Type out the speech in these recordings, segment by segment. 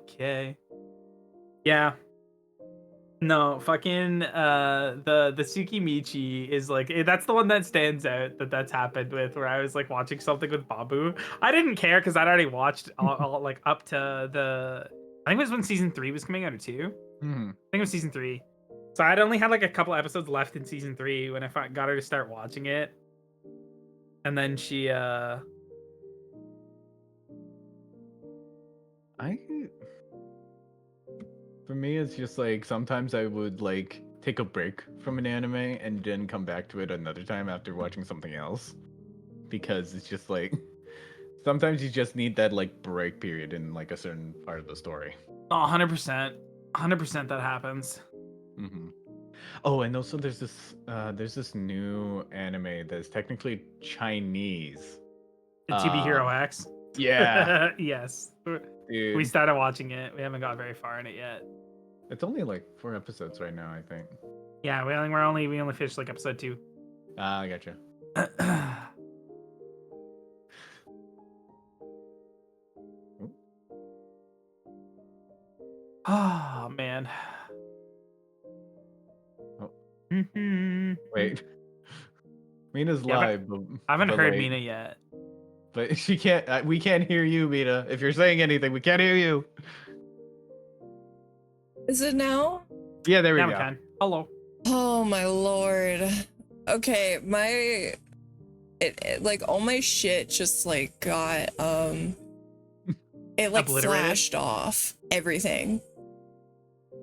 Okay. Yeah. No, fucking the Tsukimichi is like that's the one that stands out that's happened with where I was like watching something with Babu. I didn't care because I'd already watched all like up to I think it was when season 3 was coming out or 2. Mhm. I think it was season 3. So I'd only had like a couple episodes left in season 3 when I got her to start watching it. And then she I For me, it's just like sometimes I would like take a break from an anime and then come back to it another time after watching something else because it's just like sometimes you just need that like break period in like a certain part of the story. 100%. 100% that happens. hmm Oh, and also there's this new anime that's technically Chinese. The To Be Hero Um, X. yeah, Yes. We dude, started watching it. We haven't got very far in it yet. it's only like 4 episodes right now, I think. Yeah, we only finished like episode 2. Ah, I gotcha. Ooh, Oh man. Oh, yeah, wait, Mina's but live, I haven't but heard like Mina yet. But she can't. We can't hear you, Mina. If you're saying anything, we can't hear you. Is it now? Yeah, there we Now we go. can. Hello. Oh my lord. Okay, like all my shit just like got it like Obliterated? flashed off everything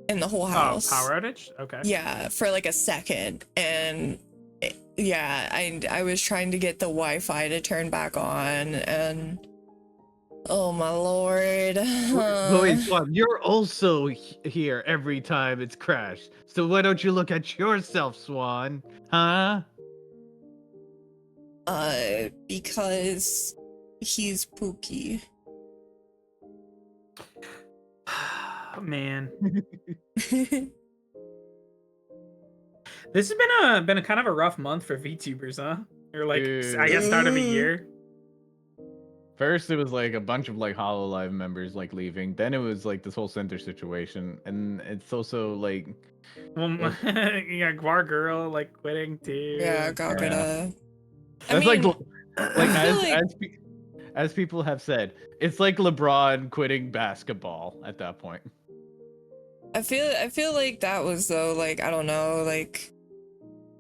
in the whole Oh, house. power outage? Okay. Yeah, for like a second, and yeah, I was trying to get the Wi-Fi to turn back on, and oh my lord. Wait, Swan, you're also here every time it's crashed. So why don't you look at yourself, Swan? Huh? Because he's Pookie. Man. This has been a kind of a rough month for VTubers, huh? Or like I guess start of a year. First, it was like a bunch of like Hololive members like leaving. Then it was like this whole center situation, and it's also like, Well, it, yeah, Guar Girl like quitting Yeah, too. Gagata. I that's like mean, like I feel like as people have said, it's like LeBron quitting basketball at that point. I feel like that was though, like, I don't know, like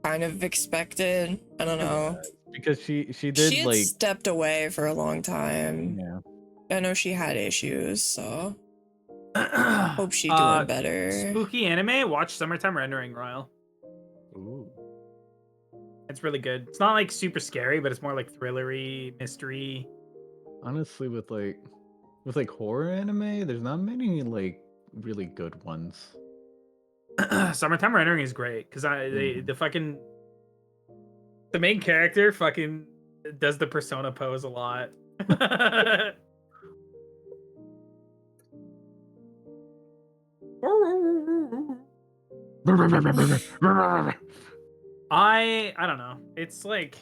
kind of expected. I don't know. Because she She did had like, stepped away for a long time. yeah. I know she had issues, so hope she doing better. Spooky anime. Watch Summertime Rendering Royal. Ooh. It's really good. It's not like super scary, but it's more like thrillery, mystery. Honestly, with like horror anime, there's not many like really good ones. Summertime Rendering is great because Mhm. the main character fucking does the persona pose a lot. I don't know. It's like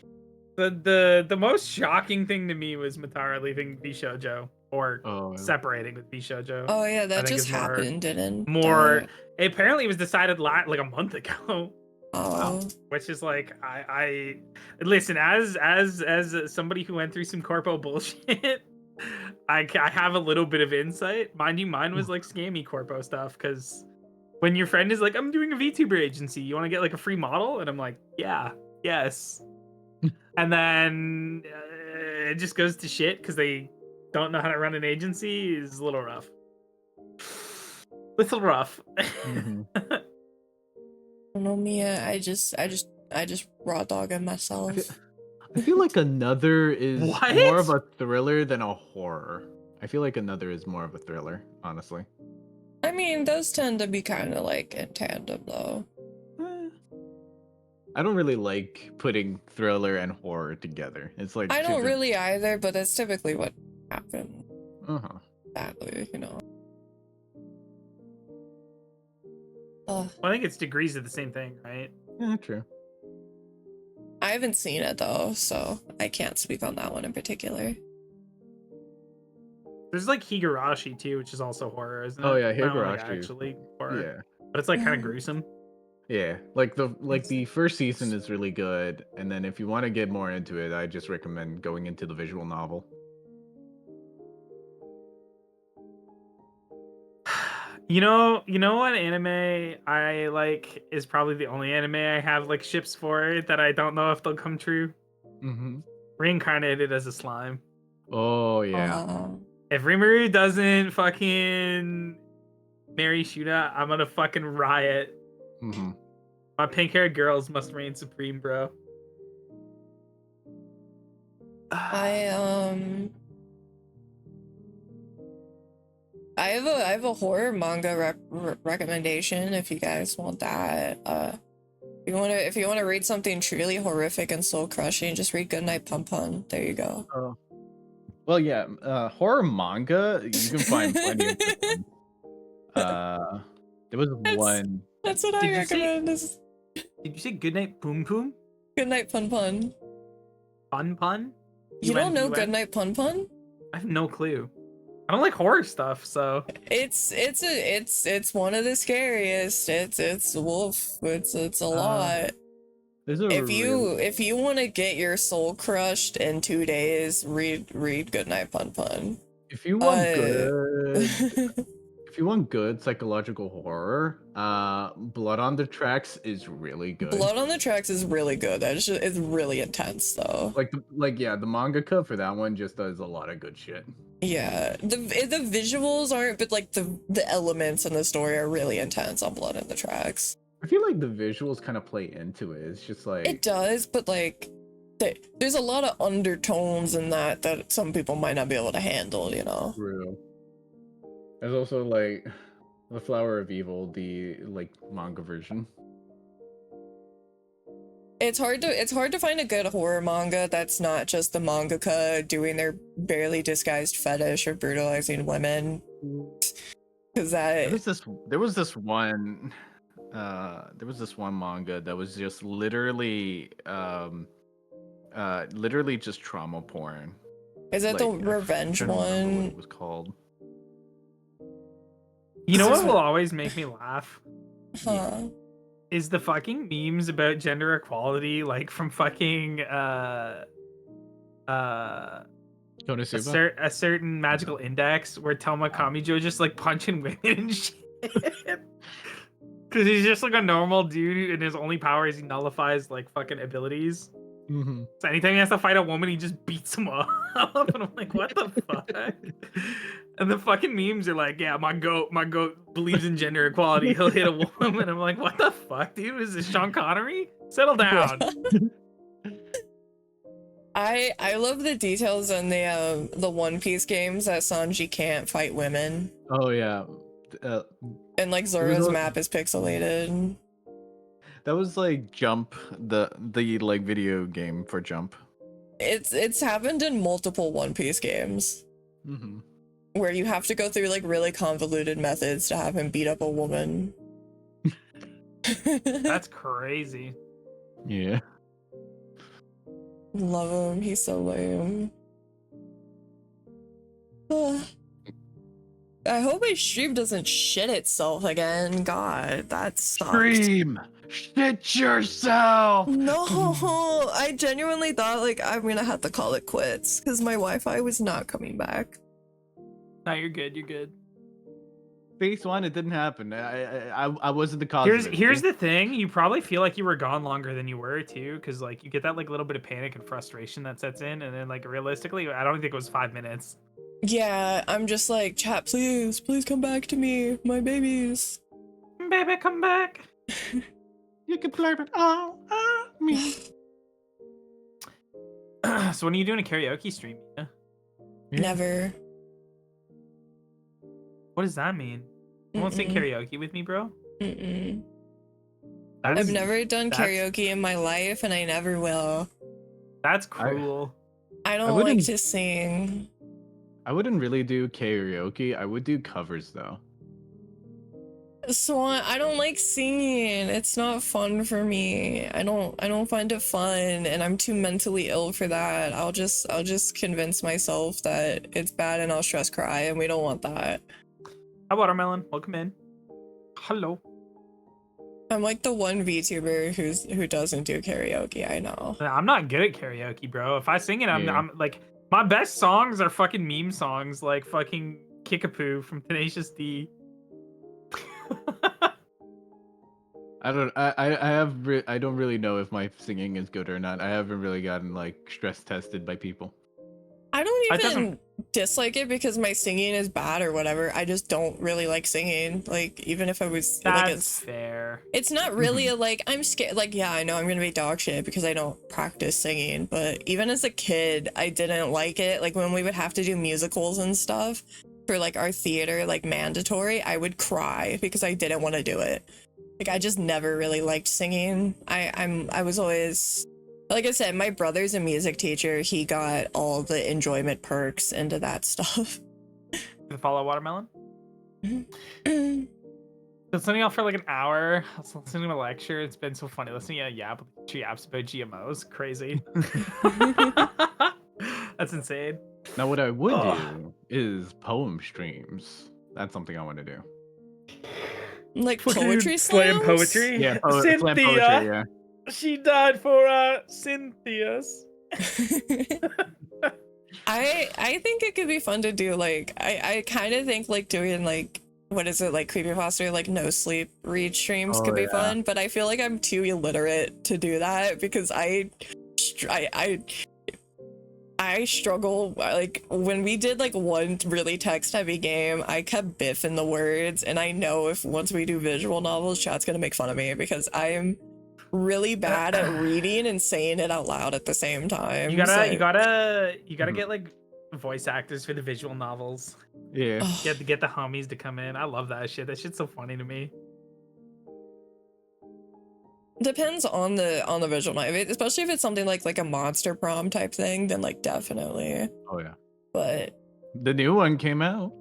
the most shocking thing to me was Matara leaving Bishojo or Oh, separating with Bishojo. Oh yeah, I that think just is more happened, didn't more. Apparently, it was decided like a month ago. Oh. Which is like I listen as somebody who went through some corpo bullshit. I have a little bit of insight. Mind you, mine was like scammy corpo stuff because when your friend is like, I'm doing a VTuber agency, you want to get like a free model? And I'm like, yeah, yes. And then it just goes to shit because they don't know how to run an agency is a little rough. Little rough. mhm. I don't know, Mia. I just raw dogging myself. I feel like Another is more of What? a thriller than a horror. I feel like Another is more of a thriller, honestly. I mean, those tend to be kind of like in tandem, though. Eh, I don't really like putting thriller and horror together. It's like I two don't different. really either, but that's typically what happened. Uh-huh. Sadly, you know. Well, I think it's degrees of the same thing, right? Yeah, true. I haven't seen it though, so I can't speak on that one in particular. There's like Higurashi too, which is also horror, isn't it? Oh yeah, Not like Higurashi. actually horror, Yeah. but it's like kind of gruesome. Yeah, like the first season is really good, and then if you want to get more into it, I just recommend going into the visual novel. You know what anime I like is probably the only anime I have like ships for that I don't know if they'll come true. Mm-hmm. Reincarnated as a slime. Oh yeah. If Rimuru doesn't fucking marry Shuna, I'm gonna fucking riot. Mm-hmm. My pink-haired girls must reign supreme, bro. I have a horror manga recommendation if you guys want that. If you wanna read something truly horrific and soul crushing, just read Goodnight Pun Pun. There you go. Oh. Well, yeah, horror manga you can find plenty of good ones. There was one. That's what I Did you say- recommend. Is Did you say Goodnight Boom Boom? Goodnight Pun Pun. Pun Pun? You don't know UN? Goodnight Pun Pun? I have no clue. I don't like horror stuff, so It's one of the scariest. It's wolf. It's a lot. There's a If you want to get your soul crushed in 2 days, read Goodnight Pun Pun. If you want if you want good psychological horror, Blood on the Tracks is really good. Blood on the Tracks is really good. It's really intense though. The mangaka for that one just does a lot of good shit. Yeah, the visuals aren't, but like the elements in the story are really intense on Blood on the Tracks. I feel like the visuals kind of play into it. It's just like It does, but like there's a lot of undertones in that some people might not be able to handle, you know. True. There's also like The Flower of Evil, the like manga version. It's hard to find a good horror manga that's not just the mangaka doing their barely disguised fetish of brutalizing women. Because there was this one manga that was just literally just trauma porn. Is it the Like, revenge I don't remember what one? it was called. you know what will always make me laugh Huh. is the fucking memes about gender equality, like from fucking Konosuba? a certain magical index where Toma Kamijo just like punching women and shit. Because he's just like a normal dude, and his only power is he nullifies like fucking abilities. Mm-hmm. So anytime he has to fight a woman, he just beats him up. And I'm like, what the fuck? And the fucking memes are like, yeah, my goat believes in gender equality. He'll hit a woman. I'm like, what the fuck, dude? Is this Sean Connery? Settle down. I love the details in the One Piece games that Sanji can't fight women. Oh yeah. And like Zoro's map is pixelated. That was like Jump, the like video game for Jump. It's happened in multiple One Piece games. Mm-hmm. Where you have to go through like really convoluted methods to have him beat up a woman. That's crazy. Yeah. Love him. He's so lame. I hope my stream doesn't shit itself again. God, that sucks. Stream! Shit yourself! No, I genuinely thought like I'm gonna have to call it quits because my Wi-Fi was not coming back. No, you're good. You're good. Phase 1, it didn't happen. I wasn't the cause of it. Here's the thing. You probably feel like you were gone longer than you were too, because like you get that like little bit of panic and frustration that sets in, and then like realistically, I don't think it was 5 minutes. Yeah, I'm just like, chat, please come back to me, my babies. Baby, come back. You can blame it all on me. So when are you doing a karaoke stream? Yeah? Never. What does that mean? You won't sing karaoke with me, bro? I've never done karaoke in my life, and I never will. That's cruel. I don't like to sing. I wouldn't really do karaoke. I would do covers though. Swan, I don't like singing. It's not fun for me. I don't find it fun, and I'm too mentally ill for that. I'll just convince myself that it's bad and I'll stress cry, and we don't want that. Hi, Watermelon. Welcome in. Hello. I'm like the one VTuber who doesn't do karaoke, I know. I'm not good at karaoke, bro. If I sing it, Yeah. I'm like, my best songs are fucking meme songs, like fucking Kickapoo from Tenacious D. I don't really know if my singing is good or not. I haven't really gotten like stress tested by people. I don't It doesn't- even dislike it because my singing is bad or whatever. I just don't really like singing. Like, even if I was like, That's fair. it's not really a like, I'm scared. Like, yeah, I know I'm gonna be dog shit because I don't practice singing. But even as a kid, I didn't like it. Like, when we would have to do musicals and stuff for like our theater, like mandatory, I would cry because I didn't want to do it. Like, I just never really liked singing. I was always, like I said, my brother's a music teacher. He got all the enjoyment perks into that stuff. You follow Watermelon? Been listening out for like an hour. I was listening to a lecture. It's been so funny listening to YAP yaps about GMOs. Crazy. That's insane. Now, what I would do is poem streams. That's something I want to do. Like Fucking poetry slam slams? poetry. Yeah, Cynthia. slam poetry. Yeah. She died for Cynthia's. I think it could be fun to do. Like, I kind of think like doing like, what is it, like creepypasta, like no sleep read streams could be yeah. fun, but I feel like I'm too illiterate to do that because I struggle. Like, when we did like one really text heavy game, I kept biffing the words, and I know if once we do visual novels, chat's gonna make fun of me because I am really bad at reading and saying it out loud at the same time. You gotta Mhm. get like voice actors for the visual novels. Yeah. Get the homies to come in. I love that shit. That shit's so funny to me. Depends on the visual novel, especially if it's something like a monster prom type thing, then like definitely. Oh yeah. But The new one came out.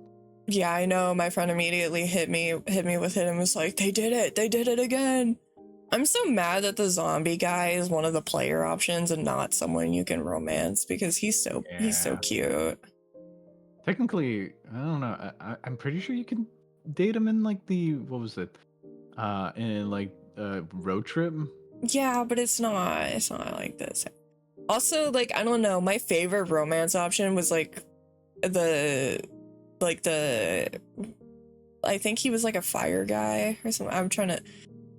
yeah, I know my friend immediately hit me with it and was like, they did it again. I'm so mad that the zombie guy is one of the player options and not someone you can romance because he's so Yeah. cute. Technically, I don't know. I'm pretty sure you can date him in like the what was it? In like road trip. Yeah, but it's not like this. Also, like, I don't know, my favorite romance option was like the I think he was like a fire guy or something. I'm trying to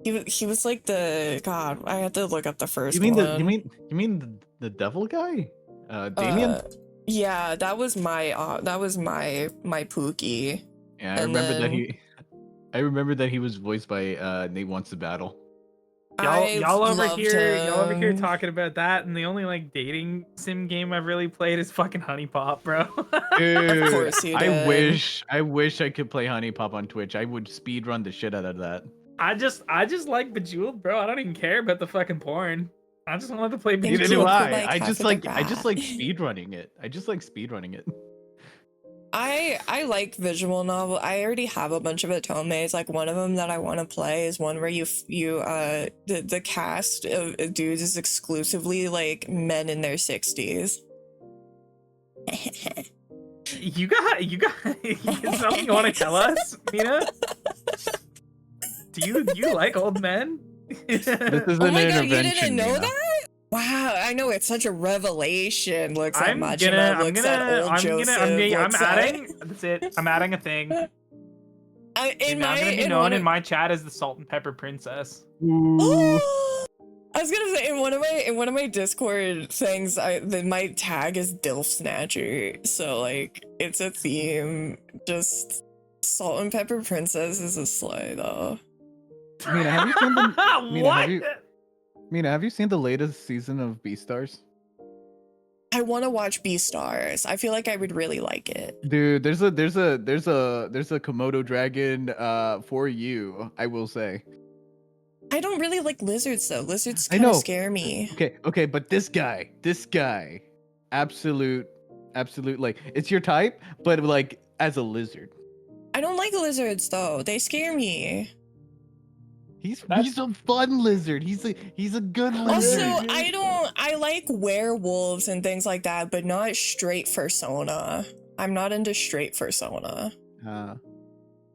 he was like the god, I had to look up the first You mean one. you mean the devil guy? Damien? Yeah, that was my Pookie. Yeah, and I remember that he was voiced by Nate Wants to Battle. Y'all over loved here him. talking about that, and the only like dating sim game I've really played is fucking Honey Pop, bro. Dude, Of course you I did. wish I could play Honey Pop on Twitch. I would speed run the shit out of that. I just like Bejeweled, bro. I don't even care about the fucking porn. I just wanted to play Thank Neither Bejeweled. you do for, I. like, I just having like the I just like rat. speed running it. I just like speed running it. I like visual novel. I already have a bunch of otomes. Like, one of them that I want to play is one where the cast of dudes is exclusively like men in their 60s. You got something you want to tell us, Mina? Do you like old men? This is Oh an my god, you intervention. didn't know Mina. that? Wow, I know, it's such a revelation. Looks at I'm Majima, looks at old Joseph. I'm adding. That's it. I'm adding a thing. I'm gonna be known in my chat as the Salt and Pepper Princess. Ooh. I was gonna say, in one of my Discord things, my tag is Dilf Snatcher, so like it's a theme. Just Salt and Pepper Princess is a slay though. Mina, have you seen the What? Mina, have you seen the latest season of Beastars? I want to watch Beastars. I feel like I would really like it. Dude, there's a Komodo dragon for you, I will say. I don't really like lizards though. Lizards I kind of know. scare me. Okay, but this guy, absolute like it's your type, but like as a lizard. I don't like lizards though. They scare me. He's a fun lizard. He's a good lizard. Also, I like werewolves and things like that, but not straight persona. I'm not into straight persona.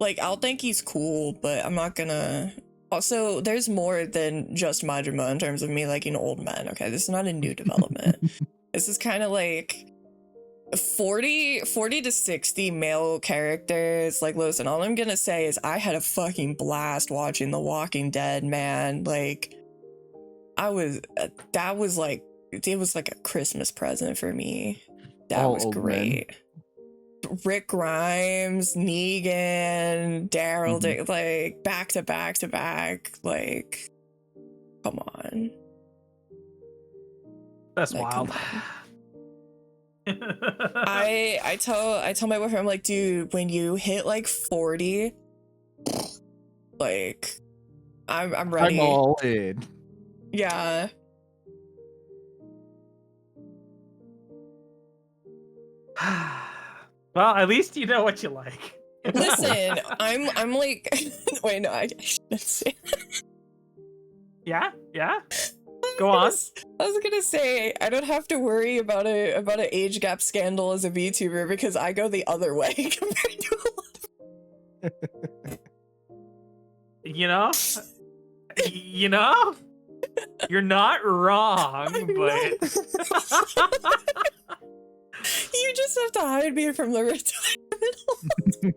Like, I'll think he's cool, but I'm not gonna. Also, there's more than just Majima in terms of me liking old men. Okay, this is not a new development. This is kind of like 40 to 60 male characters. Like, listen, all I'm gonna say is I had a fucking blast watching The Walking Dead, man. Like, it was like a Christmas present for me. That was great. Men. Rick Grimes, Negan, Daryl, like back to back to back. Like, come on. That's like, wild. I tell my boyfriend, I'm like, dude, when you hit like 40, like, I'm ready. I'm all in. Yeah. Well, at least you know what you like. Listen, I'm like, wait, no, I shouldn't say. Yeah. Go on. I was gonna say I don't have to worry about an age gap scandal as a VTuber because I go the other way compared to a lot of. You know, you're not wrong, but. You just have to hide me from the retirement.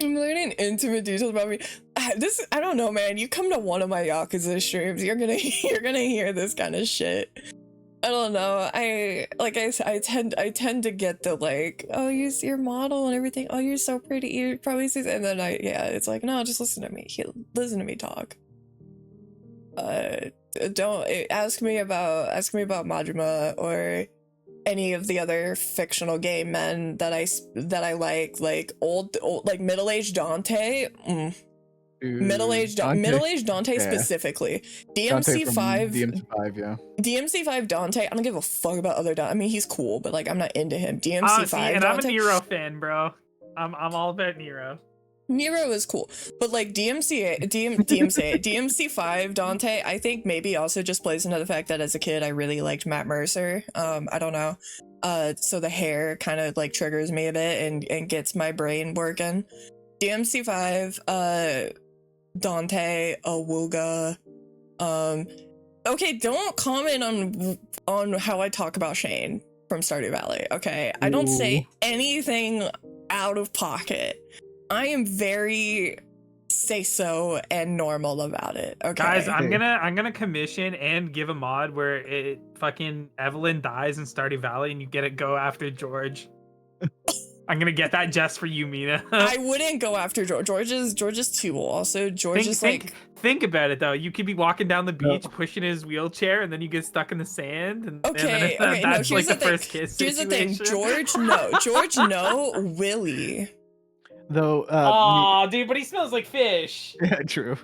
I'm learning intimate details about me. I don't know, man. You come to one of my Yakuza streams, you're gonna hear this kind of shit. I don't know. I tend to get the like, oh, you see your model and everything. Oh, you're so pretty. You probably see, and then it's like, no, just listen to me. Listen to me talk. Don't ask me about Majima or any of the other fictional gay men that I like old like middle-aged Dante. Middle-aged Dante yeah. Specifically. DMC5, yeah. DMC5 Dante, I don't give a fuck about other Dante. I mean, he's cool, but like I'm not into him. DMC5 and Dante, I'm a Nero fan, bro. I'm all about Nero. Nero is cool, but like DMC5 Dante, I think maybe also just plays into the fact that as a kid I really liked Matt Mercer. I don't know. So the hair kind of like triggers me a bit and gets my brain working. DMC5, Dante, Awuga. Okay, don't comment on how I talk about Shane from Stardew Valley. Okay, I don't say anything out of pocket. I am very say so and normal about it. Okay, guys, I'm gonna commission and give a mod where it fucking Evelyn dies in Stardew Valley and you get it go after George. I'm gonna get that just for you, Mina. I wouldn't go after George. George is too old. Also, think about it though. You could be walking down the beach, pushing his wheelchair, and then you get stuck in the sand. And okay, and that's no, like the first kiss. Here's situation. The thing, George, no, Willie. Though, dude, but he smells like fish. Yeah, true.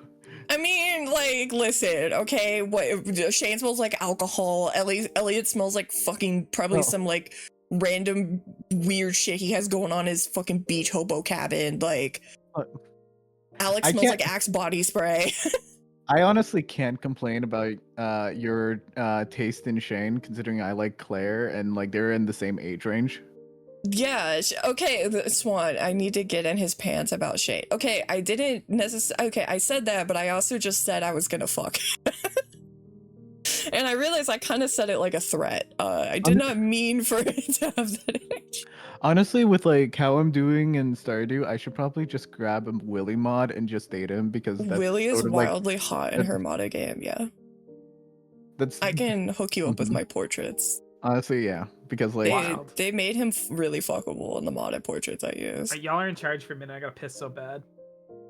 I mean, like, listen, okay, what Shane smells like alcohol. Elliot smells like fucking probably some like random weird shit he has going on his fucking beach hobo cabin. Like, Alex smells like Axe body spray. I honestly can't complain about your taste in Shane, considering I like Claire and like they're in the same age range. Yeah, okay, Swan, I need to get in his pants about Shane. Okay, I didn't necessarily. Okay, I said that, but I also just said I was gonna fuck. And I realized I kind of said it like a threat. I did not mean for it to have that age. Honestly, with like how I'm doing in Stardew, I should probably just grab a Willie mod and just date him because that's Willie is wildly hot in her modded game. Yeah, I can hook you up with my portraits. Honestly, yeah, because like they made him really fuckable in the modded portraits I use. Y'all are in charge for a minute. I gotta piss so bad.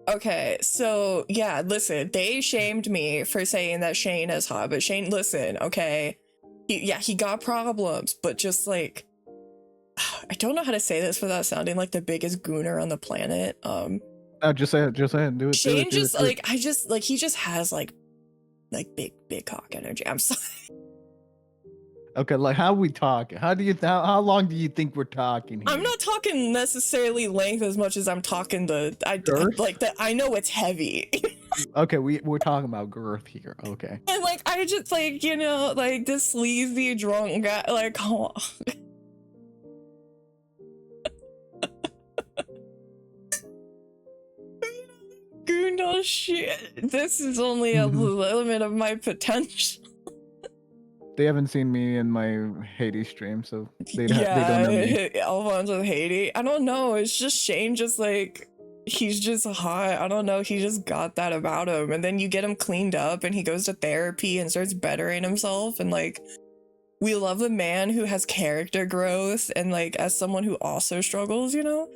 Okay, so yeah, listen, they shamed me for saying that Shane is hot, but Shane, listen, okay, he got problems, but just like, I don't know how to say this without sounding like the biggest gooner on the planet. Just say it, do it. Shane do it. he just has like big cock energy. I'm sorry. Okay, like how we talking? How long do you think we're talking here? I'm not talking necessarily length as much as I'm talking Girth? like that. I know it's heavy. Okay, we're talking about girth here. Okay. And like I just like, you know, like this sleazy drunk guy, like come on. No shit. This is only a limit of my potential. They haven't seen me in my Hades stream, so they don't know me. Alphonz with Haiti. I don't know. It's just Shane. Just like he's just hot. I don't know. He just got that about him, and then you get him cleaned up, and he goes to therapy and starts bettering himself. And like, we love a man who has character growth, and like as someone who also struggles, you know.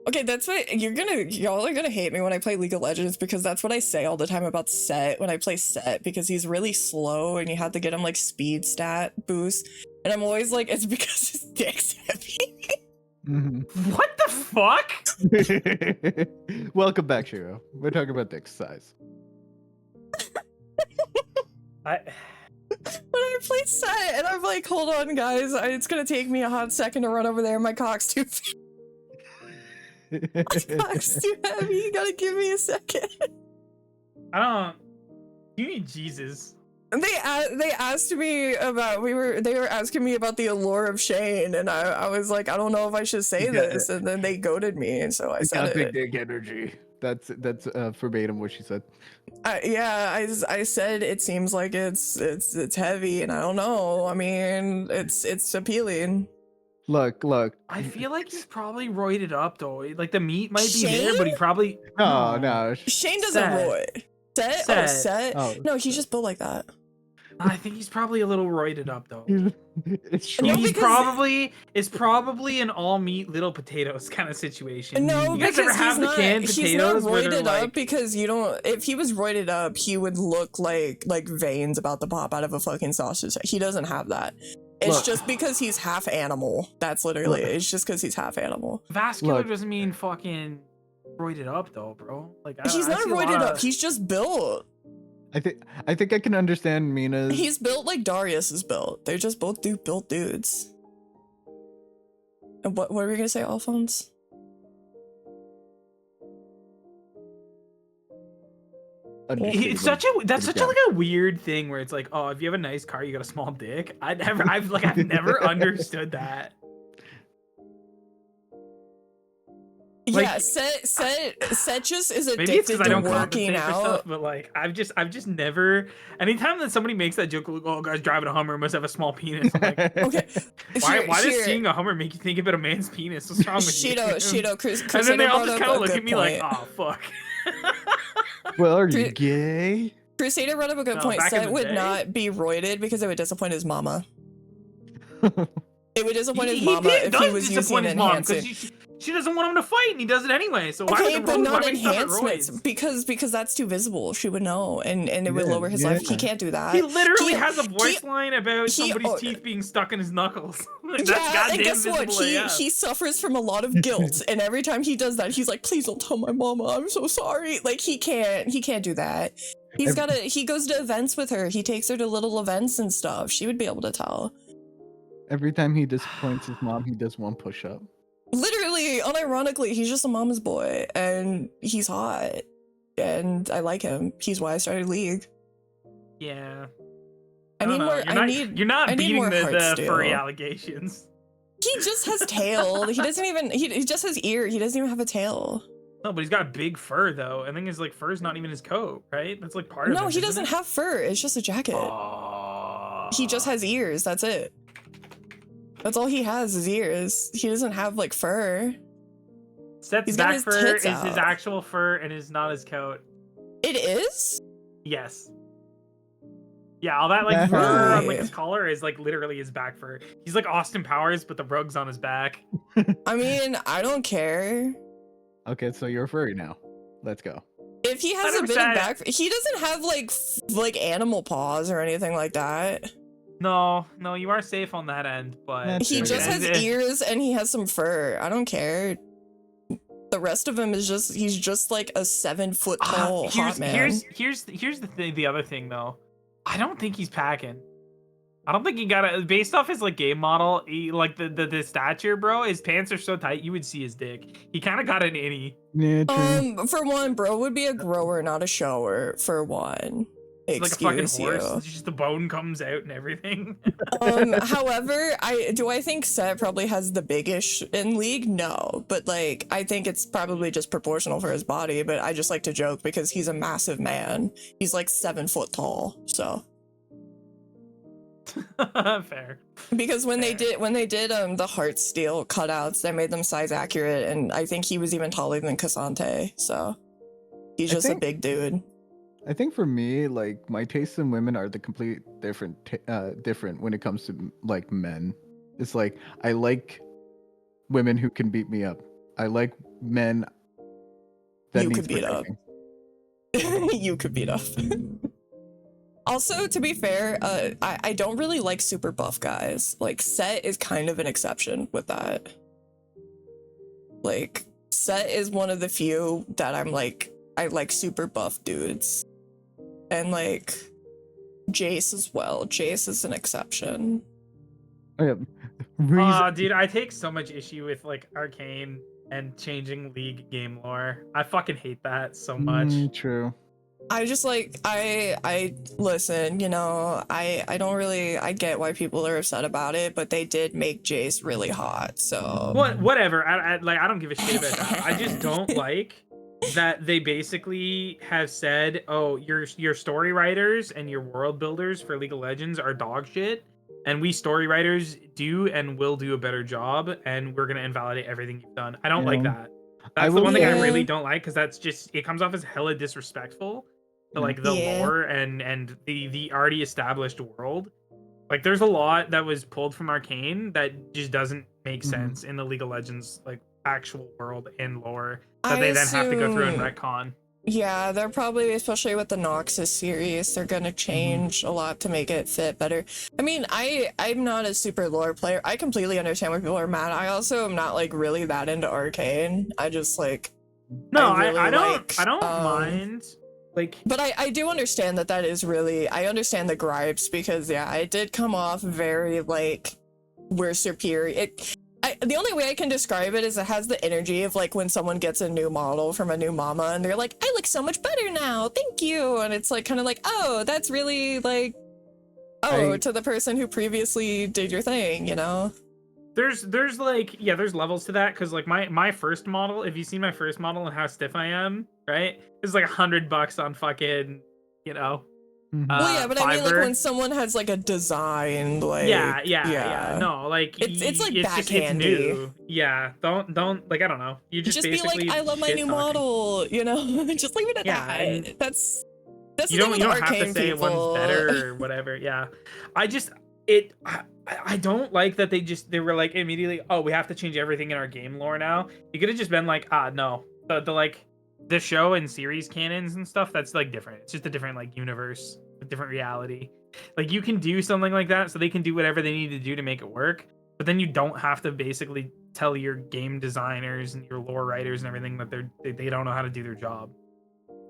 Okay, that's what y'all are gonna hate me when I play League of Legends because that's what I say all the time about Set when I play Set because he's really slow and you have to get him like speed stat boost. And I'm always like, it's because his dick's heavy. What the fuck? Welcome back, Shiro. We're talking about dick size. I When I play Set and I'm like, hold on guys, it's gonna take me a hot second to run over there. My cock's too my cock's too heavy. You gotta give me a second. You need Jesus. They asked me about they were asking me about the allure of Shane, and I was like, I don't know if I should say this, and then they goaded me, and so I said Big it. dick energy. That's verbatim what she said. I said it seems like it's heavy, and I don't know. I mean, it's appealing. Look. I feel like he's probably roided up though. Like the meat might be Shane? there, but he probably No. Shane doesn't Set. roid. Set? Oh, Set? Oh, No, he's just built like that. I think he's probably a little roided up though. It's true. No, He's because- probably an all meat little potatoes kind of situation. No, you guys because ever have he's the not, canned he's potatoes not where they're roided up like, because you don't. If he was roided up, he would look like veins about to pop out of a fucking sausage. He doesn't have that. It's Look. just because he's half animal. That's literally. It's just because he's half animal. vascular Look. doesn't mean fucking roided up though, bro. Like He's I not see a lot roided up. of- He's just built. I think I can understand Mina's. He's built like Darius is built. They're just both built dudes. And what were we gonna say, Alphonz? It's such a like a weird thing where it's like, oh, if you have a nice car, you got a small dick. I've never understood that. Like, Yeah, Set just is Maybe it's addicted because I to don't working compensate for stuff, out. but like I've just never. Anytime that somebody makes that joke, like, oh, guys driving a Hummer must have a small penis. I'm like, Okay, why does here. seeing a Hummer make you think about a man's penis? What's wrong with Shiro, Chris, And then they all brought just up kind a of look good at me like, point. oh fuck. Well, are you Cru- gay? Crusader brought up a good No, point. back in Set the would day. not be roided because it would disappoint his mama. It would disappoint his He mama if he does was disappoint using his mom because enhancing. she doesn't want him to fight, and he does it anyway. So why Okay, would but the not why would he stop at enhancements roids? because that's too visible. She would know, and it would Yeah, lower his life. He yeah. can't do that. He literally He- has a voice he- line about he- somebody's oh, teeth being stuck in his knuckles. Like, that's Yeah, and goddamn guess what? visible AF. He suffers from a lot of guilt, and every time he does that, he's like, "Please don't tell my mama. I'm so sorry." Like he can't do that. He goes to events with her. He takes her to little events and stuff. She would be able to tell. Every time he disappoints his mom, he does one push-up. Literally, unironically, he's just a mama's boy, and he's hot, and I like him. He's why I started League. Yeah. I need don't know. more. You're not I need beating more the hearts, furry dude. allegations. He just has tail. He doesn't even. He just has ear. He doesn't even have a tail. No, but he's got big fur though. I think his like fur's not even his coat, right? That's like part of it. No, he isn't doesn't it? have fur. It's just a jacket. He just has ears. That's it. That's all he has is ears. He doesn't have like fur. Set's He's got back his fur tits is his out. actual fur and is not his coat. It is? Yes. Yeah, all that like fur on like Really? his collar is like literally his back fur. He's like Austin Powers, but the rug's on his back. I mean, I don't care. Okay, so you're furry now. Let's go. If he has a bit of 100%. back, he doesn't have like animal paws or anything like that. No, you are safe on that end, but That's He Okay. just has ears and he has some fur. I don't care. The rest of him is he's just like a 7 foot tall hot man. Here's the thing. The other thing though, I don't think he's packing. I don't think he got it based off his like game model. Like the stature, bro. His pants are so tight you would see his dick. He kind of got an innie. Yeah, true. For one, bro would be a grower, not a shower. For one, It's like a fucking excuse horse. you. It's just the bone comes out and everything. However, I think Set probably has the biggest in league? No, but like I think it's probably just proportional for his body. But I just like to joke because he's a massive man. He's like 7 foot tall. So Fair. because when they Fair. did the heart steel cutouts, they made them size accurate, and I think he was even taller than Cassante. So he's just a big dude. I think for me, like my tastes in women are the complete different when it comes to like men. It's like I like women who can beat me up. I like men that You needs could beat up. protecting. You could beat up. Also, to be fair, I don't really like super buff guys. Like, Set is kind of an exception with that. Like, Set is one of the few that I like super buff dudes. And, like, Jace as well. Jace is an exception. Oh, yeah. Dude, I take so much issue with, like, Arcane and changing League game lore. I fucking hate that so much. True. I just like I listen, you know, I don't really I get why people are upset about it, but they did make Jace really hot, so Whatever. I don't give a shit about that. I just don't like that they basically have said, oh, your story writers and your world builders for League of Legends are dog shit, and we story writers do and will do a better job, and we're gonna invalidate everything you've done. I don't like that. That's the one thing I really don't like, because that's just, it comes off as hella disrespectful to like the lore and the already established world. Like there's a lot that was pulled from Arcane that just doesn't make sense in the League of Legends like actual world and lore that they then have to go through and retcon. Yeah, they're probably, especially with the Noxus series, they're gonna change a lot to make it fit better. I mean, I'm not a super lore player. I completely understand why people are mad. I also am not like really that into Arcane. I just like I don't mind. Like, but I do understand that is really, I understand the gripes, because yeah, it did come off very like we're superior. The only way I can describe it is it has the energy of like when someone gets a new model from a new mama and they're like, I look so much better now, thank you, and it's like kind of like, oh, that's really like, to the person who previously did your thing, you know. There's like, yeah, there's levels to that, because like my first model, if you've seen my first model and how stiff I am, right, it's like $100 on fucking, you know. Well, yeah, but Fiverr. I mean, like when someone has like a design, like yeah, no, like it's like it's backhandy. New. Yeah, don't like, I don't know. You just basically be like, I love my new model, you know. Just leave it at that. That's you don't have to say one's better or whatever. Yeah, I don't like that they were like immediately, oh, we have to change everything in our game lore now. You could have just been like, no, the like the show and series canons and stuff, that's like different. It's just a different like universe, a different reality. Like you can do something like that so they can do whatever they need to do to make it work, but then you don't have to basically tell your game designers and your lore writers and everything that they don't know how to do their job.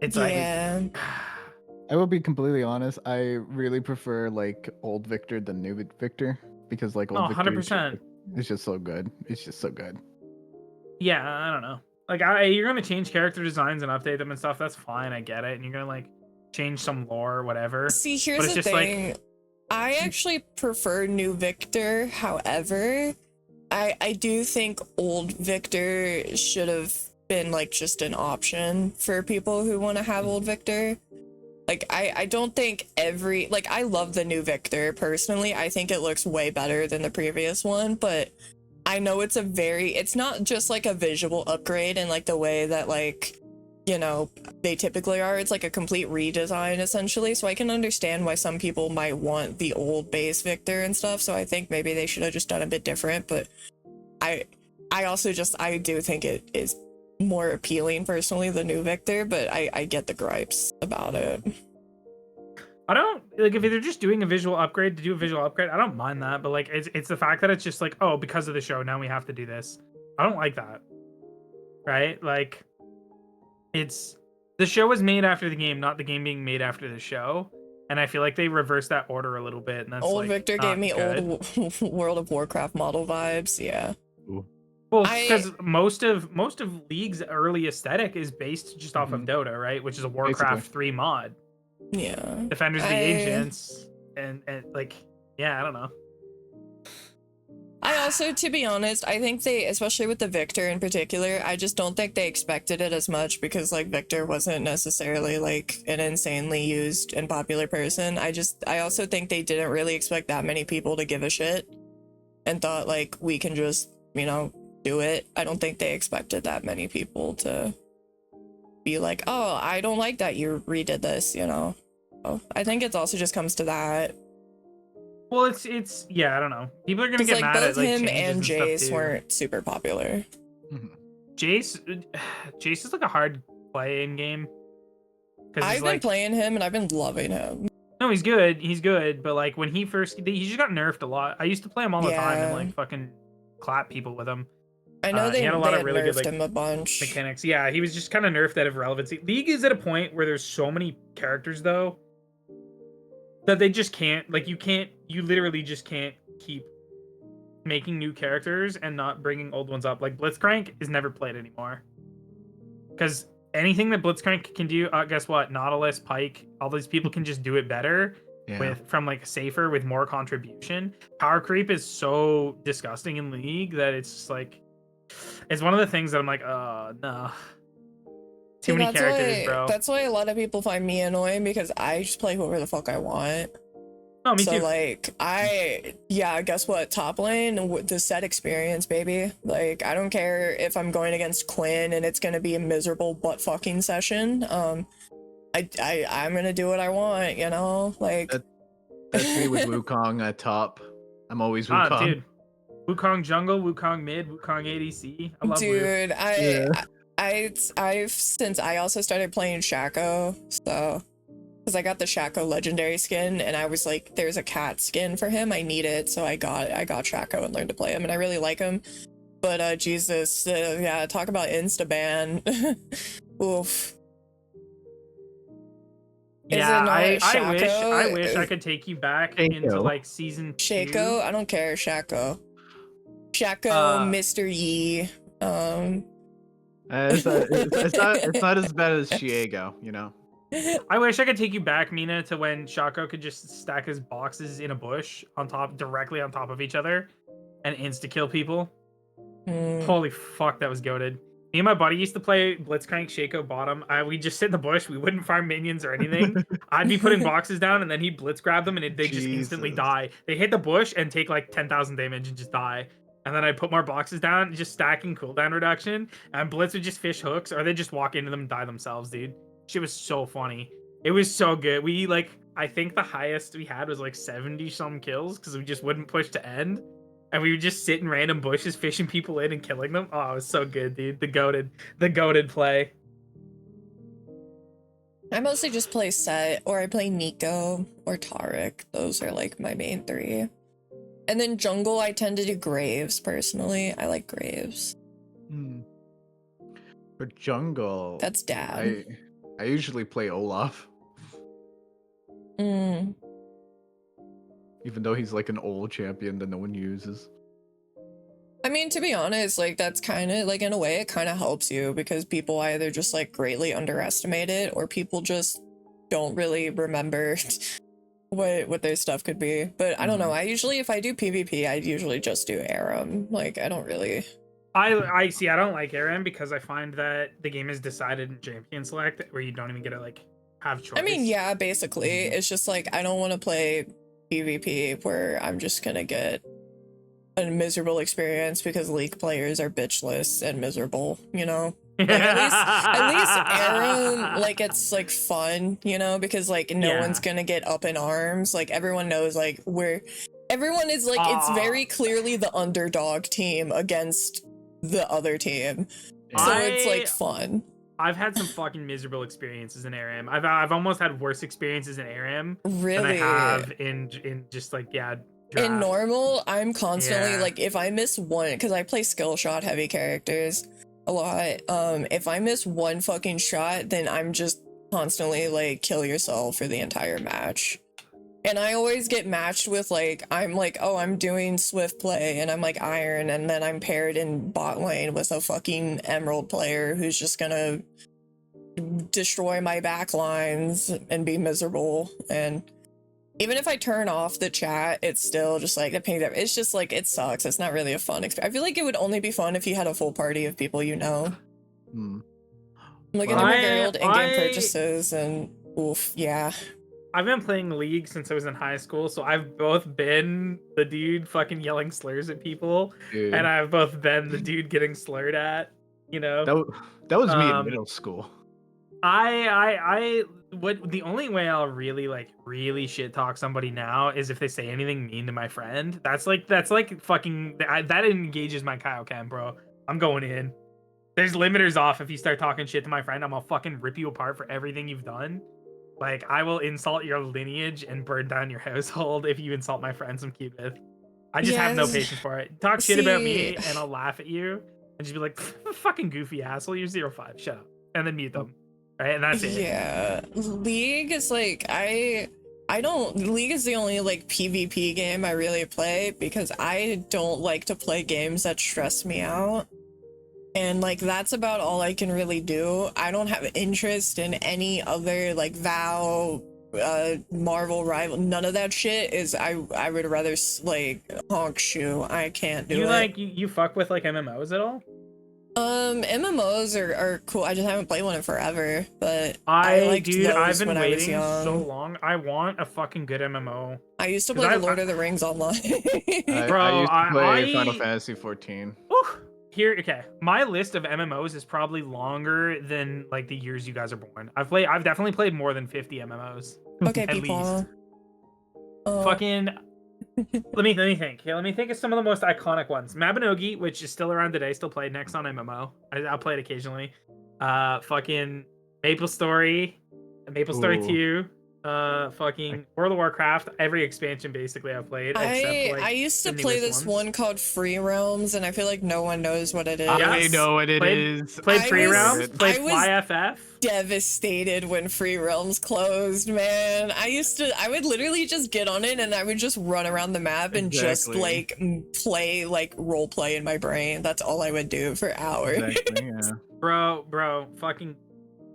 It's like I will be completely honest, I really prefer like old Victor than new Victor, because like old Victor 100%. It's just so good. It's just so good. Yeah, I don't know. Like you're gonna change character designs and update them and stuff. That's fine. I get it. And you're gonna like change some lore or whatever. See, here's the thing. Like, I actually prefer new Victor. However, I do think old Victor should have been like just an option for people who want to have old Victor. Like I don't think I love the new Victor personally. I think it looks way better than the previous one, but I know it's not just like a visual upgrade in like the way that like, you know, they typically are. It's like a complete redesign essentially. So I can understand why some people might want the old base Victor and stuff. So I think maybe they should have just done a bit different, but I do think it is more appealing personally, the new Victor, but I get the gripes about it. I don't like if they're just doing a visual upgrade to do a visual upgrade. I don't mind that, but like it's the fact that it's just like, oh, because of the show now we have to do this. I don't like that, right? Like the show was made after the game, not the game being made after the show. and I feel like they reversed that order a little bit, and that's Old like Victor not gave me good. old World of Warcraft model vibes. Yeah. Ooh. Well, I- because most of League's early aesthetic is based just off of Mhm. Dota, right? Which is a Warcraft 3 mod. Yeah. Defenders of the Ancients, and like, yeah, I don't know. I also, to be honest, I think they, especially with the Victor in particular, I just don't think they expected it as much because like Victor wasn't necessarily like an insanely used and popular person. I also think they didn't really expect that many people to give a shit and thought like we can just, you know, do it. I don't think they expected that many people to be like, oh, I don't like that you redid this, you know. So I think it also just comes to that. Well, it's yeah, I don't know. People are gonna Because get like mad both at like him changes and and stuff Jace too. weren't super popular. Mhm. Jace is like a hard play in game. I've been playing him and I've been loving him. No, he's good, but like when he just got nerfed a lot. I used to play him all the time and Yeah. like fucking clap people with him. I know He they had a lot of had really good, nerfed like, him a bunch. mechanics. Yeah, he was just kind of nerfed out of relevancy. League is at a point where there's so many characters though that they just can't, like, you literally just can't keep making new characters and not bringing old ones up. Like Blitzcrank is never played anymore because anything that Blitzcrank can do, guess what? Nautilus, Pike, all these people can just do it better. Yeah. From like safer with more contribution. Power creep is so disgusting in League that it's just like, it's one of the things that I'm like, no. Too many characters, bro. That's why a lot of people find me annoying because I just play whoever the fuck I want. Oh, me so too. like guess what? Top lane, the set experience, baby. Like I don't care if I'm going against Quinn and it's gonna be a miserable butt fucking session. I'm gonna do what I want, you know. Like That's me with Wukong at top. I'm always Wukong. Dude. Wukong jungle, Wukong mid, Wukong ADC. I love Wu. dude, I've since I also started playing Shaco, so because I got the Shaco legendary skin and I was like, there's a cat skin for him, I need it, so I got Shaco and learned to play him and I really like him. But Jesus, yeah, talk about insta ban. Oof. Yeah, I Shaco? wish I could take you back into like season 2. Shaco? I don't care, Shaco. Shaco, Mr. Yi. It's not as bad as Shiego, you know. I wish I could take you back, Mina, to when Shaco could just stack his boxes in a bush directly on top of each other and insta-kill people. Holy fuck, that was goated. Me and my buddy used to play Blitzcrank Shaco bottom. We'd just sit in the bush. We wouldn't farm minions or anything. I'd be putting boxes down, and then he'd blitz grab them, and they just instantly die. They hit the bush and take like 10,000 damage and just die. And then I'd put more boxes down, just stacking cooldown reduction, and Blitz would just fish hooks, or they'd just walk into them and die themselves, dude. Shit was so funny. It was so good. We, like, I think the highest we had was like 70-some kills, because we just wouldn't push to end. And we would just sit in random bushes, fishing people in and killing them. Oh, it was so good, dude. The goated play. I mostly just play Set, or I play Nico, or Taric. Those are like my main 3. And then jungle, I tend to do Graves, personally. I like Graves. For jungle... That's dad. I usually play Olaf. Even though he's like an old champion that no one uses. I mean, to be honest, like that's kind of like in a way it kind of helps you because people either just like greatly underestimate it or people just don't really remember what their stuff could be. But I don't know. I usually, if I do PvP, I usually just do Aram. Like I don't really. I see. I don't like Aram because I find that the game is decided in champion select where you don't even get to like have choice. I mean, yeah, basically, it's just like I don't want to play PvP where I'm just gonna get a miserable experience because League players are bitchless and miserable, you know? Like at least Aram, like it's like fun, you know, because like no one's gonna get up in arms. Like everyone knows like everyone is like it's very clearly the underdog team against the other team. So it's like fun. I've had some fucking miserable experiences in Aram. I've almost had worse experiences in Aram really than I have in just like draft. In normal, I'm constantly like if I miss one, because I play skill shot heavy characters a lot. If I miss one fucking shot, then I'm just constantly like kill yourself for the entire match. And I always get matched with like, I'm like, oh, I'm doing swift play and I'm like iron, and then I'm paired in bot lane with a fucking emerald player who's just gonna destroy my back lines and be miserable. And even if I turn off the chat, it's still just like the ping. It's just like, it sucks. It's not really a fun experience. I feel like it would only be fun if you had a full party of people you know. Hmm. I'm looking at my very old in-game purchases and oof, yeah. I've been playing League since I was in high school, so I've both been the dude fucking yelling slurs at people, Dude. and I've both been the dude getting slurred at, you know? That was me in middle school. What the only way I'll really shit talk somebody now is if they say anything mean to my friend. That's like fucking that engages my Kaioken, bro. I'm going in. There's limiters off if you start talking shit to my friend. I'm gonna fucking rip you apart for everything you've done. Like, I will insult your lineage and burn down your household if you insult my friends I'm cute with. I just have no patience for it. Talk shit about me and I'll laugh at you and just be like, fucking goofy asshole, you're 05, shut up. And then mute them. Right? And that's it. Yeah. League is like, League is the only like PvP game I really play because I don't like to play games that stress me out. And like that's about all I can really do. I don't have interest in any other like WoW, Marvel rival. None of that shit is. I would rather like honk shoe. I can't do it. You fuck with like MMOs at all? MMOs are cool. I just haven't played one in forever. But I've been waiting so long. I want a fucking good MMO. I used to play the Lord of the Rings online. Bro, I used to play Final Fantasy 14. Okay, my list of MMOs is probably longer than like the years you guys are born. I've definitely played more than 50 MMOs. Okay, at people. least. Fucking. Let me think. Okay, let me think of some of the most iconic ones. Mabinogi, which is still around today, still played next on MMO. I'll play it occasionally. Fucking Maple Story 2. Fucking World of Warcraft, every expansion basically I've played. I used to play this one called Free Realms, and I feel like no one knows what it is. I know what it is. Played Free Realms, played FlyFF. Devastated when Free Realms closed, man. I would literally just get on it and I would just run around the map and just like play like role play in my brain. That's all I would do for hours. Exactly, yeah. Bro, fucking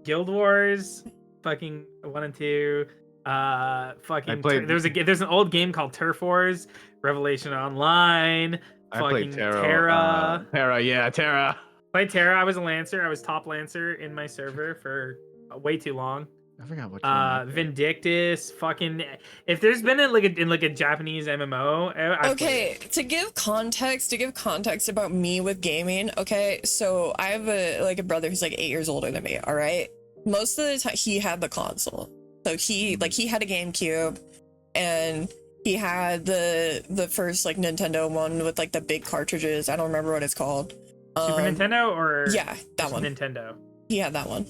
Guild Wars, fucking 1 and 2. Fucking there's an old game called Turf Wars, Revelation Online. I fucking played Terra. Terra. Played Terra. I was a Lancer. I was top Lancer in my server for way too long. I forgot what. Vindictus. Fucking. If there's been in a Japanese MMO. Okay, to give context about me with gaming. Okay, so I have a brother who's like 8 years older than me. All right, most of the time he had the console. So he had a GameCube, and he had the first like Nintendo one with like the big cartridges. I don't remember what it's called. Super Nintendo or yeah, that one. Nintendo. He had that one.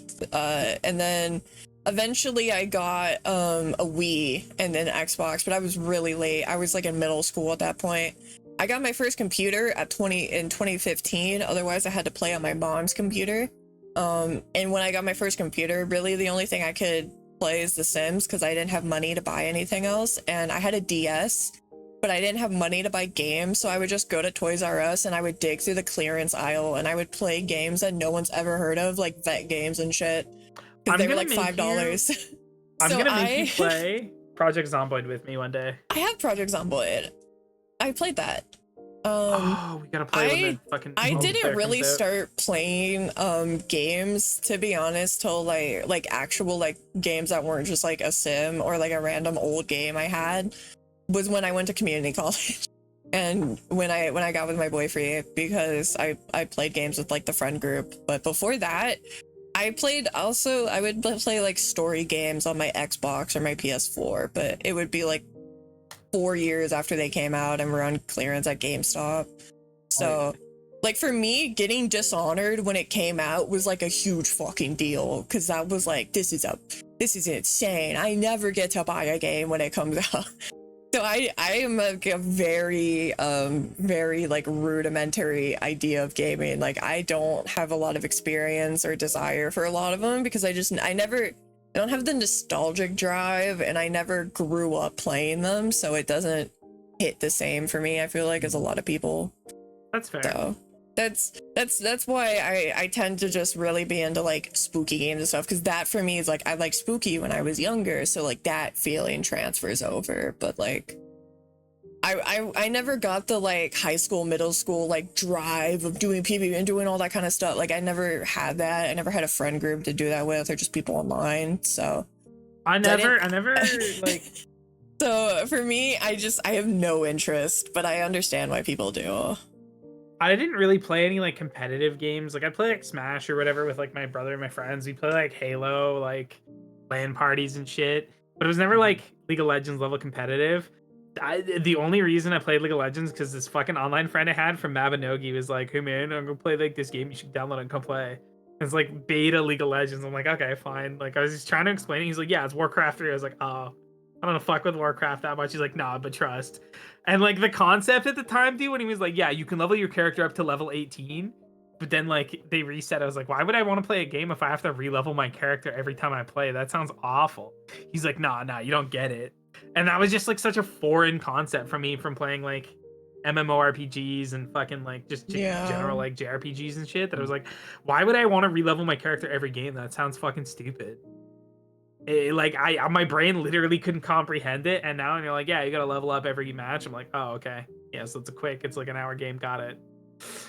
And then eventually I got a Wii and then Xbox, but I was really late. I was like in middle school at that point. I got my first computer in 2015. Otherwise, I had to play on my mom's computer. And when I got my first computer, really the only thing I could play is The Sims because I didn't have money to buy anything else, and I had a DS, but I didn't have money to buy games, so I would just go to Toys R Us and I would dig through the clearance aisle and I would play games that no one's ever heard of, like vet games and shit, because they were like $5. I'm gonna make you play Project Zomboid with me one day. I have Project Zomboid. I played that. We gotta play when the fucking. I didn't really start playing games, to be honest, till like actual like games that weren't just like a sim or like a random old game I had, was when I went to community college. And when I got with my boyfriend, because I played games with like the friend group. But before that, I would play like story games on my Xbox or my PS4, but it would be like 4 years after they came out and were on clearance at GameStop. So like for me, getting Dishonored when it came out was like a huge fucking deal, because that was like, this is insane. I never get to buy a game when it comes out. So I am like a very like rudimentary idea of gaming. Like I don't have a lot of experience or desire for a lot of them, because I they don't have the nostalgic drive, and I never grew up playing them, so it doesn't hit the same for me, I feel like, as a lot of people. That's fair. So that's why I tend to just really be into like spooky games and stuff, because that for me is like, I like spooky when I was younger, so like that feeling transfers over. But like I never got the like high school, middle school like drive of doing PvP and doing all that kind of stuff. Like I never had that. I never had a friend group to do that with, or just people online. So I never like. So for me, I have no interest, but I understand why people do. I didn't really play any like competitive games. Like I play like Smash or whatever with like my brother and my friends. We play like Halo, like LAN parties and shit. But it was never like League of Legends level competitive. The only reason I played League of Legends because this fucking online friend I had from Mabinogi was like, "Hey man, I'm gonna play like this game. You should download it and come play." It's like beta League of Legends. I'm like, okay, fine. Like I was just trying to explain it. He's like, "Yeah, it's Warcraft 3." I was like, "Oh, I don't fuck with Warcraft that much." He's like, "Nah, but trust." And like the concept at the time, dude, when he was like, "Yeah, you can level your character up to level 18," but then like they reset. I was like, "Why would I want to play a game if I have to re-level my character every time I play? That sounds awful." He's like, "Nah, you don't get it." And that was just like such a foreign concept for me from playing like MMORPGs and fucking like just general like JRPGs and shit. That I was like, why would I want to re-level my character every game? That sounds fucking stupid. Like my brain literally couldn't comprehend it, and now you're like, yeah, you gotta level up every match. I'm like, oh, okay, yeah, so it's like an hour game, got it.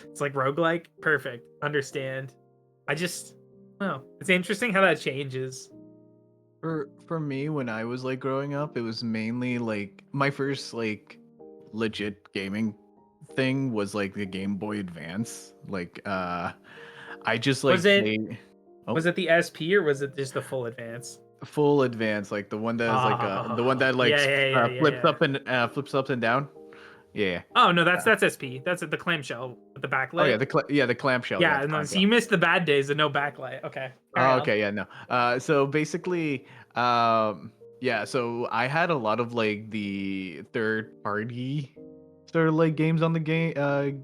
It's like roguelike, perfect, understand. It's interesting how that changes. For me, when I was like growing up, it was mainly like my first like legit gaming thing was like the Game Boy Advance. Like I just like played. Was it the SP or was it just the full advance? Full advance, like the one that is like the one that like flips up and down. Yeah. Oh no, that's SP. That's the clamshell with the backlight. Oh yeah, the clamshell. Yeah, no, so you missed the bad days of no backlight. Okay. Oh, okay, yeah, no. So basically, yeah, so I had a lot of like the third party sort of like games on the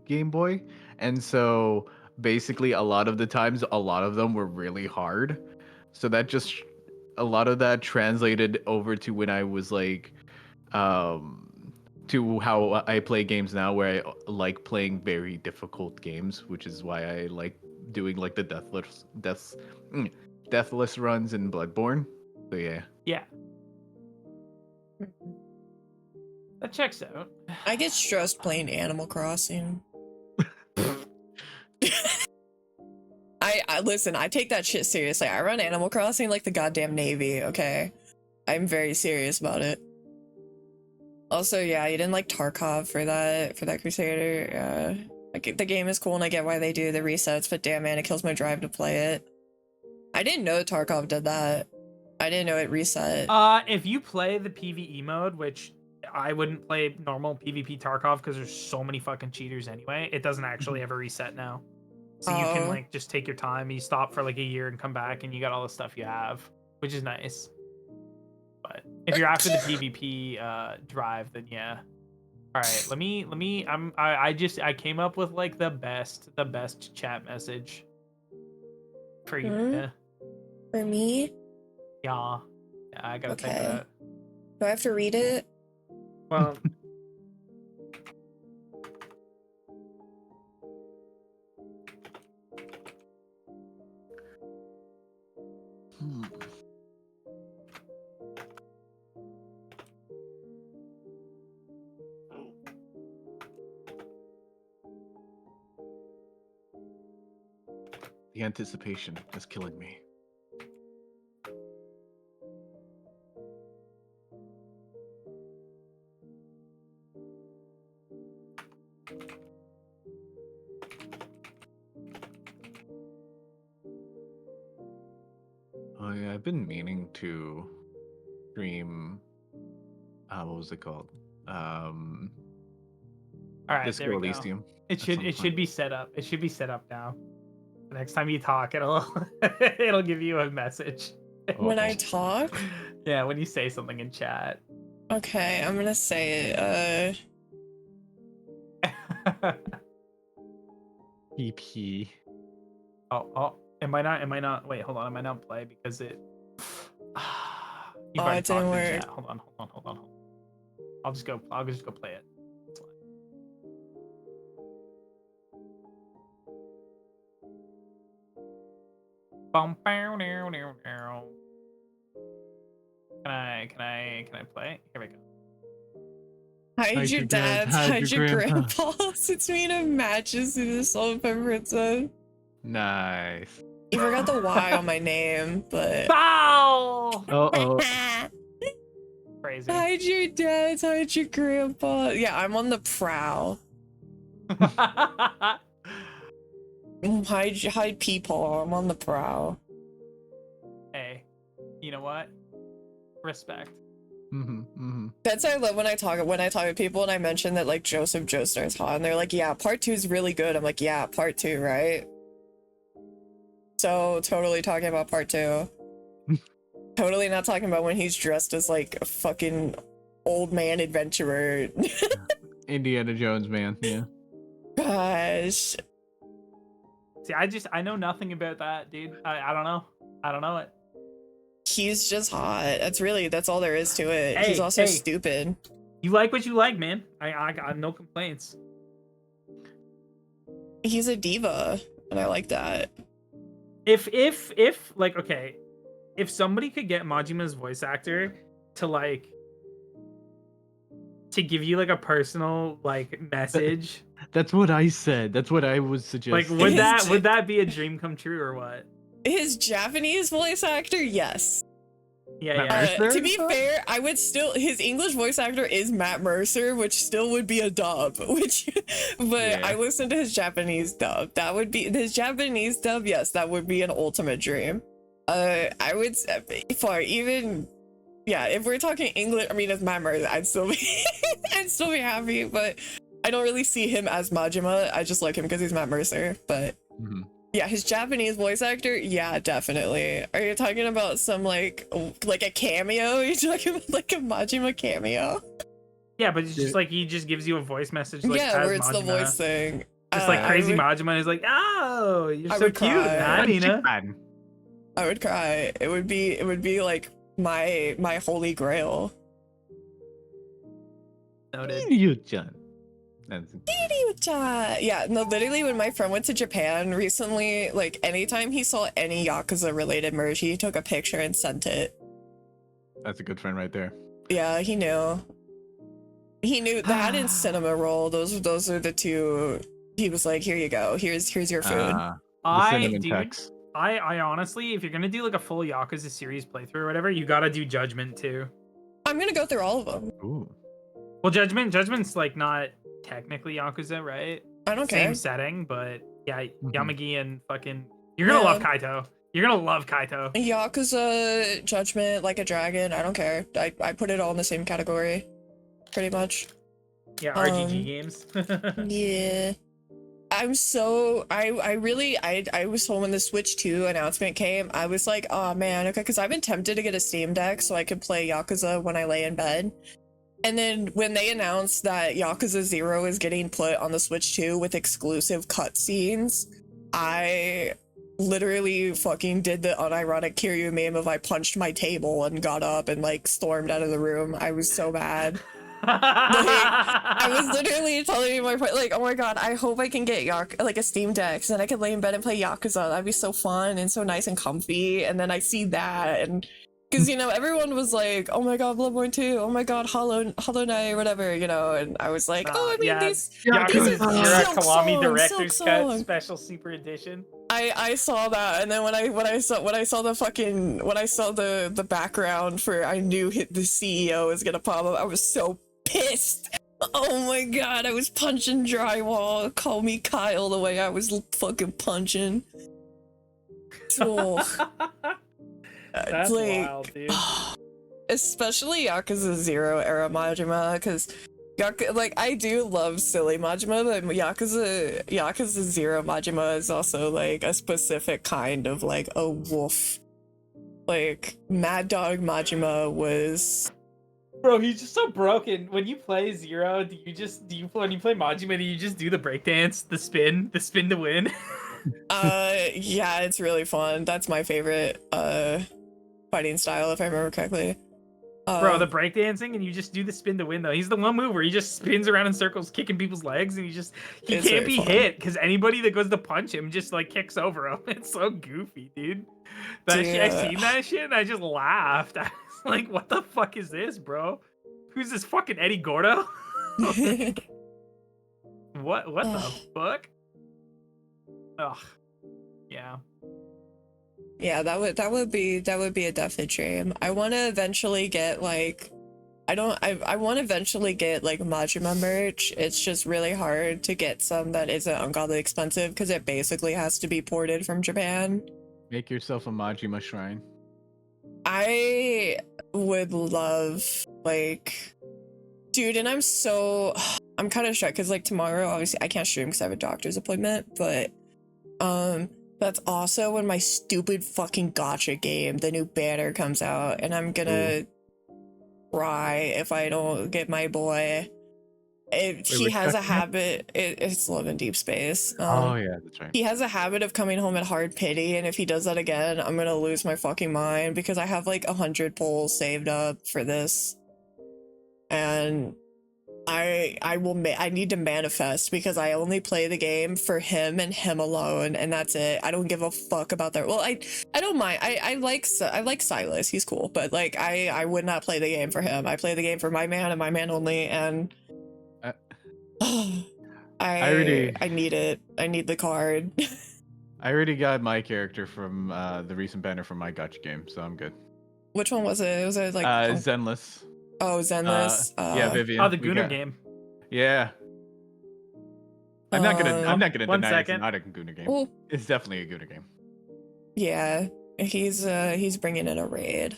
Game Boy, and so basically a lot of the times, a lot of them were really hard. So that just a lot of that translated over to when I was like, to how I play games now, where I like playing very difficult games, which is why I like doing like the deathless runs in Bloodborne. So yeah. Yeah. That checks out. I get stressed playing Animal Crossing. I listen, I take that shit seriously. I run Animal Crossing like the goddamn Navy, okay? I'm very serious about it. Also, yeah, you didn't like Tarkov for that Crusader. Yeah. Like the game is cool and I get why they do the resets, but damn man, it kills my drive to play it. I didn't know Tarkov did that. I didn't know it reset. If you play the PvE mode, which I wouldn't play normal PvP Tarkov because there's so many fucking cheaters anyway, it doesn't actually ever reset now. So you can like just take your time, you stop for like a year and come back and you got all the stuff you have, which is nice. But if you're after the PvP drive, then yeah. All right, let me I came up with like the best chat message for you. Yeah. For me? Yeah, I gotta think of that. Do I have to read it? Well, The anticipation is killing me. Oh yeah, I've been meaning to stream. What was it called? all right, Disco there we Elysium. go. It should be set up. It should be set up now. The next time you talk, it'll it'll give you a message. When I talk? Yeah, when you say something in chat. Okay, I'm gonna say it. EP. Oh, am I not? Wait, hold on. Am I not play because it? You Oh, already it didn't talked in work. chat. Hold on. I'll just go play it. It's fine. Bum, bow, dow, dow, dow. Can I play? Here we go. Hide your dads, hide your grandpa. grandpas. It's me to matches to the Salt and Pepper Pizza. Nice. You forgot the Y on my name, but. Bow! Uh-oh. Crazy. Hide your dads, hide your grandpa. Yeah, I'm on the prowl. Hide people. I'm on the prowl. Hey, you know what? Respect. That's what I love when I talk to people and I mention that like Joseph Joestar's hot and they're like, yeah, part 2 is really good. I'm like, yeah, part 2, right? So totally talking about part 2. Totally not talking about when he's dressed as like a fucking old man adventurer. Indiana Jones, man. Yeah. Gosh. See, I know nothing about that, dude. I don't know. I don't know it. He's just hot. That's all there is to it. Hey, He's also hey. stupid. You like what you like, man. I got no complaints. He's a diva, and I like that. If like, okay, if somebody could get Majima's voice actor to give you like a personal like message, That's what I said. That's what I was like suggesting. would that be a dream come true or what? His Japanese voice actor, yes. Yeah. Mercer? To be fair, I would still his English voice actor is Matt Mercer, which still would be a dub. But I listened to his Japanese dub. That would be his Japanese dub. Yes, that would be an ultimate dream. I would for even if we're talking English, I mean, it's Matt Mercer, I'd still be happy. But I don't really see him as Majima. I just like him because he's Matt Mercer. But. Yeah, his Japanese voice actor, yeah, definitely. Are you talking about some like a cameo? Are you talking about like a Majima cameo? Yeah, but it's just like he just gives you a voice message like as where it's Majima. the voice thing. Just like crazy Majima is like, oh, you're so cute, Nina. I would cry. It would be like my holy grail. Noted. You-chan. Yeah, no, literally when my friend went to Japan recently, like anytime he saw any Yakuza related merch, he took a picture and sent it. That's a good friend right there. Yeah, he knew. He knew that and cinema roll. Those are the two. He was like, here you go. Here's your food. I honestly, if you're gonna do like a full Yakuza series playthrough or whatever, you gotta do Judgment too. I'm gonna go through all of them. Ooh. Well, Judgment's like not technically Yakuza, right? I don't care. Same setting, but yeah, Yamagi and fucking. You're gonna love Kaito. You're gonna love Kaito. Yakuza, Judgment, Like a Dragon. I don't care. I put it all in the same category, pretty much. Yeah, RGG games. Yeah. I'm so I was home when the Switch 2 announcement came. I was like, oh man, okay, because I've been tempted to get a Steam Deck so I could play Yakuza when I lay in bed. And then when they announced that Yakuza 0 is getting put on the Switch 2 with exclusive cutscenes, I literally fucking did the unironic Kiryu meme of I punched my table and got up and like stormed out of the room. I was so bad. I was literally telling my friend, like, oh my god, I hope I can get like a Steam Deck so then I could lay in bed and play Yakuza. That'd be so fun and so nice and comfy. And then I see that, and because you know everyone was like, oh my god, Bloodborne 2, oh my god, Hollow Knight, whatever, you know, and I was like, oh, I mean, these Yakuza are Kiwami Director's Cut Special Super Edition. I saw that, and then when I saw the background for, I knew the CEO was gonna pop up. I was so pissed. Oh my god, I was punching drywall. Call me Kyle the way I was fucking punching. Oh. That's like, wild, dude. Especially Yakuza 0 era Majima, because like I do love silly Majima, but Yakuza 0 Majima is also like a specific kind of like a wolf. Like Mad Dog Majima was. Bro, he's just so broken. When you play Zero, when you play Majima, do you just do the breakdance, the spin to win? Yeah, it's really fun. That's my favorite fighting style, if I remember correctly. Bro, the breakdancing and you just do the spin to win though. He's the one move where he just spins around in circles, kicking people's legs, and he It's can't very be fun. hit because anybody that goes to punch him just like kicks over him. It's so goofy, dude. That shit, I Dude. seen that shit and I just laughed. I was like, what the fuck is this, bro? Who's this fucking Eddie Gordo? What the fuck? Ugh. Yeah. Yeah, that would be a definite dream. I want to eventually get like, I want to eventually get like Majima merch. It's just really hard to get some that isn't ungodly expensive because it basically has to be ported from Japan. Make yourself a Majima shrine. I would love like, dude, and I'm kind of shocked because like tomorrow, obviously I can't stream because I have a doctor's appointment, but that's also when my stupid fucking gacha game, the new banner, comes out, and I'm gonna cry if I don't get my boy. He has a habit. It's Love in Deep Space. Oh yeah, that's right. He has a habit of coming home at hard pity, and if he does that again, I'm gonna lose my fucking mind because I have like 100 polls saved up for this, and I need to manifest because I only play the game for him and him alone, and that's it. I don't give a fuck about that. Well, I don't mind. I like Silas. He's cool, but like I would not play the game for him. I play the game for my man and my man only, and I need it. I need the card. I already got my character from the recent banner from my gacha game, so I'm good. Which one was it? Was it like Zenless? Oh, Zenless. Yeah, Vivian. Oh, the Gunnar game. Yeah. I'm not gonna one deny second. it's not a Gunnar game. Well, It's definitely a Gunnar game. yeah, he's bringing in a raid.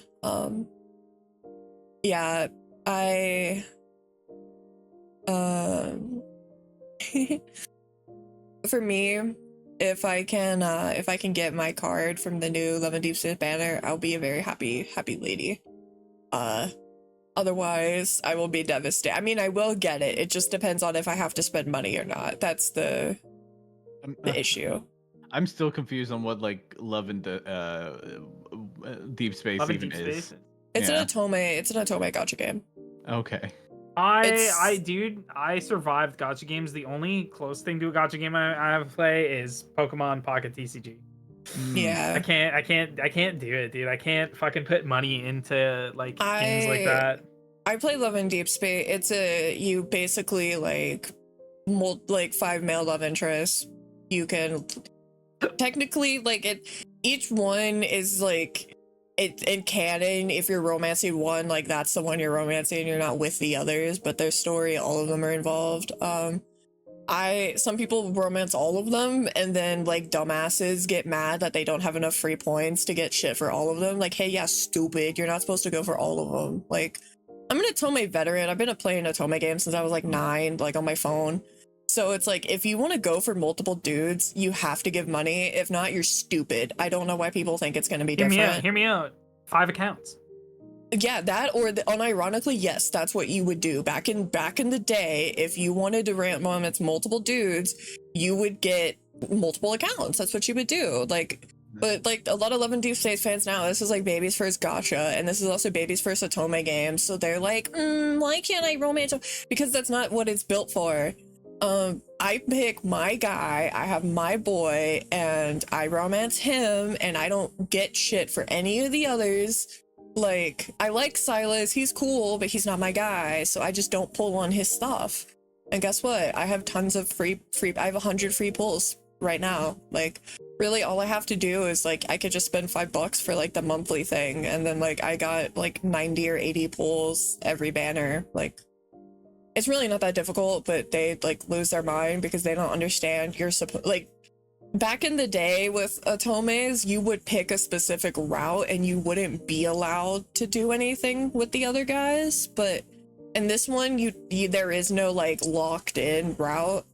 Yeah, for me, if I can get my card from the new Love and Deep Space banner, I'll be a very happy lady. Otherwise, I will be devastated. I mean, I will get it. It just depends on if I have to spend money or not. That's the issue. I'm still confused on what like Love and Deep Space Love in even Deep is. Space. It's Yeah. an Otome gacha game. Okay. I survived gacha games. The only close thing to a gacha game I have to play is Pokemon Pocket TCG. Yeah. I can't do it, dude. I can't fucking put money into like games like that. I play Love in Deep Space. You basically like 5 male love interests. You can technically each one is like in canon. If you're romancing one, like that's the one you're romancing. You're not with the others, but their story, all of them are involved. Some people romance all of them, and then like dumbasses get mad that they don't have enough free points to get shit for all of them. Like, hey, yeah, stupid, you're not supposed to go for all of them. Like, I'm an Otome veteran. I've been playing Otome games since I was like 9, like on my phone. So it's like, if you want to go for multiple dudes, you have to give money. If not, you're stupid. I don't know why people think it's going to be different. Hear me out. 5 accounts. Yeah, that or unironically, yes, that's what you would do. Back in the day, if you wanted to romance multiple dudes, you would get multiple accounts. That's what you would do. Like, but like a lot of Love and Deep Space fans now, this is like baby's first gacha, and this is also baby's first Otome game. So they're like, why can't I romance? Because that's not what it's built for. I pick my guy, I have my boy, and I romance him, and I don't get shit for any of the others. Like, I like Silas, he's cool, but he's not my guy, so I just don't pull on his stuff. And guess what? I have tons of free I have 100 free pulls right now. Like, really all I have to do is like, I could just spend $5 for like the monthly thing, and then like I got like 90 or 80 pulls every banner. Like, it's really not that difficult, but they like lose their mind because they don't understand you're supposed, like, back in the day with Otomes, you would pick a specific route and you wouldn't be allowed to do anything with the other guys. But in this one, there is no like locked in route.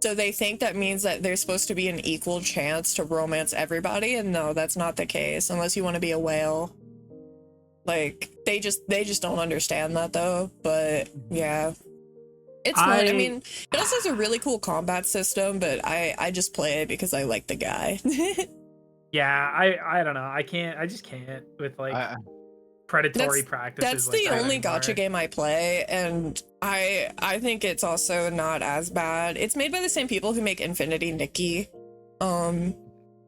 So they think that means that there's supposed to be an equal chance to romance everybody. And no, that's not the case unless you want to be a whale. Like, they just don't understand that though. But yeah. It's fun. I mean, it also has a really cool combat system, but I just play it because I like the guy. Yeah, I don't know. I just can't with like predatory practices. That's like the that only gacha anymore. game I play, and I think it's also not as bad. It's made by the same people who make Infinity Nikki.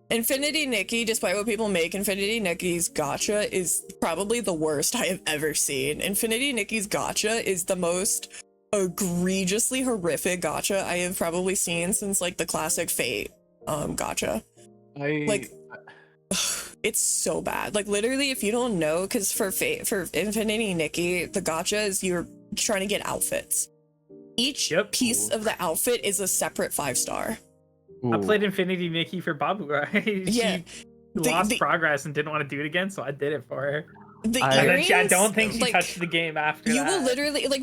Infinity Nikki, despite what people make Infinity Nikki's gacha, is probably the worst I have ever seen. Infinity Nikki's gacha is the most egregiously horrific gacha I have probably seen since like the classic Fate gacha. Like, it's so bad. Like, literally, if you don't know, because for Infinity Nikki, the gacha is you're trying to get outfits. Each piece of the outfit is a separate 5-star. I played Infinity Nikki for Babu. She lost progress and didn't want to do it again, so I did it for her. I don't think she touched the game after you that. will literally, like,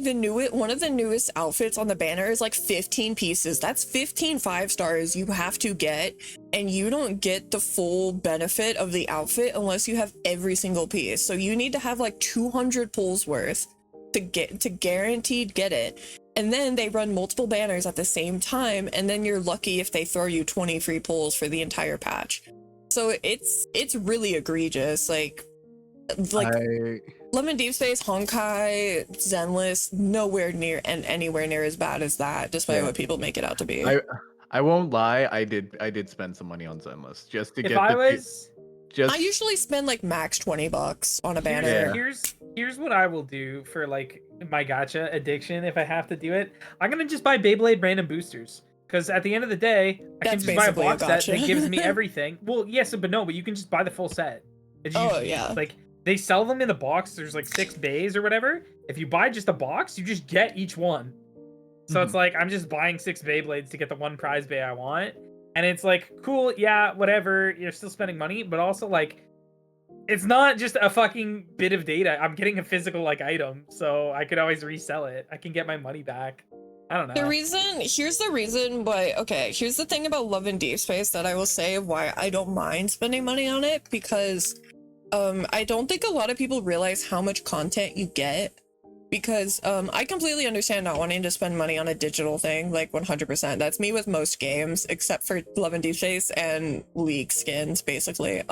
one of the newest outfits on the banner is like 15 pieces. That's 15 5-stars you have to get, and you don't get the full benefit of the outfit unless you have every single piece. So you need to have like 200 pulls worth to guaranteed get it. And then they run multiple banners at the same time, and then you're lucky if they throw you 20 free pulls for the entire patch. So it's really egregious. Like Love and Deep Space, Honkai, Zenless, nowhere near and anywhere near as bad as that, despite what people make it out to be. I won't lie, I did spend some money on Zenless just to get I usually spend like max $20 on a banner. Here's what I will do for like my gacha addiction if I have to do it. I'm gonna just buy Beyblade random boosters. Because at the end of the day, I can just buy a box set that gives me everything. Well, yes, but you can just buy the full set. Like, they sell them in the box. There's like 6 bays or whatever. If you buy just a box, you just get each one. So it's like, I'm just buying 6 Beyblades to get the one prize bay I want. And it's like, cool, yeah, whatever. You're still spending money, but also like, it's not just a fucking bit of data. I'm getting a physical like item, so I could always resell it. I can get my money back. I don't know. Here's the reason why, here's the thing about Love and Deep Space that I will say why I don't mind spending money on it, because I don't think a lot of people realize how much content you get, because I completely understand not wanting to spend money on a digital thing, like 100%. That's me with most games, except for Love and Deep Space and League skins, basically.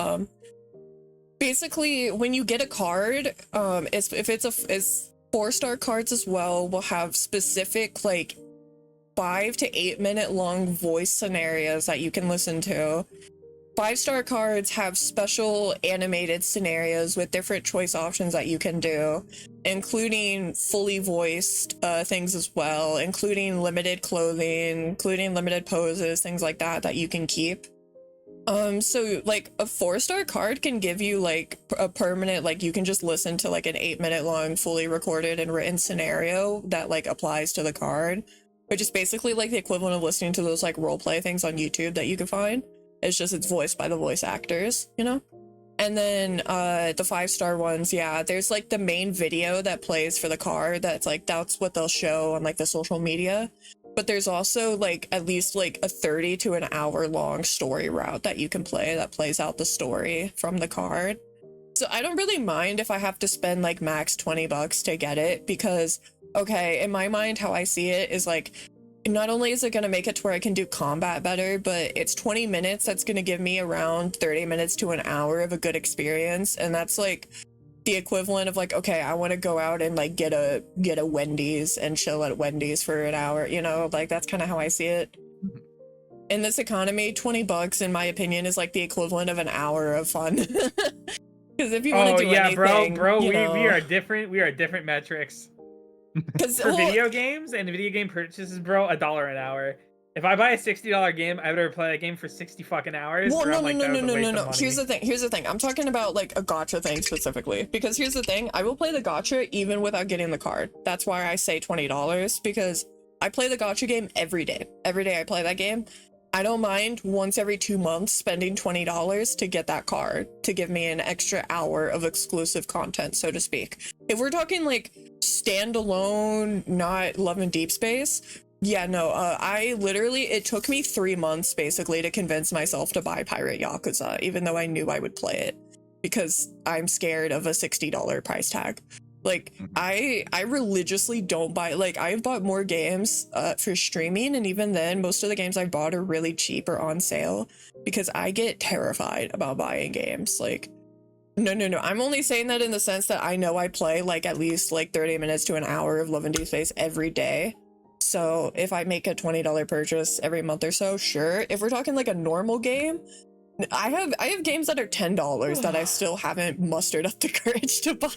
Basically, when you get a card, if it's 4-star cards as well, will have specific like 5 to 8 minute long voice scenarios that you can listen to. 5-star cards have special animated scenarios with different choice options that you can do, including fully voiced things as well, including limited clothing, including limited poses, things like that you can keep. So like a 4-star card can give you like a permanent, like you can just listen to like an 8-minute long fully recorded and written scenario that like applies to the card, which is basically like the equivalent of listening to those like role play things on YouTube that you can find. It's just it's voiced by the voice actors, you know? And then the 5-star ones, there's like the main video that plays for the card that's what they'll show on like the social media. But there's also like at least like a 30 to an hour long story route that you can play that plays out the story from the card. So I don't really mind if I have to spend like max $20 to get it, because in my mind, how I see it is like, not only is it going to make it to where I can do combat better, but it's 20 minutes that's going to give me around 30 minutes to an hour of a good experience. And that's like the equivalent of like, I want to go out and like get a Wendy's and chill at Wendy's for an hour, you know, like that's kind of how I see it. In this economy, $20 in my opinion is like the equivalent of an hour of fun. Because if you want to do anything, bro, we are different metrics. For video games and video game purchases, bro, $1 an hour. If I buy a $60 game, I better play that game for 60 fucking hours. Well, no. Here's the thing. I'm talking about like a gacha thing specifically, because here's the thing. I will play the gacha even without getting the card. That's why I say $20, because I play the gacha game every day. Every day I play that game. I don't mind once every 2 months spending $20 to get that card to give me an extra hour of exclusive content, so to speak. If we're talking like standalone, not Love and Deep Space, it took me 3 months basically to convince myself to buy Pirate Yakuza, even though I knew I would play it, because I'm scared of a $60 price tag. Like, I religiously don't buy, like, I've bought more games for streaming, and even then, most of the games I've bought are really cheap or on sale, because I get terrified about buying games. Like, No. I'm only saying that in the sense that I know I play like at least like 30 minutes to an hour of Love and Deep Space every day. So if I make a $20 purchase every month or so, sure. If we're talking like a normal game, I have games that are $10 that I still haven't mustered up the courage to buy.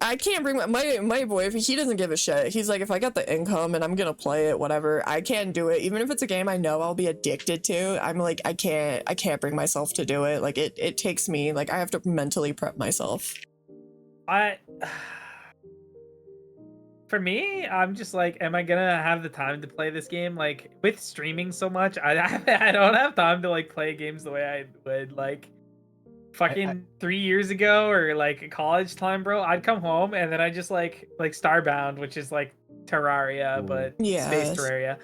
I can't bring my boy, he doesn't give a shit. He's like, if I got the income and I'm gonna play it, whatever, I can't do it. Even if it's a game I know I'll be addicted to, I'm like, I can't bring myself to do it. Like it takes me, like I have to mentally prep myself. For me, I'm just like, am I gonna have the time to play this game? Like with streaming so much, I don't have time to like play games the way I would like fucking 3 years ago or like college time, bro. I'd come home and then I just like Starbound, which is like Terraria, but Space Terraria.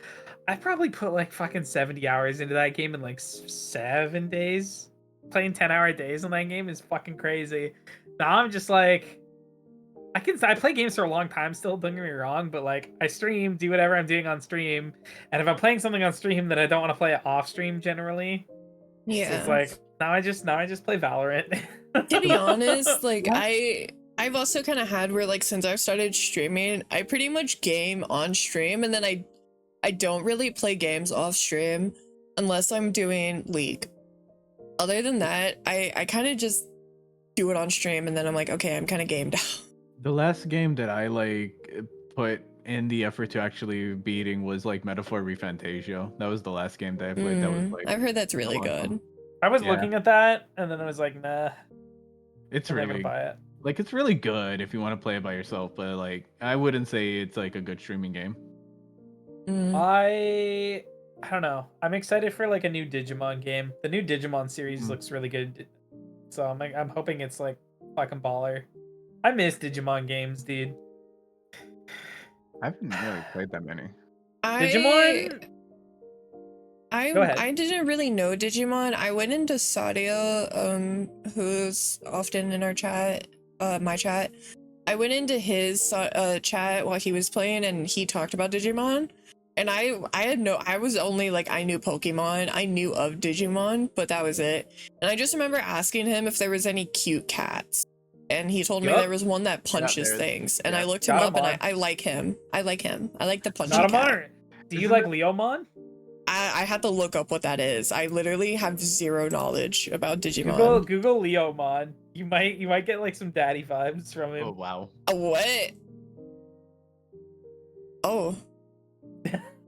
I probably put like fucking 70 hours into that game in like 7 days. Playing 10-hour days on that game is fucking crazy. Now I'm just like, I play games for a long time still, don't get me wrong, but like I stream, do whatever I'm doing on stream, and if I'm playing something on stream, then I don't want to play it off stream generally. Yeah. So it's like now I just play Valorant. To be honest, like I've also kind of had where like since I've started streaming, I pretty much game on stream, and then I don't really play games off stream unless I'm doing League. Other than that, I kind of just do it on stream, and then I'm like, okay, I'm kind of gamed out. The last game that I like put in the effort to actually beating was like Metaphor Refantasia. That was the last game that I played. That was like, I've heard that's really good. I was looking at that and then I was like, nah. It's I'm not really gonna buy it. like it's really good if you want to play it by yourself, but like I wouldn't say it's like a good streaming game. I don't know. I'm excited for like a new Digimon game. The new Digimon series looks really good. So I'm hoping it's like fucking baller. I miss Digimon games, dude. I haven't really played that many. Digimon? Go ahead. I didn't really know Digimon. I went into Sadia, who's often in our chat, my chat. I went into his chat while he was playing, and he talked about Digimon. And I was only like, I knew Pokemon, I knew of Digimon, but that was it. And I just remember asking him if there was any cute cats. And he told me there was one that punches things. And I looked him up, and I like him. I like him. I like the punching cat. Do you like Leomon? I had to look up what that is. I literally have zero knowledge about Digimon. Google Leomon. You might get like some daddy vibes from him. Oh wow. What? Oh.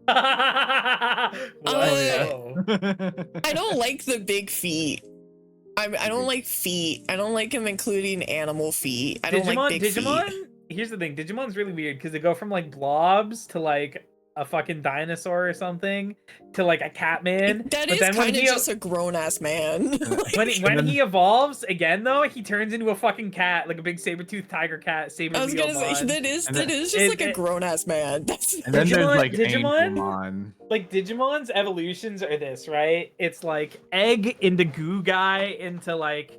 I don't like the big feet. I don't like feet. I don't like him including animal feet. I don't like big feet. Here's the thing. Digimon's really weird because they go from like blobs to like a fucking dinosaur or something to like a cat man. That is kind of just a grown ass man. when he evolves again though, he turns into a fucking cat, like a big saber-toothed tiger cat. I was gonna say that is just like a grown ass man. And then there's like Digimon. Like Digimon's evolutions are this, right? It's like egg into goo guy into like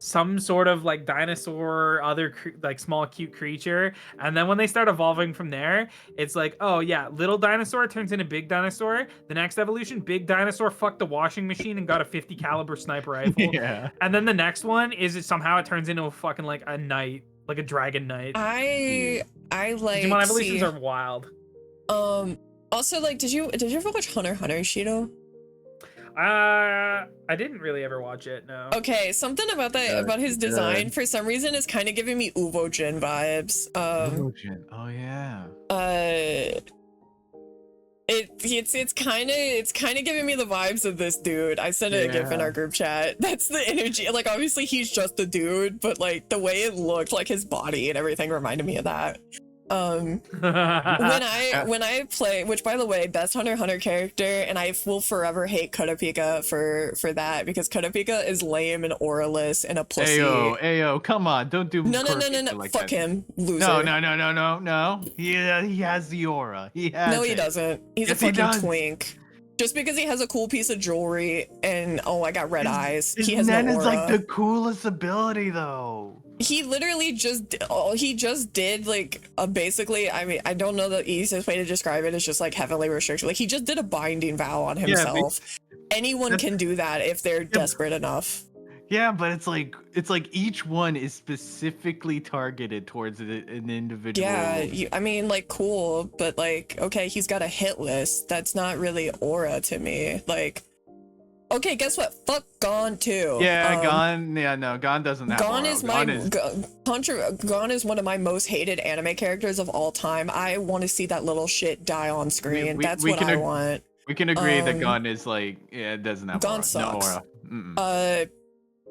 some sort of like dinosaur, other like small cute creature, and then when they start evolving from there, it's like, oh yeah, little dinosaur turns into big dinosaur. The next evolution, big dinosaur fucked the washing machine and got a 50 caliber sniper rifle. Yeah. And then the next one is it somehow it turns into a fucking like a knight, like a dragon knight. I like Digimon evolutions are wild. Also, like, did you ever watch Hunter x Hunter, Shiro? I didn't really ever watch it, no. Okay, something about that about his design for some reason is kind of giving me Uvojin vibes. Uvojin. Oh yeah. It's kind of giving me the vibes of this dude. I sent a gif in our group chat. That's the energy. Like obviously he's just a dude, but like the way it looked, like his body and everything reminded me of that. When I play, which by the way, best Hunter x Hunter character, and I will forever hate Kurapika for that because Kurapika is lame and auraless and a pussy. Ayo, come on, don't do no. Like Fuck that. him, loser. No. He has the aura. He doesn't. He's a fucking twink. Just because he has a cool piece of jewelry and I got red eyes. He has no aura. Is like the coolest ability though. He literally just did like basically, I mean, I don't know the easiest way to describe it is just like heavenly restriction. Like he just did a binding vow on himself. anyone can do that if they're desperate enough. Yeah, but it's like each one is specifically targeted towards an individual. Yeah, I mean, like, cool, but like, okay, he's got a hit list. That's not really aura to me. Like, okay, guess what? Fuck Gon too. Yeah, Gon. Yeah, no, Gon doesn't have Gon aura. is Gon is one of my most hated anime characters of all time. I want to see that little shit die on screen. That's what I want. We can agree that Gon is like, yeah, it doesn't have Gon aura. sucks. No aura.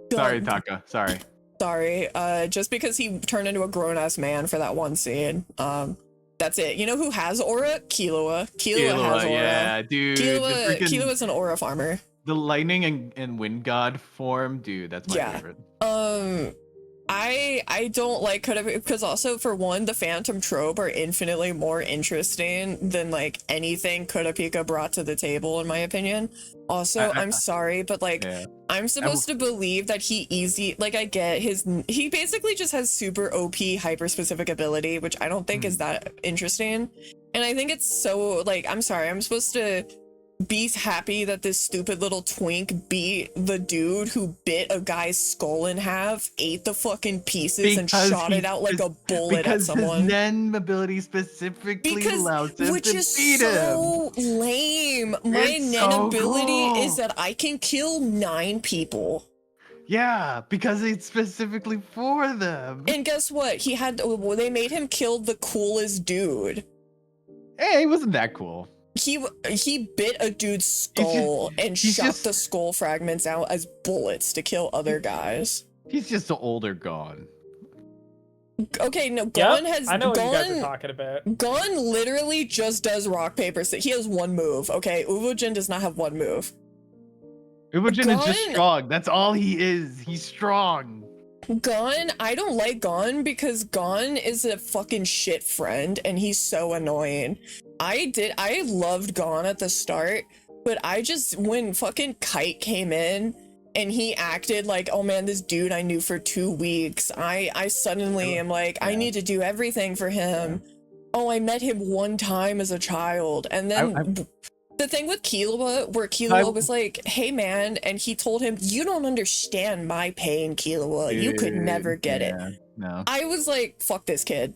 Sorry, Taka. Sorry. Sorry. Just because he turned into a grown-ass man for that one scene. That's it. You know who has aura? Killua. Killua has aura. Yeah, dude. Killua's an aura farmer. The lightning and wind god form, dude. That's my favorite. I don't like because also for one, the Phantom trope are infinitely more interesting than like anything Kurapika brought to the table, in my opinion. Also, I'm sorry, but like I'm supposed to believe that I get he basically just has super OP hyper specific ability, which I don't think is that interesting. And I think it's so like, I'm sorry, I'm supposed to be happy that this stupid little twink beat the dude who bit a guy's skull in half, ate the fucking pieces, and shot it out like a bullet at someone. His Nen ability specifically allows him to beat him. Lame. My Nen ability is that I can kill 9 people. Yeah, because it's specifically for them. And guess what? They made him kill the coolest dude. Hey, he wasn't that cool. He bit a dude's skull and shot the skull fragments out as bullets to kill other guys. He's just an older Gon. Okay, no, Gon has. I know what you guys are talking about. Gon literally just does rock, paper, scissors. He has one move. Okay, Uvojin does not have one move. Uvojin is just strong. That's all he is. He's strong. Gon, I don't like Gon because Gon is a fucking shit friend and he's so annoying. I loved Gon at the start, but when fucking Kite came in and he acted like, oh man, this dude I knew for 2 weeks, I suddenly am like, I need to do everything for him. Oh, I met him one time as a child. And then the thing with Killua, where Killua was like, hey man, and he told him, you don't understand my pain, Killua. You could never get it. No. I was like, fuck this kid.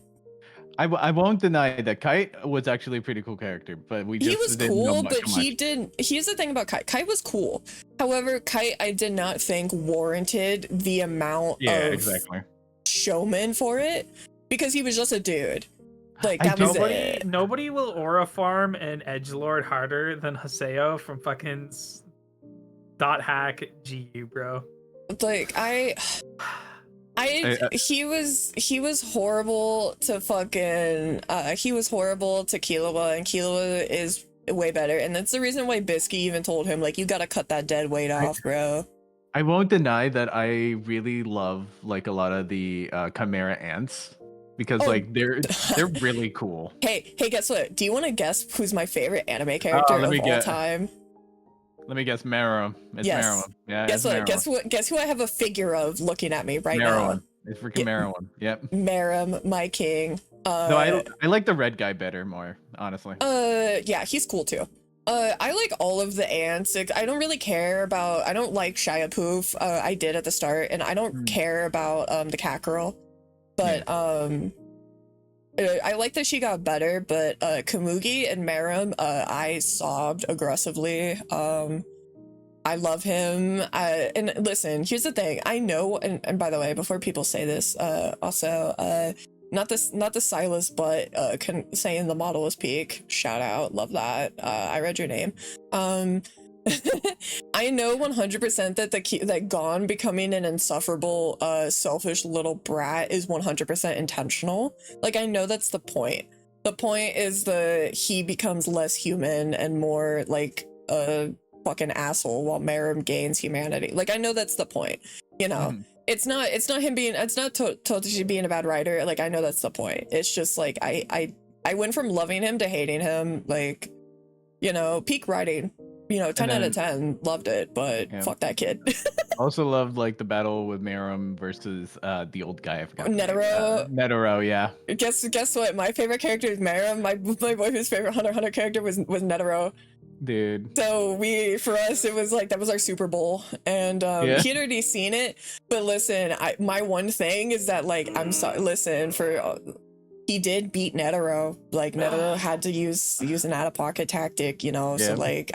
I won't deny that Kite was actually a pretty cool character, but he was cool, but here's the thing about Kite. Kite was cool. However, Kite I did not think warranted the amount of showman for it, because he was just a dude. Like, that was it. Nobody will aura farm an edgelord harder than Haseo from fucking .hack GU, bro. Like, he was horrible to fucking he was horrible to Killua, and Killua is way better, and that's the reason why Bisky even told him, like, you gotta cut that dead weight off, bro. I won't deny that I really love like a lot of the Chimera ants, because like they're really cool. Hey, guess what? Do you want to guess who's my favorite anime character of all time? Let me guess, Meruem. It's Meruem. Yeah. Guess what? Meruem. Guess who I have a figure of looking at me right now? It's freaking Meruem. Yep. Meruem, my king. No, I like the red guy more, honestly. Yeah, he's cool too. I like all of the ants. I don't really care about. I don't like Shiapoof. I did at the start, and I don't care about the cat girl. But I like that she got better, but Komugi and Meruem, I sobbed aggressively. I love him. And listen, here's the thing. I know, and by the way, before people say this, also, not the Silas, but saying the model is peak. Shout out, love that. I read your name. I know 100% that Gon becoming an insufferable, selfish little brat is 100% intentional. Like, I know that's the point. The point is he becomes less human and more like a fucking asshole while Meruem gains humanity. Like, I know that's the point. You know, it's not him being. It's not Totoshi being a bad writer. Like, I know that's the point. It's just like I went from loving him to hating him. Like, you know, peak writing. You know, 10 out of 10, loved it, but fuck that kid. Also loved like the battle with Meruem versus the old guy. I forgot. Netero. Netero, yeah. Guess what? My favorite character is Meruem. My boyfriend's favorite Hunter x Hunter character was Netero. Dude. So for us, it was like, that was our Super Bowl, and Yeah. he had already seen it. But listen, my one thing is that, like, I'm sorry, listen, he did beat Netero. Like, Netero had to use an out-of-pocket tactic, you know. So Yeah. like,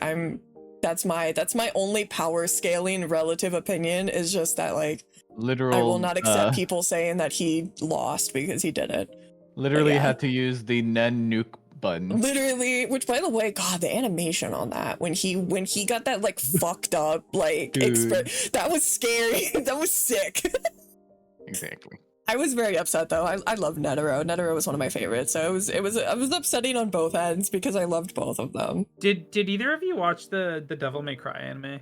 that's my only power scaling relative opinion, is just that, like, Literal. I will not accept people saying that he lost because he didn't. Literally yeah. had to use the Nen nuke button. Literally, which, by the way, God, the animation on that, when he got that, like, fucked up, like, that was scary. That was sick. Exactly. I was very upset though. I love Netero. Netero was one of my favorites. So I was upsetting on both ends because I loved both of them. Did either of you watch the Devil May Cry anime?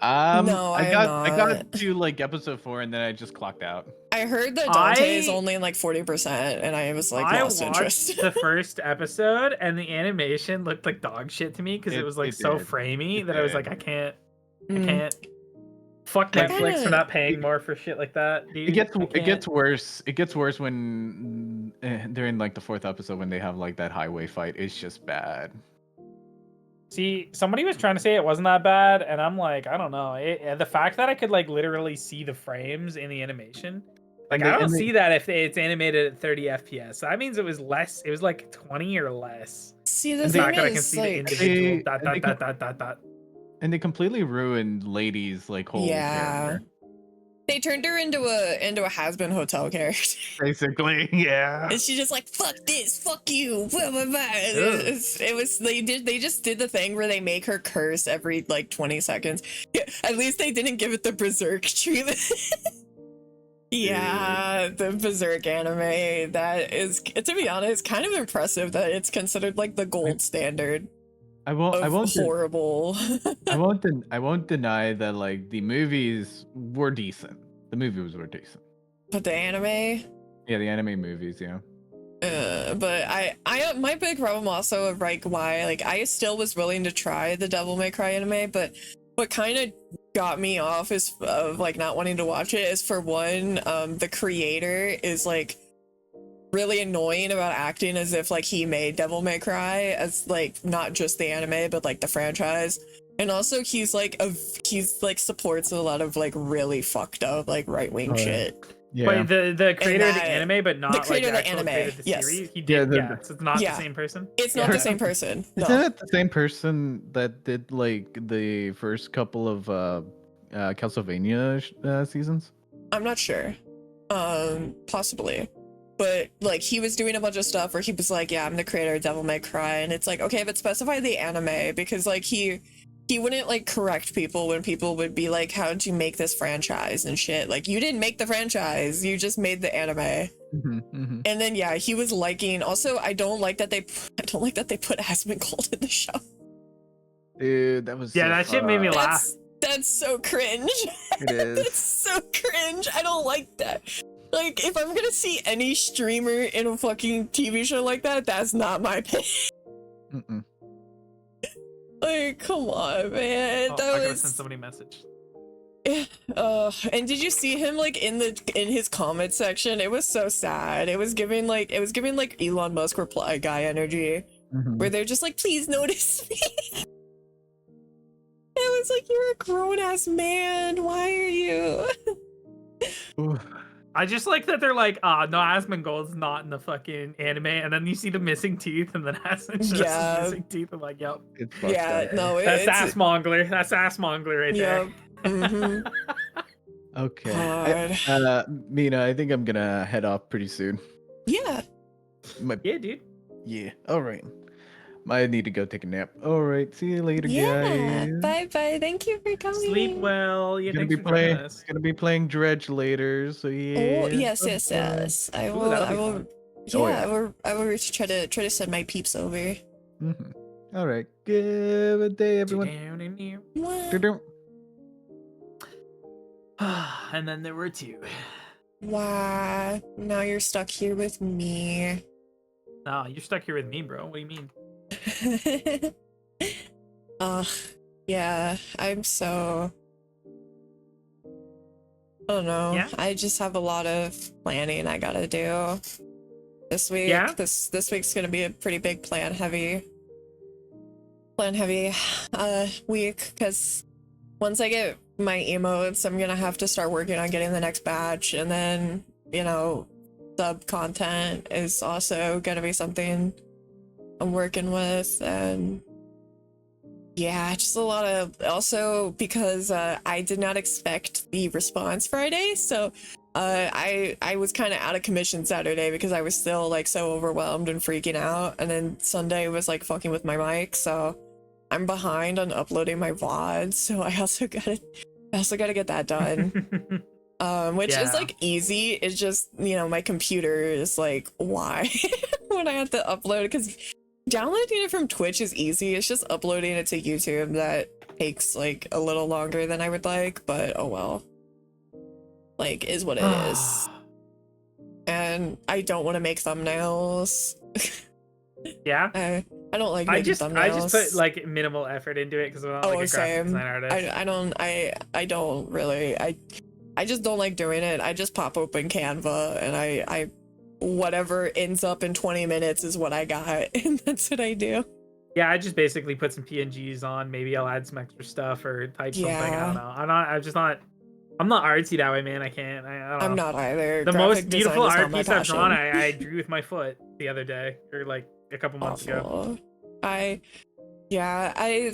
No, I have got not. to like episode 4 and then I just clocked out. I heard that Dante is only in like 40%, and I was like, lost interest. I watched the first episode, and the animation looked like dog shit to me because it was like so framey that I was like, I can't. Fuck Netflix for not paying more for shit like that, dude. It gets worse. It gets worse when during like the 4th episode when they have like that highway fight. It's just bad. See, somebody was trying to say it wasn't that bad, and I'm like, I don't know. The fact that I could like literally see the frames in the animation, like I don't see that if it's animated at 30 FPS. So that means it was less. It was like 20 or less. See, the fact that I can see the individual dot. And they completely ruined Lady's like whole character. They turned her into a has-been hotel character. Basically, yeah. And she just like, fuck this, fuck you, blah, blah, blah. It was they just did the thing where they make her curse every like 20 seconds. Yeah, at least they didn't give it the berserk treatment. Yeah, the berserk anime, that is, to be honest, kind of impressive that it's considered like the gold standard. I won't horrible. I won't deny that like the movies were decent. The movies were decent. But the anime? Yeah, the anime movies, yeah. But I my big problem also of like why like I still was willing to try the Devil May Cry anime, but what kind of got me off is of like not wanting to watch it is, for one, the creator is like really annoying about acting as if like he made Devil May Cry, as like not just the anime but like the franchise. And also he's like supports a lot of like really fucked up like right-wing shit. Yeah. Wait, the creator of the anime, but not the creator like of the anime. The yes. series? He did, so it's not the same person. It's not the same person. No. Isn't it the same person that did like the first couple of Castlevania seasons? I'm not sure. Possibly. But like he was doing a bunch of stuff where he was like, yeah, I'm the creator of Devil May Cry, and it's like, okay, but specify the anime, because like he wouldn't like correct people when people would be like, how'd you make this franchise and shit? Like, you didn't make the franchise, you just made the anime. And then yeah, he was liking, also I don't like that they put Asmongold in the show. Dude, that was that shit made me laugh. That's so cringe. It is. That's so cringe. I don't like that. Like, if I'm gonna see any streamer in a fucking TV show like that, that's not my pick. Like, come on, man. I gotta send somebody a message. And did you see him like in his comment section? It was so sad. It was giving like Elon Musk reply guy energy, where they're just like, please notice me. It was like, you're a grown ass man. Why are you? I just like that they're like, no, Asmongold's not in the fucking anime, and then you see the missing teeth, and then Asmon shows his missing teeth. I'm like, yep. That's Assmongler. That's Assmongler right there. Okay. Mina, I think I'm gonna head off pretty soon. Yeah. Yeah, dude. Yeah. All right. I need to go take a nap. All right. See you later, guys. Bye bye. Thank you for coming. Sleep well. Yeah, gonna be playing Dredge later. So yeah. Oh yes. I will. I will try to send my peeps over. All right. Good day, everyone. And then there were two. Wow. Now you're stuck here with me. No, you're stuck here with me, bro. What do you mean? Yeah, I'm so, I don't know. Yeah? I just have a lot of planning I gotta do this week. Yeah? This week's gonna be a pretty big plan heavy. plan heavy week, because once I get my emotes, I'm gonna have to start working on getting the next batch, and then, you know, sub content is also gonna be something I'm working with, and yeah, just a lot of, also because I did not expect the response Friday, so I was kind of out of commission Saturday because I was still like so overwhelmed and freaking out, and then Sunday was like fucking with my mic, so I'm behind on uploading my VOD, so I also gotta get that done. Which is like easy. It's just, you know, my computer is like, why when I have to upload it? Because downloading it from Twitch is easy. It's just uploading it to YouTube that takes like a little longer than I would like, but oh well. Like, is what it is. And I don't want to make thumbnails. Yeah. I don't like making thumbnails. I just put like minimal effort into it because I'm not like a graphic design artist. I don't really. I just don't like doing it. I just pop open Canva and I whatever ends up in 20 minutes is what I got, and that's what I do. Yeah, I just basically put some PNGs on. Maybe I'll add some extra stuff or type something. I don't know. I'm not artsy that way, man. I can't. I don't know. I'm not either. The most beautiful art piece I've drawn, I drew with my foot the other day, or like a couple months ago.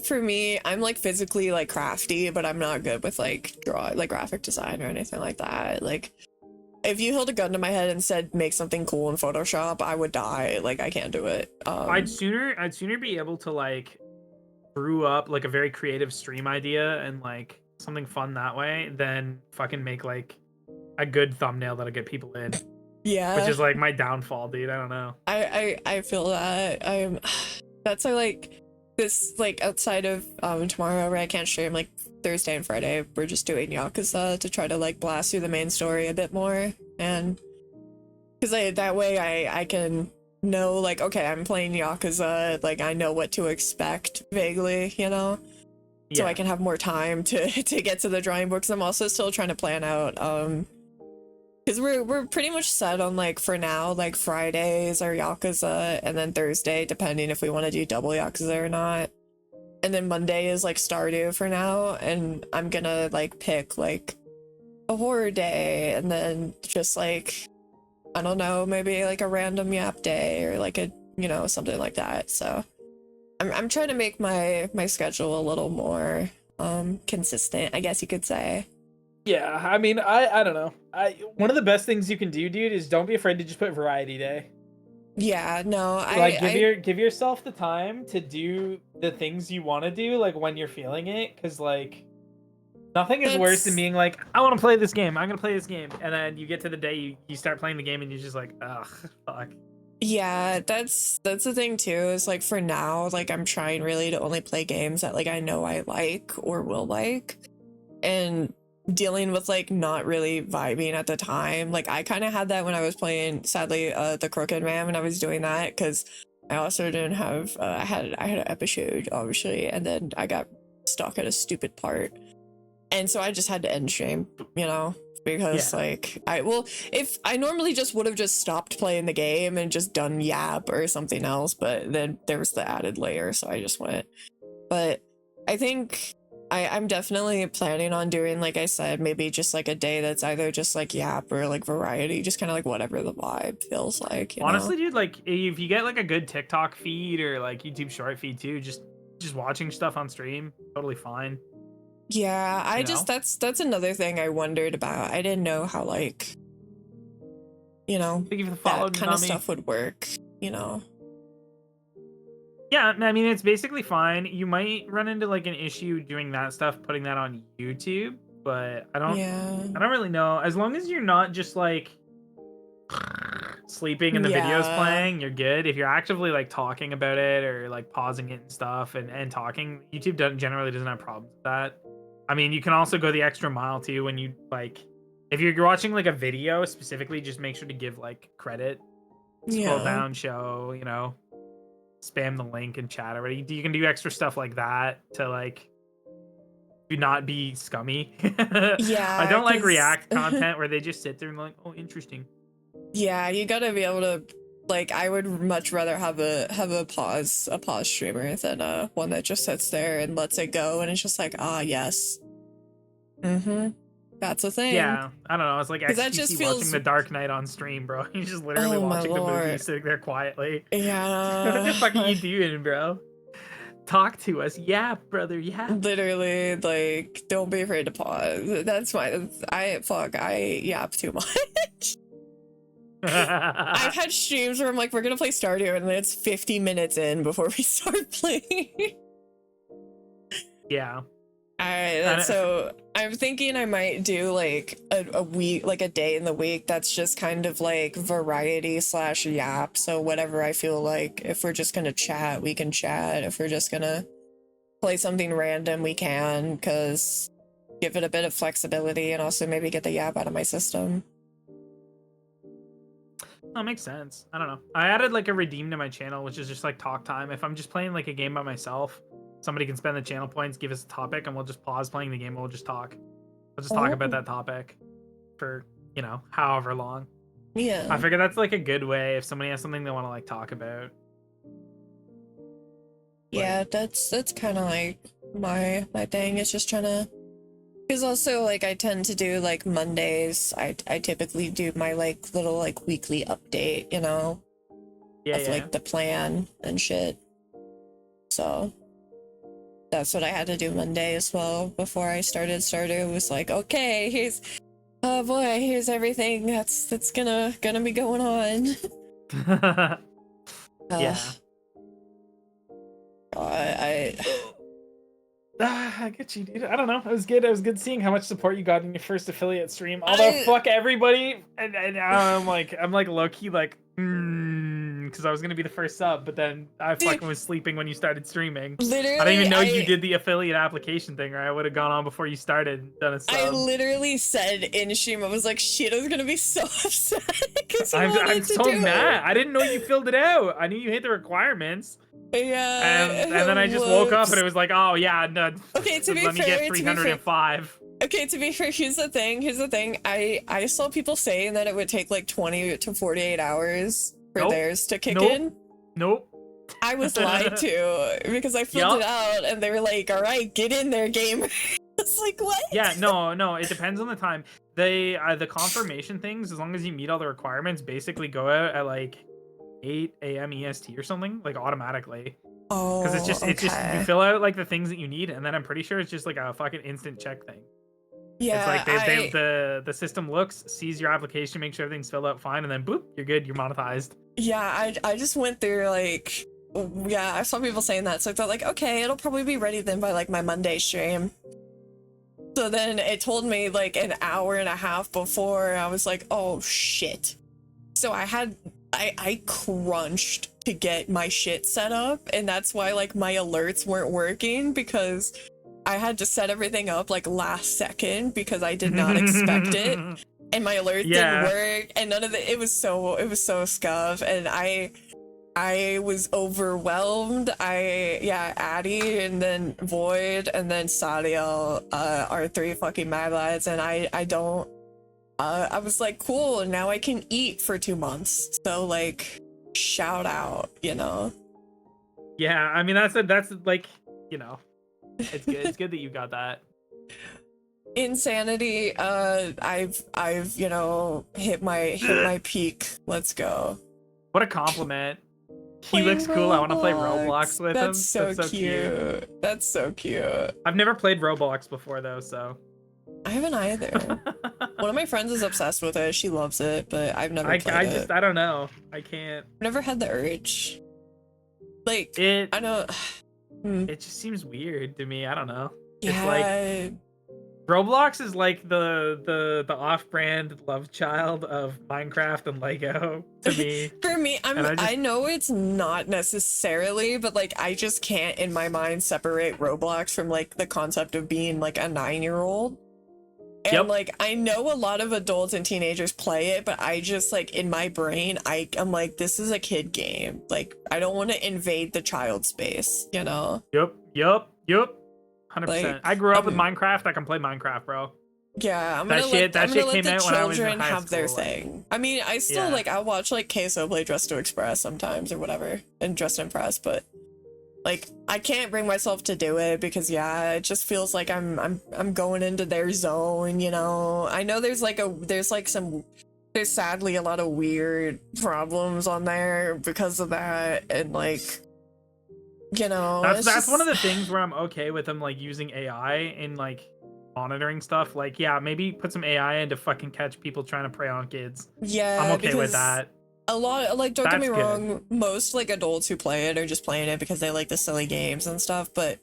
For me, I'm like physically like crafty, but I'm not good with like graphic design or anything like that. Like, if you held a gun to my head and said make something cool in Photoshop, I would die. Like, I can't do it. I'd sooner be able to like brew up like a very creative stream idea and like something fun that way than fucking make like a good thumbnail that'll get people in. Yeah, which is like my downfall, dude. I don't know. I feel that that's like this, like outside of tomorrow where I can't stream, like Thursday and Friday we're just doing Yakuza to try to like blast through the main story a bit more, and because that way I can know like, okay, I'm playing Yakuza, like I know what to expect vaguely, you know. So I can have more time to get to the drawing board, because I'm also still trying to plan out because we're pretty much set on like, for now, like Fridays are Yakuza, and then Thursday, depending if we want to do double Yakuza or not, and then Monday is like Stardew for now, and I'm gonna like pick like a horror day, and then just like, I don't know, maybe like a random YAP day or like a, you know, something like that. So I'm trying to make my schedule a little more consistent, I guess you could say. Yeah, I mean, I don't know. One of the best things you can do, dude, is don't be afraid to just put variety day. Yeah, no, like give yourself the time to do the things you want to do, like when you're feeling it, because like nothing is worse than being like, I want to play this game, I'm gonna play this game, and then you get to the day you start playing the game and you're just like, ugh, fuck. Yeah, that's the thing too, is like for now, like I'm trying really to only play games that like I know I like or will like, and dealing with like not really vibing at the time. Like I kind of had that when I was playing, sadly, the Crooked Man, when I was doing that, because I also didn't have I had an episode obviously, and then I got stuck at a stupid part, and so I just had to end stream, you know, because like if I normally just would have just stopped playing the game and just done YAP or something else, but then there was the added layer, so I just went. But I think I'm definitely planning on doing, like I said, maybe just like a day that's either just like YAP or like variety, just kind of like whatever the vibe feels like, you honestly know? Dude, like if you get like a good TikTok feed or like YouTube short feed too, just watching stuff on stream, totally fine. Yeah, I just that's another thing I wondered about. I didn't know how, like, you know, that kind of stuff would work, you know. Yeah, I mean, it's basically fine. You might run into like an issue doing that stuff, putting that on YouTube, but I don't really know. As long as you're not just like sleeping and the video's playing, you're good. If you're actively like talking about it or like pausing it and stuff and talking, YouTube generally doesn't have problems with that. I mean, you can also go the extra mile too when you like, if you're watching like a video specifically, just make sure to give like credit, scroll down, show, you know, spam the link in chat already. You can do extra stuff like that to like do not be scummy. I don't like React content where they just sit there and like, oh, interesting. Yeah, you gotta be able to Like I would much rather have a pause streamer than one that just sits there and lets it go and it's just like, ah, yes. That's a thing. Yeah, I don't know. It's like 'Cause that XQC just watching feels- The Dark Knight on stream, bro. He's just literally Oh, my watching the movie, lord. sitting there quietly. Yeah. What the fuck are you doing, bro? Talk to us. Yeah, brother. Yeah. Literally, like, don't be afraid to pause. That's fine. I yap too much. I've had streams where I'm like, we're gonna play Stardew, and then it's 50 minutes in before we start playing. Yeah. So I'm thinking I might do like a week, like a day in the week that's just kind of like variety / yap. So whatever I feel like, if we're just gonna chat, we can chat. If we're just gonna play something random, we can, because give it a bit of flexibility and also maybe get the yap out of my system. That makes sense. I don't know. I added like a redeem to my channel, which is just like talk time. If I'm just playing like a game by myself, somebody can spend the channel points, give us a topic, and we'll just pause playing the game and we'll just talk. We'll just talk about that topic for, you know, however long. Yeah. I figure that's like a good way if somebody has something they want to like talk about. Yeah, that's kind of like my thing. It's just trying to, because also like I tend to do like Mondays. I typically do my like little like weekly update, you know, of like the plan and shit. So that's what I had to do Monday as well before I started Stardew. It was like, okay, here's, oh boy, here's everything that's gonna be going on. Yeah. I get you, dude. I don't know. It was good. It was good seeing how much support you got in your first affiliate stream. Although, fuck everybody, and now I'm like low key like, because I was gonna be the first sub, but then I fucking was sleeping when you started streaming. Literally, I didn't even know you did the affiliate application thing, or I would have gone on before you started and done a sub. I literally said in stream, I was like, Shiro's gonna be so upset because I'm so mad. I didn't know you filled it out. I knew you hit the requirements. Yeah. And then I just woke up and it was like, oh yeah, no. Okay, to be let me fair, get 305. Okay, to be fair, here's the thing. I saw people saying that it would take like 20 to 48 hours for theirs to kick in. Nope. I was lied to because I filled it out and they were like, all right, get in there, gamer. It's like, what? Yeah, no, it depends on the time. They the confirmation things, as long as you meet all the requirements, basically go out at like 8 a.m. EST or something, like automatically. Oh, because it's just you fill out like the things that you need, and then I'm pretty sure it's just like a fucking instant check thing. Yeah, it's like the system looks, sees your application, makes sure everything's filled out fine, and then boop, you're good, you're monetized. Yeah, I just went through like, yeah, I saw people saying that, so I thought like, okay, it'll probably be ready then by like my Monday stream. So then it told me like an hour and a half before, I was like, oh shit. So I crunched to get my shit set up, and that's why like my alerts weren't working, because I had to set everything up like last second because I did not expect it, and my alert didn't work, and none of it was so scuff, and I was overwhelmed. Addy and then Void and then Sadiel are 3 fucking mad lads, and I was like, cool, now I can eat for 2 months. So like, shout out, you know? Yeah, I mean that's like, you know, it's good. It's good that you got that. Insanity. I've you know hit my peak. Let's go. What a compliment. He looks cool. I want to play Roblox with him. That's so cute. That's so cute. I've never played Roblox before though, so. I haven't either. One of my friends is obsessed with it. She loves it, but I've never played it. I don't know. I can't. I've never had the urge. Like, I know. It just seems weird to me. I don't know. Yeah. It's like Roblox is like the off-brand love child of Minecraft and Lego to me. For me, I know it's not necessarily, but like I just can't in my mind separate Roblox from like the concept of being like a 9-year-old. And like I know a lot of adults and teenagers play it, but I just like in my brain I'm like, this is a kid game. Like I don't want to invade the child space, you know? Yep. 100%. I grew up with Minecraft. I can play Minecraft, bro. Yeah, I'm That gonna shit- let, I'm that gonna shit let came the out when I was in children high have their school, like- thing. I mean, I still Yeah. like I watch like Queso play Dress to Express sometimes or whatever, and Dress to Impress, but like I can't bring myself to do it because yeah, it just feels like I'm going into their zone, you know. I know there's sadly a lot of weird problems on there because of that, and like, you know, That's one of the things where I'm okay with them like using AI in like monitoring stuff. Like, yeah, maybe put some AI in to fucking catch people trying to prey on kids. yeah, I'm okay with because that. a lot, like, don't get me That's good. wrong, most like adults who play it are just playing it because they like the silly games and stuff, but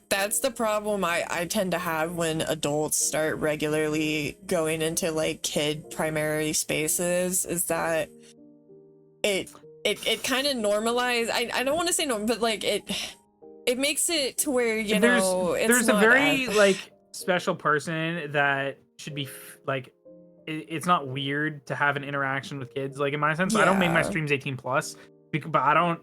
that's the problem I tend to have when adults start regularly going into like kid primary spaces, is that it kind of normalize, I don't want to say norm, but like it makes it to where, you know, it's there's a not very as, like special person that should be like it's not weird to have an interaction with kids. Like in my sense, I don't make my Yeah. streams 18 plus, but I don't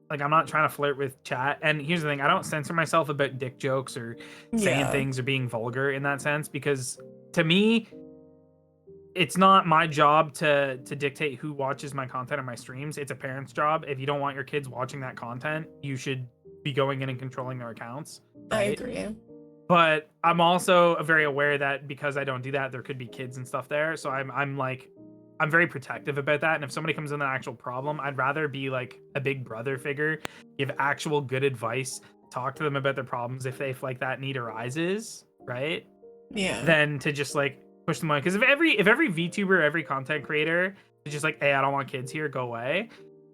like I'm not trying to flirt with chat. And here's the thing, I don't censor myself about dick jokes or saying Yeah. things or being vulgar in that sense, because to me it's not my job to dictate who watches my content or my streams. It's a parent's job. If you don't want your kids watching that content, you should be going in and controlling their accounts. I Right? agree. But I'm also very aware that because I don't do that, there could be kids and stuff there. So I'm very protective about that. And if somebody comes in an actual problem, I'd rather be like a big brother figure, give actual good advice, talk to them about their problems if like that need arises, right? Yeah. Than to just like push them on. Because if every VTuber, every content creator is just like, hey, I don't want kids here, go away,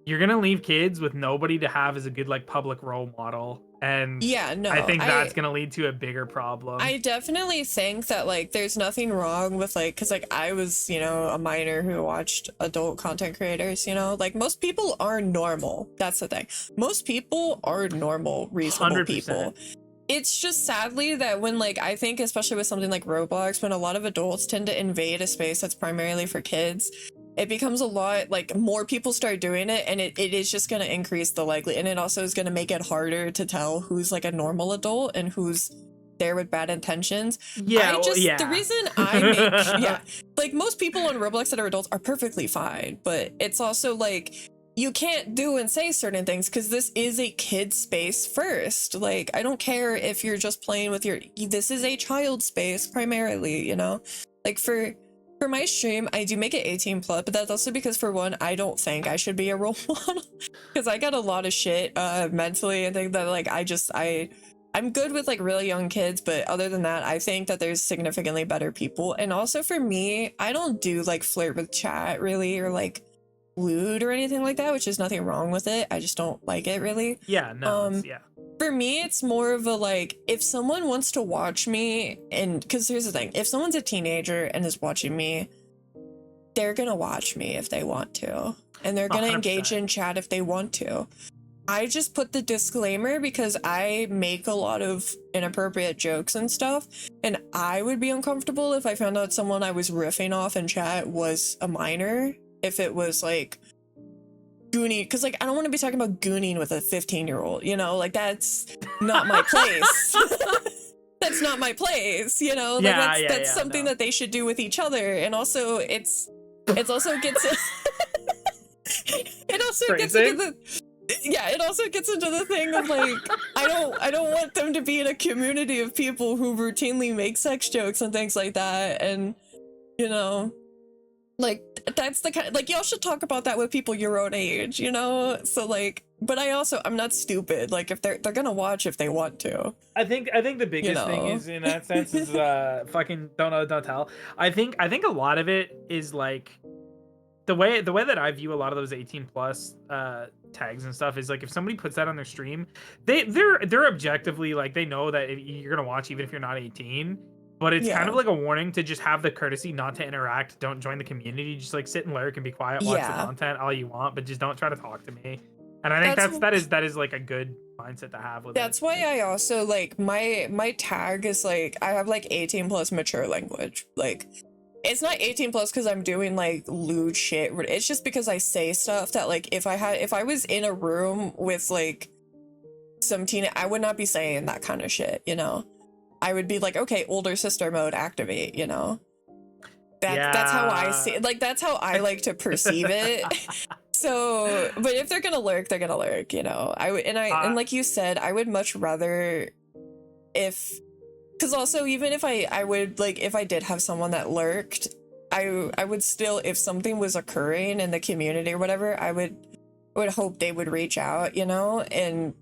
you're gonna leave kids with nobody to have as a good like public role model. And Yeah, no, I think that's gonna lead to a bigger problem. I definitely think that like there's nothing wrong with like, because like I was, you know, a minor who watched adult content creators, you know, like most people are normal. That's the thing. Most people are normal, reasonable 100%. people. It's just sadly that when like I think especially with something like Roblox, when a lot of adults tend to invade a space that's primarily for kids, it becomes a lot like more people start doing it, and it is just going to increase the likely, and it also is going to make it harder to tell who's like a normal adult and who's there with bad intentions. Yeah, The reason I make yeah, like most people on Roblox that are adults are perfectly fine, but it's also like you can't do and say certain things because this is a kid space first. Like I don't care if you're just playing with this is a child space primarily, you know. Like for my stream, I do make it 18 plus, but that's also because for one, I don't think I should be a role model because I got a lot of shit mentally and think that like I'm good with like really young kids, but other than that, I think that there's significantly better people. And also for me, I don't do like flirt with chat really or like lewd or anything like that, which is nothing wrong with it. I just don't like it really. Yeah, no, yeah. For me, it's more of a like, if someone wants to watch me, and because here's the thing, if someone's a teenager and is watching me, they're gonna watch me if they want to, and they're gonna 100%. engage in chat if they want to. I just put the disclaimer because I make a lot of inappropriate jokes and stuff, and I would be uncomfortable if I found out someone I was riffing off in chat was a minor, if it was like gooning, because like I don't want to be talking about gooning with a 15-year-old, you know, like that's not my place. That's not my place, you know. Like that's something that they should do with each other. And also it also gets it also gets into the thing of like I don't want them to be in a community of people who routinely make sex jokes and things like that, and you know, like that's the kind, like y'all should talk about that with people your own age, you know. So like, but I'm not stupid. Like if they're gonna watch if they want to. I think the biggest thing is in that sense is fucking don't know, don't tell. I think a lot of it is like the way that I view a lot of those 18 plus tags and stuff is like if somebody puts that on their stream, they're objectively like they know that you're gonna watch even if you're not 18. But it's kind of like a warning to just have the courtesy not to interact. Don't join the community. Just like sit and lurk and be quiet. Watch the content all you want, but just don't try to talk to me. And I think that is like a good mindset to have with that's why I also like my tag is like I have like 18 plus mature language. Like it's not 18 plus because I'm doing like lewd shit. It's just because I say stuff that like if I was in a room with like some teen, I would not be saying that kind of shit, you know. I would be like, okay, older sister mode activate, you know? That's how I see it. Like, that's how I like to perceive it. So, but if they're gonna lurk, they're gonna lurk, you know? And like you said, I would much rather because also, even if I would, like, if I did have someone that lurked, I would still, if something was occurring in the community or whatever, I would hope they would reach out, you know? And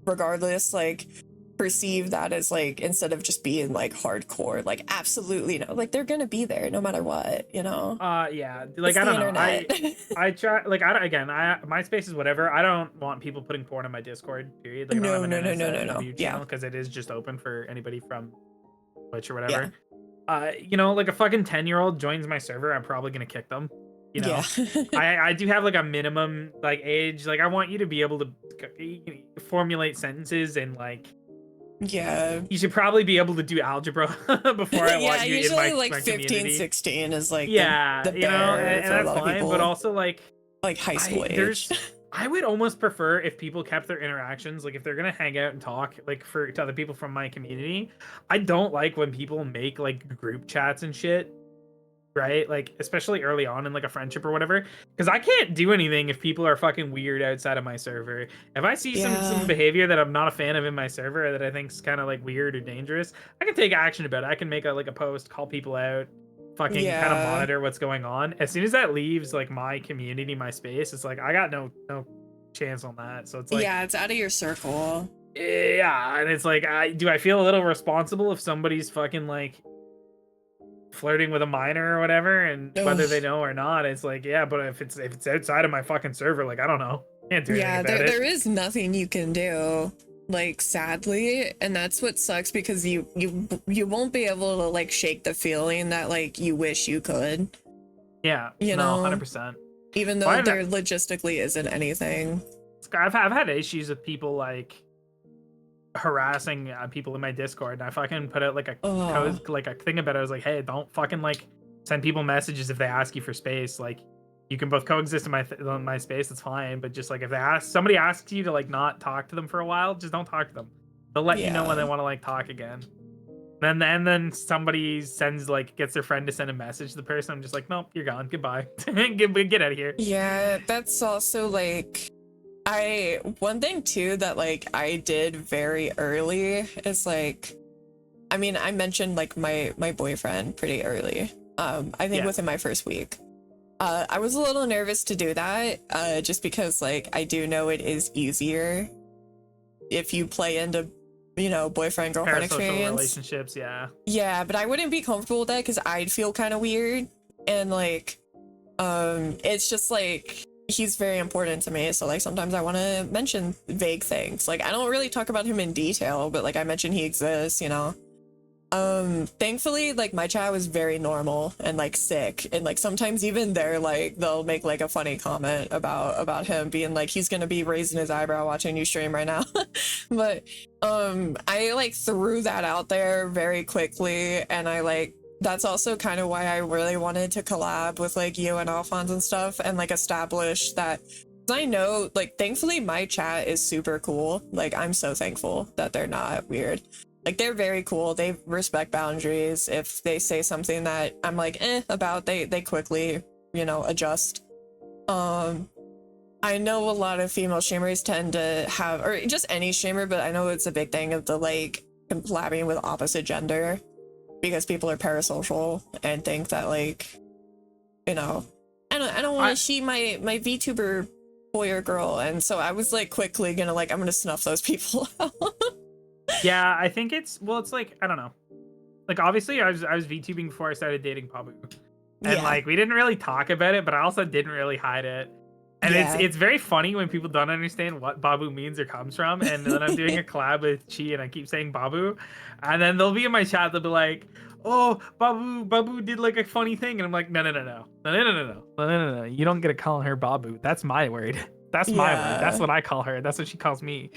regardless, like, perceive that as, like, instead of just being like hardcore, like, absolutely no, like, they're gonna be there no matter what, you know? Yeah, like, It's I the don't know, internet. I try, like, MySpace is whatever. I don't want people putting porn on my Discord, period. Like, I don't have an No. view Yeah. channel because it is just open for anybody from Twitch or Yeah. whatever. You know, like, a fucking 10-year-old joins my server, I'm probably gonna kick them, you know? Yeah. I do have, like, a minimum, like, age. Like, I want you to be able to formulate sentences, and, like, Yeah. you should probably be able to do algebra before I want you in usually my, like my 15, community. 16 is like Yeah, the you know, bare and for a that's lot of fine, people. but also, like high school age. I would almost prefer if people kept their interactions, like, if they're gonna hang out and talk, like, to other people from my community. I don't like when people make, like, group chats and shit, right? Like, especially early on in, like, a friendship or whatever, because I can't do anything if people are fucking weird outside of my server. If I see some behavior that I'm not a fan of in my server, that I think's kind of, like, weird or dangerous, I can take action about it. I can make a post, call people out, fucking kind of monitor what's going on. As soon as that leaves, like, my community, my space, it's like I got no chance on that. So it's like, yeah, it's out of your circle. Yeah, and it's like, I feel a little responsible if somebody's fucking, like, flirting with a minor or whatever, and whether they know or not, it's like, yeah, but if it's outside of my fucking server, like, I don't know, can't do anything about it. There is nothing you can do, like, sadly, and that's what sucks, because you won't be able to, like, shake the feeling that, like, you wish you could. Yeah, you know, 100%. Even though there logistically isn't anything. I've had issues with people, like, harassing people in my Discord, and I fucking put out, like, a thing about it. I was like, hey, don't fucking, like, send people messages if they ask you for space. Like, you can both coexist in my space, it's fine, but just, like, if somebody asks you to, like, not talk to them for a while, just don't talk to them. They'll let you know when they want to, like, talk again. And then somebody gets their friend to send a message to the person. I'm just like, nope, you're gone, goodbye. Get out of here. Yeah, that's also, like, one thing too that, like, I did very early is, like, I mean, I mentioned, like, my boyfriend pretty early. I think within my first week. I was a little nervous to do that, just because, like, I do know it is easier if you play into, you know, boyfriend girlfriend experience relationships. Yeah, but I wouldn't be comfortable with that because I'd feel kind of weird, and, like, it's just, like, he's very important to me, so, like, sometimes I want to mention vague things. Like, I don't really talk about him in detail, but, like, I mention he exists, you know. Thankfully, like, my chat was very normal and, like, sick, and, like, sometimes even they'll make, like, a funny comment about him being like, he's gonna be raising his eyebrow watching you stream right now. But I, like, threw that out there very quickly, and that's also kind of why I really wanted to collab with, like, you and Alphonz and stuff, and, like, establish that. I know, like, thankfully my chat is super cool. Like, I'm so thankful that they're not weird. Like, they're very cool. They respect boundaries. If they say something that I'm like, about, they quickly, you know, adjust. I know a lot of female streamers tend to have, or just any streamer, but I know it's a big thing of the, like, collabing with opposite gender, because people are parasocial and think that, like, you know, I don't want to see my VTuber boy or girl, and so I was, like, quickly gonna, like, I'm gonna snuff those people out. Yeah, I think it's like, I don't know, like, obviously I was VTubing before I started dating Babu, and like, we didn't really talk about it, but I also didn't really hide it. And it's very funny when people don't understand what Babu means or comes from. And then I'm doing a collab with Chi, and I keep saying Babu, and then they'll be in my chat, they'll be like, oh, Babu did, like, a funny thing, and I'm like, no, you don't get to call her Babu. That's my word. That's my word. That's what I call her. That's what she calls me.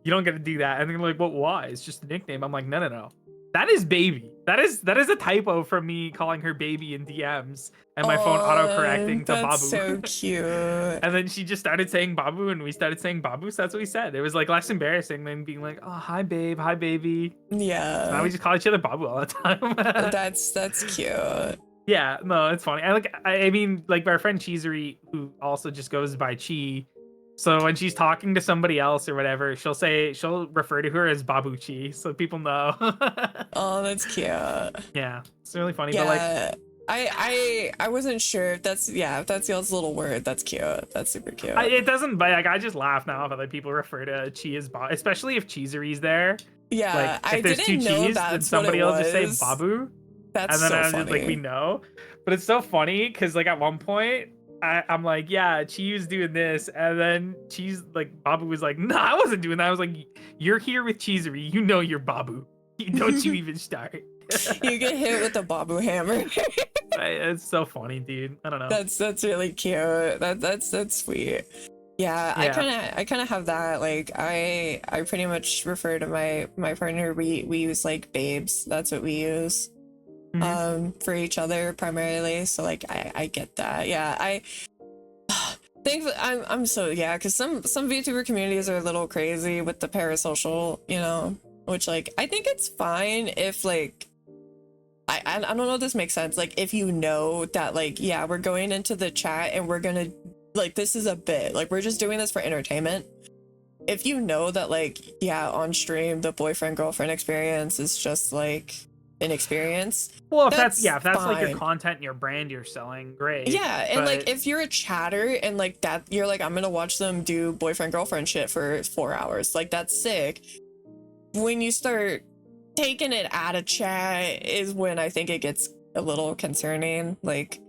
You don't get to do that. And they're like, well, why? It's just a nickname. I'm like, no. That is baby. That is a typo from me calling her baby in DMs and my phone auto-correcting to Babu. That's so cute. And then she just started saying Babu and we started saying Babu, so that's what we said. It was like less embarrassing than being like, oh, hi babe, hi baby. Yeah. So now we just call each other Babu all the time. That's cute. Yeah, no, it's funny. I mean, like our friend Cheesery, who also just goes by Chi. So when she's talking to somebody else or whatever, she'll refer to her as Babu Chi, so people know. Oh, that's cute. Yeah, it's really funny. Yeah. But I wasn't sure if that's y'all's little word. That's cute. That's super cute. it doesn't. But like, I just laugh now if other people refer to Chi as Babu, especially if Cheesery's there. Yeah, Like if there's two Chis, then somebody else just say Babu. That's and then so I'm funny. just like, we know. But it's so funny because like at one point I'm like, yeah, Chi was doing this, and then Chi's like Babu was like, nah, I wasn't doing that. I was like, you're here with Cheesery, you know you're Babu. Don't you even start. You get hit with a Babu hammer. It's so funny, dude. I don't know. That's really cute. That's sweet. Yeah, I kind of have that. Like I pretty much refer to my partner. We use like babes. That's what we use. For each other primarily. So like I get that. Yeah, I think I'm so, yeah, because some VTuber communities are a little crazy with the parasocial, you know, which like I think it's fine if like I don't know if this makes sense. Like if you know that like, yeah, we're going into the chat and we're gonna like, this is a bit like we're just doing this for entertainment. If you know that like, yeah, on stream the boyfriend girlfriend experience is just like an experience. Well, if that's like your fine. content and your brand you're selling, great. Yeah, and but like if you're a chatter and like that, you're like, I'm gonna watch them do boyfriend girlfriend shit for 4 hours, like that's sick. When you start taking it out of chat is when I think it gets a little concerning. Like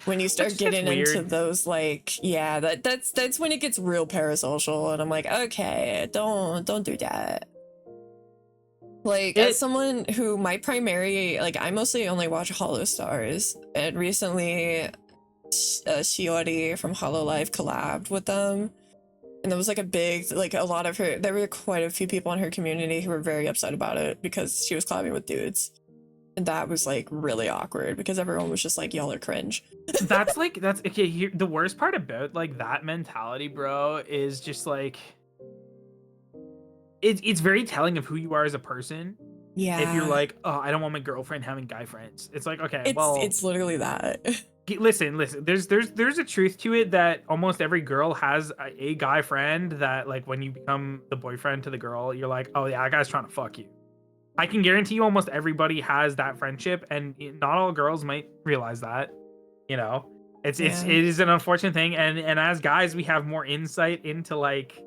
when you start getting into those like, yeah, that's when it gets real parasocial, and I'm like, okay, don't do that. Like, as someone who my primary, like, I mostly only watch Hollow Stars, and recently Shiori from Hololive collabed with them, and there was like a big, like a lot of her, there were quite a few people in her community who were very upset about it because she was collabing with dudes, and that was like really awkward because everyone was just like, y'all are cringe. that's okay. Here, the worst part about like that mentality, bro, is just like, it's very telling of who you are as a person. Yeah. If you're like, oh, I don't want my girlfriend having guy friends. It's like, okay, it's literally that. Listen. There's a truth to it that almost every girl has a guy friend that like when you become the boyfriend to the girl, you're like, oh yeah, that guy's trying to fuck you. I can guarantee you almost everybody has that friendship, and not all girls might realize that. You know, it is an unfortunate thing, and as guys, we have more insight into like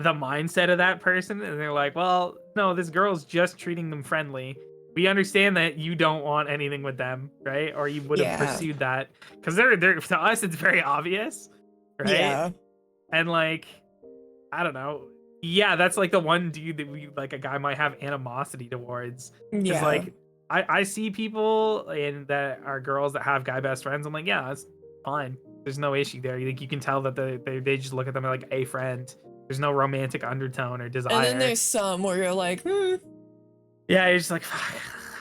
the mindset of that person, and they're like, well, no, this girl's just treating them friendly. We understand that you don't want anything with them, right? Or you would have pursued that, because they're to us it's very obvious, right? Yeah. And like, I don't know, yeah, that's like the one dude that we like a guy might have animosity towards. Yeah. Like I see people and that are girls that have guy best friends. I'm like, yeah, that's fine. There's no issue there. Like you can tell that they just look at them like a friend. There's no romantic undertone or desire. And then there's some where you're like, yeah, you're just like,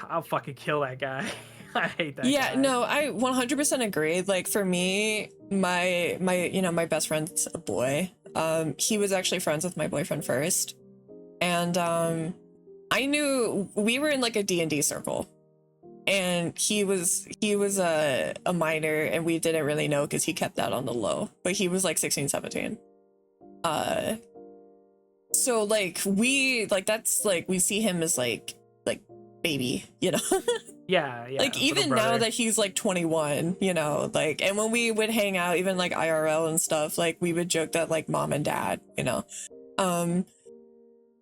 I'll fucking kill that guy. I hate that guy. Yeah, no, I 100% agree. Like for me, my you know, my best friend's a boy. He was actually friends with my boyfriend first. And I knew we were in like a D&D circle. And he was a minor, and we didn't really know because he kept that on the low. But he was like 16, 17. So like we like that's like we see him as like baby, you know. yeah like even now that he's like 21, you know, like, and when we would hang out even like IRL and stuff, like we would joke that like mom and dad, you know,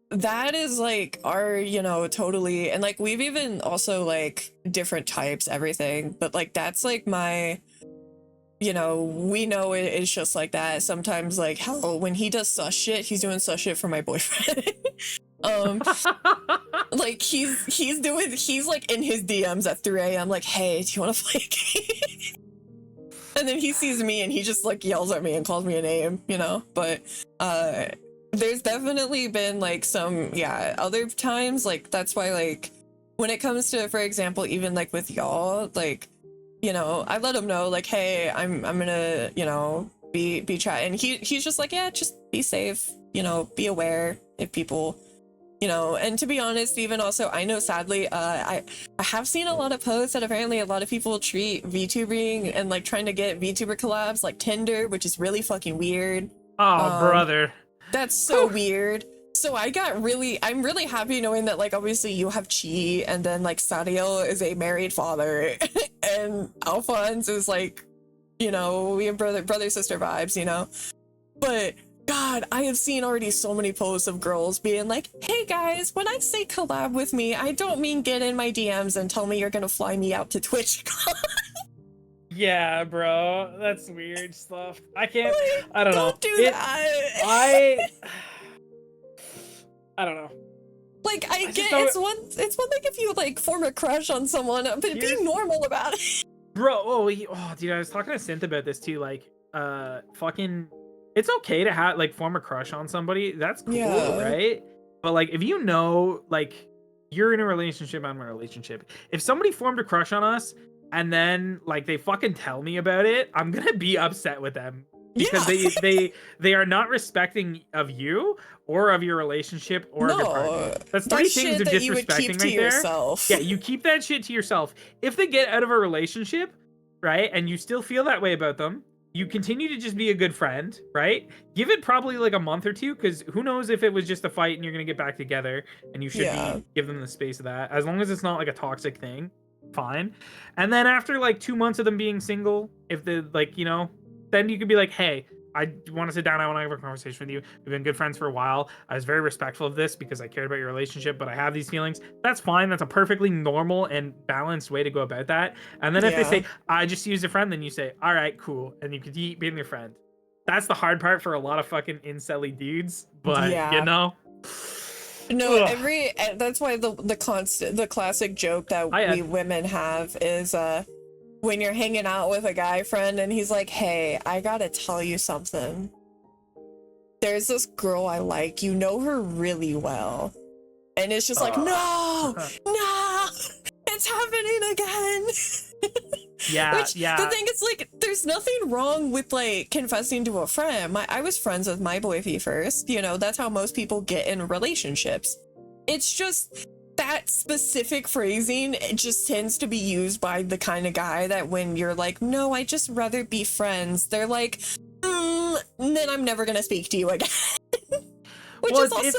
that is like our, you know, totally. And like we've even also like different types, everything, but like that's like my, you know, we know it's just like that. Sometimes like, hell, when he does sus shit, he's doing sus shit for my boyfriend. Like he's like in his DMs at 3 a.m. like, hey, do you want to flake? And then he sees me and he just like yells at me and calls me a name, you know. But there's definitely been like some, yeah, other times, like that's why like when it comes to, for example, even like with y'all, like, you know, I let him know like, hey, I'm gonna, you know, be chatting. He's just like, yeah, just be safe, you know, be aware if people, you know. And to be honest, even also, I know sadly, I have seen a lot of posts that apparently a lot of people treat VTubing and like trying to get VTuber collabs like Tinder, which is really fucking weird. Oh, brother. That's so weird. So I'm really happy knowing that, like, obviously you have Chi, and then like Sadiel is a married father, and Alphonz is like, you know, we have brother sister vibes, you know. But God, I have seen already so many posts of girls being like, hey guys, when I say collab with me, I don't mean get in my DMs and tell me you're gonna fly me out to Twitch. Yeah, bro, that's weird stuff. I can't. Like, I don't know. Don't do that. I don't know. Like, I just get don't- it's one thing if you like form a crush on someone, but be Here's- normal about it. Bro, dude, I was talking to Synth about this too. Like, fucking, it's okay to have like form a crush on somebody. That's cool, Yeah. right? But like, if you know, like, you're in a relationship, I'm in a relationship. If somebody formed a crush on us and then like they fucking tell me about it, I'm gonna be upset with them because they are not respecting of you or of your relationship or of your partner. That's three things of that you would keep disrespecting to right there. yourself. Yeah, you keep that shit to yourself. If they get out of a relationship, right, and you still feel that way about them, you continue to just be a good friend, right? Give it probably like a month or two, because who knows if it was just a fight and you're gonna get back together, and you should give them the space of that. As long as it's not like a toxic thing, fine. And then after like 2 months of them being single, if the like, you know, then you could be like, hey, I want to sit down. I want to have a conversation with you. We've been good friends for a while. I was very respectful of this because I cared about your relationship, but I have these feelings. That's fine. That's a perfectly normal and balanced way to go about that. And then if they say, I just used a friend, then you say, all right, cool. And you could keep being their friend. That's the hard part for a lot of fucking incel-y dudes. But, you know. No, that's why the classic joke that we women have is when you're hanging out with a guy friend and he's like, hey, I gotta tell you something. There's this girl I like, you know her really well. And it's just like, no, it's happening again. The thing is, like, there's nothing wrong with like confessing to a friend. I was friends with my boyfriend first, you know, that's how most people get in relationships. It's just that specific phrasing, it just tends to be used by the kind of guy that when you're like, no, I just rather be friends, they're like, then I'm never gonna speak to you again. Which is also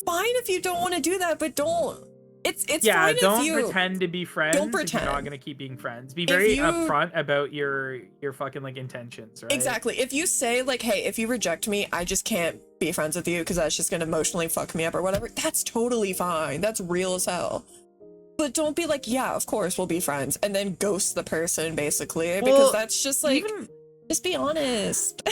fine if you don't want to do that, but don't. It's fine don't if you pretend to be friends. Don't pretend. If you're not gonna keep being friends. Be very upfront about your fucking like intentions, right? Exactly. If you say like, hey, if you reject me, I just can't be friends with you because that's just gonna emotionally fuck me up or whatever. That's totally fine. That's real as hell. But don't be like, yeah, of course we'll be friends, and then ghost the person basically, because that's just like, just be honest.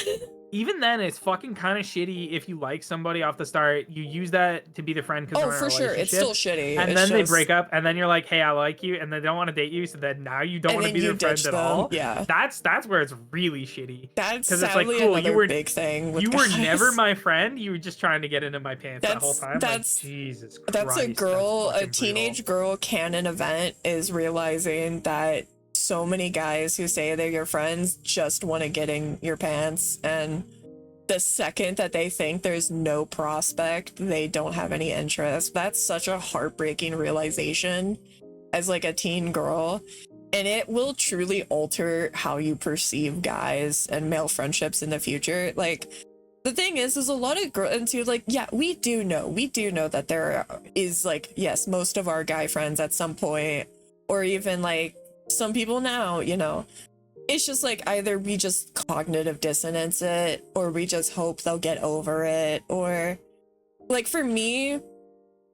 Even then, it's fucking kind of shitty if you like somebody off the start. You use that to be the friend because for sure, it's still shitty. And then they break up, and then you're like, "Hey, I like you," and they don't want to date you, so then now you don't want to be their friend at all. Yeah, that's where it's really shitty. That's because it's like, cool, you were big thing. You were never my friend. You were just trying to get into my pants the whole time. That's like, Jesus Christ. That's a teenage girl canon event is realizing that so many guys who say they're your friends just want to get in your pants, and the second that they think there's no prospect, they don't have any interest. That's such a heartbreaking realization as like a teen girl, and it will truly alter how you perceive guys and male friendships in the future. Like, the thing is a lot of girls, and so like, yeah, we do know that there is like, yes, most of our guy friends at some point, or even like some people now, you know, it's just like either we just cognitive dissonance it, or we just hope they'll get over it, or like for me,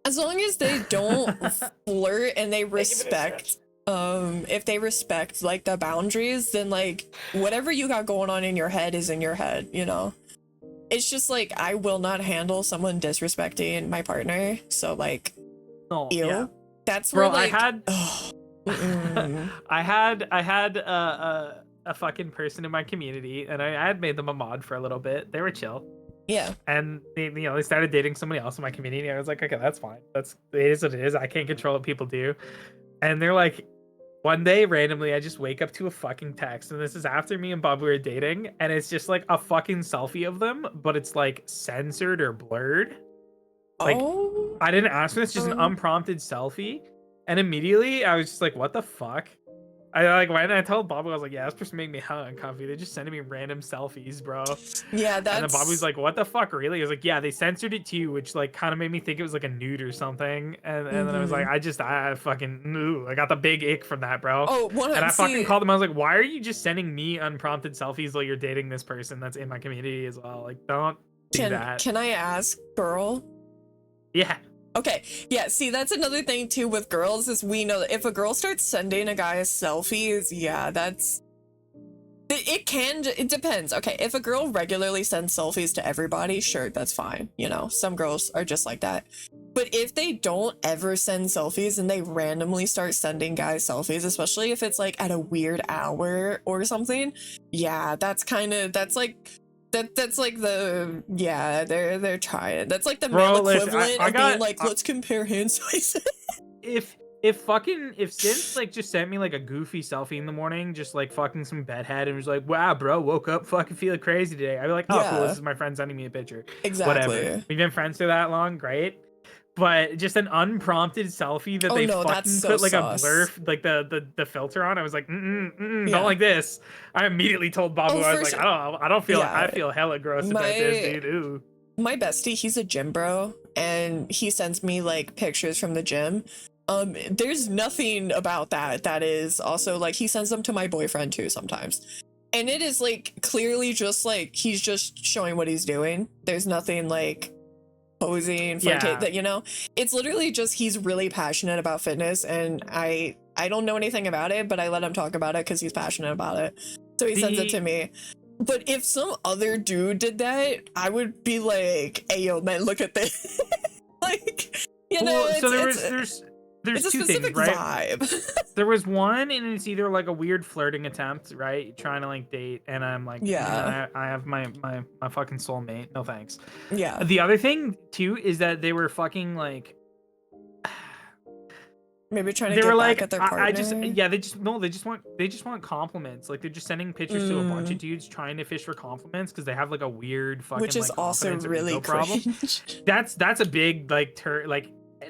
as long as they don't flirt and they respect, if they respect like the boundaries, then like whatever you got going on in your head is in your head, you know. It's just like, I will not handle someone disrespecting my partner, so like, that's where, bro, like, I had a fucking person in my community, and I had made them a mod for a little bit. They were chill. Yeah. And they started dating somebody else in my community. I was like, okay, that's fine. It is what it is. I can't control what people do. And they're like, one day randomly, I just wake up to a fucking text, and this is after me and Bob were dating, and it's just like a fucking selfie of them, but it's like censored or blurred. Like, I didn't ask for this, just an unprompted selfie. And immediately I was just like, what the fuck? I like when I told Bobby, I was like, yeah, this person made me hella uncomfy. They're just sending me random selfies, bro. Yeah, that's... And then Bobby was like, what the fuck, really? I was like, yeah, they censored it too, which like kind of made me think it was like a nude or something. And then I was like, I fucking knew. I got the big ick from that, bro. Oh, and I fucking called them. I was like, why are you just sending me unprompted selfies while you're dating this person that's in my community as well? Like, don't do that. Can I ask, girl? Yeah. Okay, yeah, see, that's another thing too with girls is we know that if a girl starts sending a guy selfies, yeah, that's... It depends. Okay, if a girl regularly sends selfies to everybody, sure, that's fine. You know, some girls are just like that. But if they don't ever send selfies and they randomly start sending guys selfies, especially if it's like at a weird hour or something, yeah, that's like the, yeah, they're trying. That's like the male equivalent of being like, let's compare hand sizes. If Synth like just sent me like a goofy selfie in the morning, just like fucking some bedhead and was like, wow, bro, woke up fucking feeling crazy today, I'd be like, oh, cool, this is my friend sending me a picture. Exactly. Whatever. We've been friends for that long, great. But just an unprompted selfie that they fucking put like a blur, like the filter on. I was like, don't like this. I immediately told Babu, I was like, I don't feel, I feel hella gross about this, dude. Ooh. My bestie, he's a gym bro, and he sends me like pictures from the gym. There's nothing about that is also like, he sends them to my boyfriend too sometimes. And it is like clearly just like he's just showing what he's doing. There's nothing like posing for that, you know, it's literally just he's really passionate about fitness, and I don't know anything about it, but I let him talk about it because he's passionate about it, so he sends it to me. But if some other dude did that, I would be like, hey yo man, look at this. Like, you know, so there's it's two a specific things, right? vibe. There was one, and it's either like a weird flirting attempt, right? Trying to like date, and I'm like, I have my fucking soulmate. No thanks. Yeah. The other thing too is that they were fucking like, maybe trying to get back at their partner. They just want compliments. Like they're just sending pictures to a bunch of dudes trying to fish for compliments because they have like a weird fucking, which is like, also really problem. That's a big like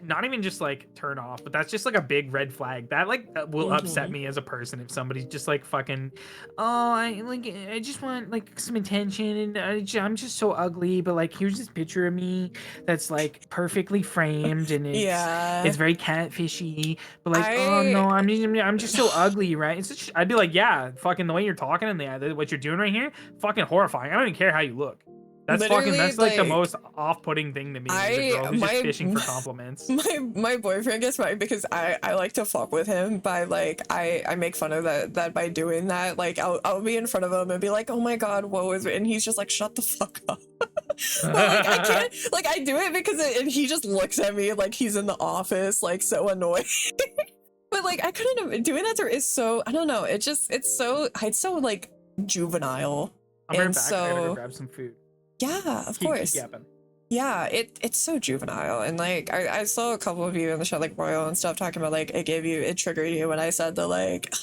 not even just like turn off, but that's just like a big red flag that like will upset me as a person if somebody's just like fucking, oh, I just want like some attention, and I'm just so ugly, but like here's this picture of me that's like perfectly framed, and it's very catfishy, but like, oh no, I'm just so ugly, right? I'd be like, yeah, fucking the way you're talking and what you're doing right here, fucking horrifying. I don't even care how you look. That's like the most off-putting thing to me. Is a girl who's just fishing for compliments. My boyfriend gets mad because I like to fuck with him by like I make fun of that by doing that. Like I'll be in front of him and be like, oh my god, woe is, and he's just like, shut the fuck up. But like I can't, like I do it because and he just looks at me like he's in the office, like so annoyed. But like I couldn't have doing that to her is so, I don't know, it's so like juvenile. I'm right back. I gotta go grab some food. Yeah, of course. Yeah, it's so juvenile, and like I saw a couple of you in the show, like Royal and stuff, talking about like it triggered you when I said the like,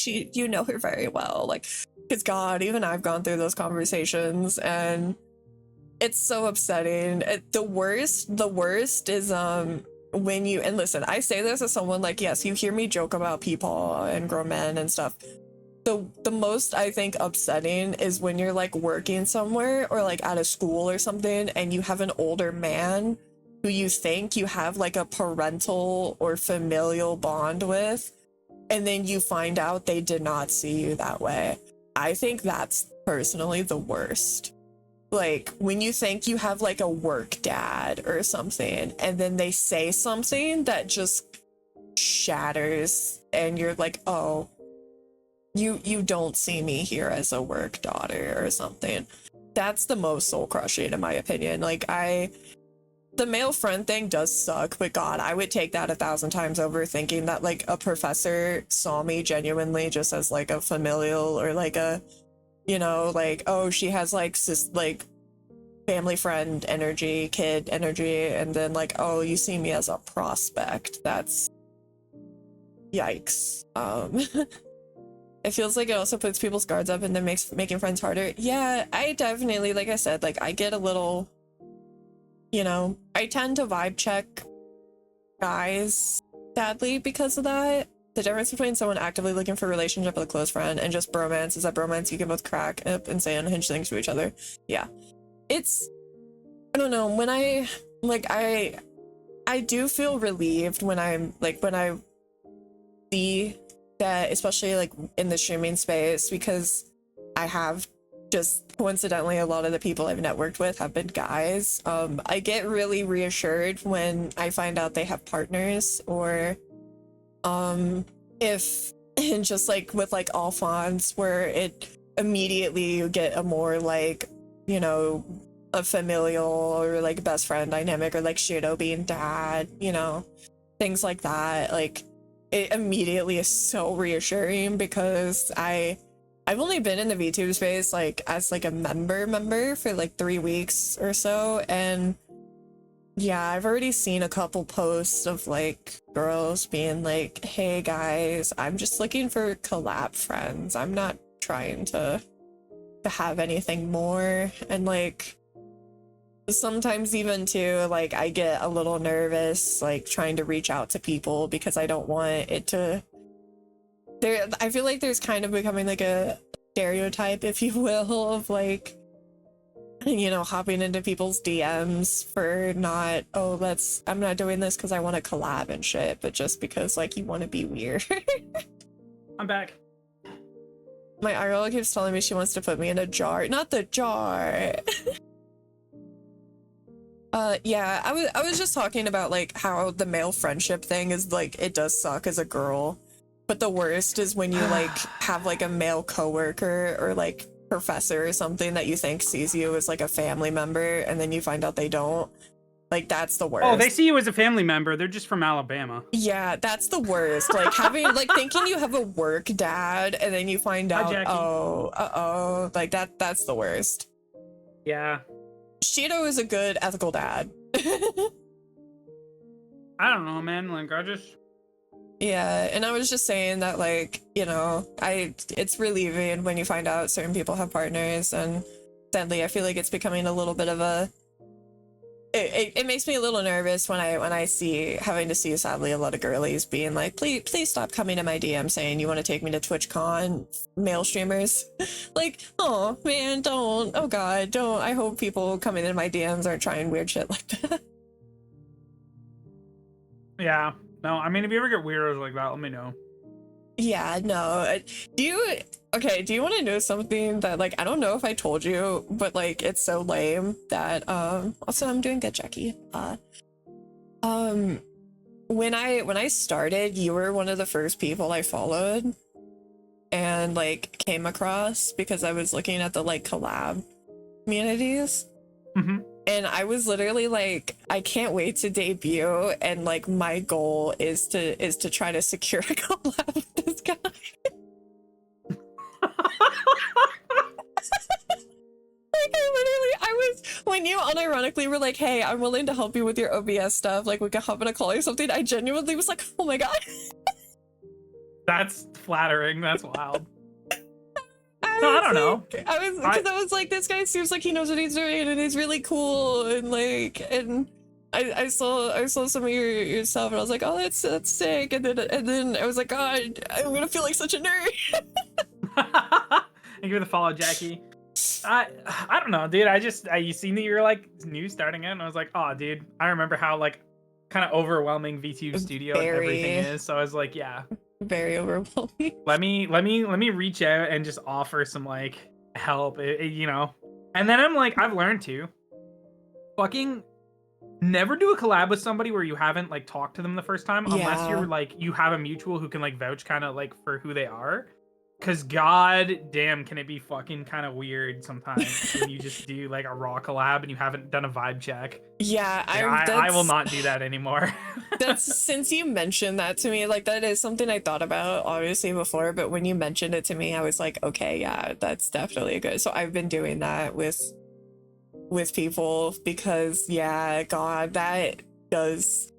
you know her very well, like, because God, even I've gone through those conversations, and it's so upsetting. The worst is when you, and listen, I say this as someone like, yes, you hear me joke about people and grown men and stuff. The most I think upsetting is when you're like working somewhere or like at a school or something, and you have an older man who you think you have like a parental or familial bond with, and then you find out they did not see you that way. I think that's personally the worst. Like when you think you have like a work dad or something, and then they say something that just shatters, and you're like, oh, you don't see me here as a work daughter or something. That's the most soul crushing in my opinion. Like the male friend thing does suck, but God, I would take that 1,000 times over, thinking that like a professor saw me genuinely just as like a familial, or like a, you know, like, oh, she has like family friend energy, kid energy, and then like, oh, you see me as a prospect. That's yikes. It feels like it also puts people's guards up and then makes making friends harder. Yeah, I definitely, like I said, like I get a little, you know, I tend to vibe check guys, sadly, because of that. The difference between someone actively looking for a relationship with a close friend and just bromance is that bromance you can both crack up and say unhinged things to each other. Yeah. It's, I don't know, when I do feel relieved when I see that, especially like in the streaming space, because I have just coincidentally a lot of the people I've networked with have been guys. I get really reassured when I find out they have partners, or if just like with like Alphonz, where it immediately you get a more like, you know, a familial or like best friend dynamic, or like Shiro being dad, you know, things like that. Like it immediately is so reassuring, because I've only been in the VTube space like as like a member for like 3 weeks or so, and yeah, I've already seen a couple posts of like girls being like, hey guys, I'm just looking for collab friends, I'm not trying to have anything more. And like sometimes even too, like I get a little nervous like trying to reach out to people, because I don't want it to, I feel like there's kind of becoming like a stereotype, if you will, of like, you know, hopping into people's DMs for not, oh, I'm not doing this because I want to collab and shit, but just because like you want to be weird. I'm back. My IRL keeps telling me she wants to put me in a jar. Not the jar. Yeah, I was just talking about like how the male friendship thing is like, it does suck as a girl, but the worst is when you like have like a male coworker or like professor or something that you think sees you as like a family member, and then you find out they don't. Like that's the worst. Oh, they see you as a family member. They're just from Alabama. Yeah, that's the worst. Like having like thinking you have a work dad, and then you find out, oh, like that's the worst. Yeah. Shiro is a good ethical dad. I don't know, man. Like I just. Yeah, and I was just saying that, like, you know, it's relieving when you find out certain people have partners, and sadly I feel like it's becoming a little bit of a, it makes me a little nervous when I see, having to see sadly a lot of girlies being like, please stop coming to my DM saying you want to take me to TwitchCon, male streamers. Like, oh man, don't, oh god, don't. I hope people coming into my DMs aren't trying weird shit like that. Yeah. No, I mean, if you ever get weirdos like that, let me know. Yeah, no. Do you want to know something that, like, I don't know if I told you, but, like, it's so lame that, also, I'm doing good, Jackie. When I started, you were one of the first people I followed and, like, came across, because I was looking at the, like, collab communities. Mm-hmm. And I was literally like, I can't wait to debut, and like my goal is to try to secure a collab with this guy. Like I was, when you unironically were like, hey, I'm willing to help you with your OBS stuff, like we can hop in a call or something, I genuinely was like, oh my god. That's flattering. That's wild. I don't know. I was like, this guy seems like he knows what he's doing, and he's really cool, and like, and I saw some of your stuff, and I was like, oh, that's sick, and then I was like, God, I'm gonna feel like such a nerd. Thank you for the follow, Jackie. I don't know, dude. You seen that you're like new starting out, and I was like, oh, dude, I remember how like kind of overwhelming VTube Studio and everything is. So I was like, yeah. Very overwhelming. Let me reach out and just offer some like help, you know. And then I'm like, I've learned to fucking never do a collab with somebody where you haven't like talked to them the first time, unless you're like you have a mutual who can like vouch kind of like for who they are. Cause god damn, can it be fucking kind of weird sometimes when you just do like a raw collab and you haven't done a vibe check. Yeah, I will not do that anymore. That's, since you mentioned that to me, like that is something I thought about obviously before, but when you mentioned it to me, I was like, okay, yeah, that's definitely good. So I've been doing that with with people because yeah, God, that does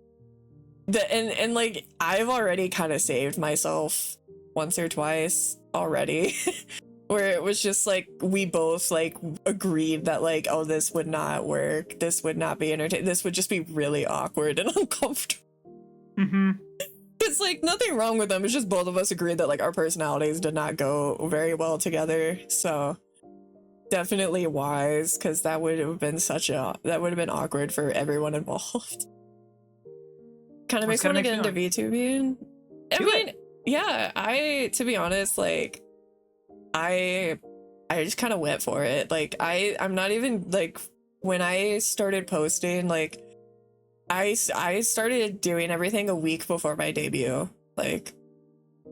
and like I've already kind of saved myself once or twice already where it was just like we both like agreed that like, oh, this would not work, this would not be entertaining, this would just be really awkward and uncomfortable. It's like nothing wrong with them, it's just both of us agreed that like our personalities did not go very well together. So definitely wise, because that would have been awkward for everyone involved. Kind of makes me want to get into VTubing. I mean, yeah, to be honest, like I just kind of went for it. Like I'm not even like, when I started posting, like I started doing everything a week before my debut. Like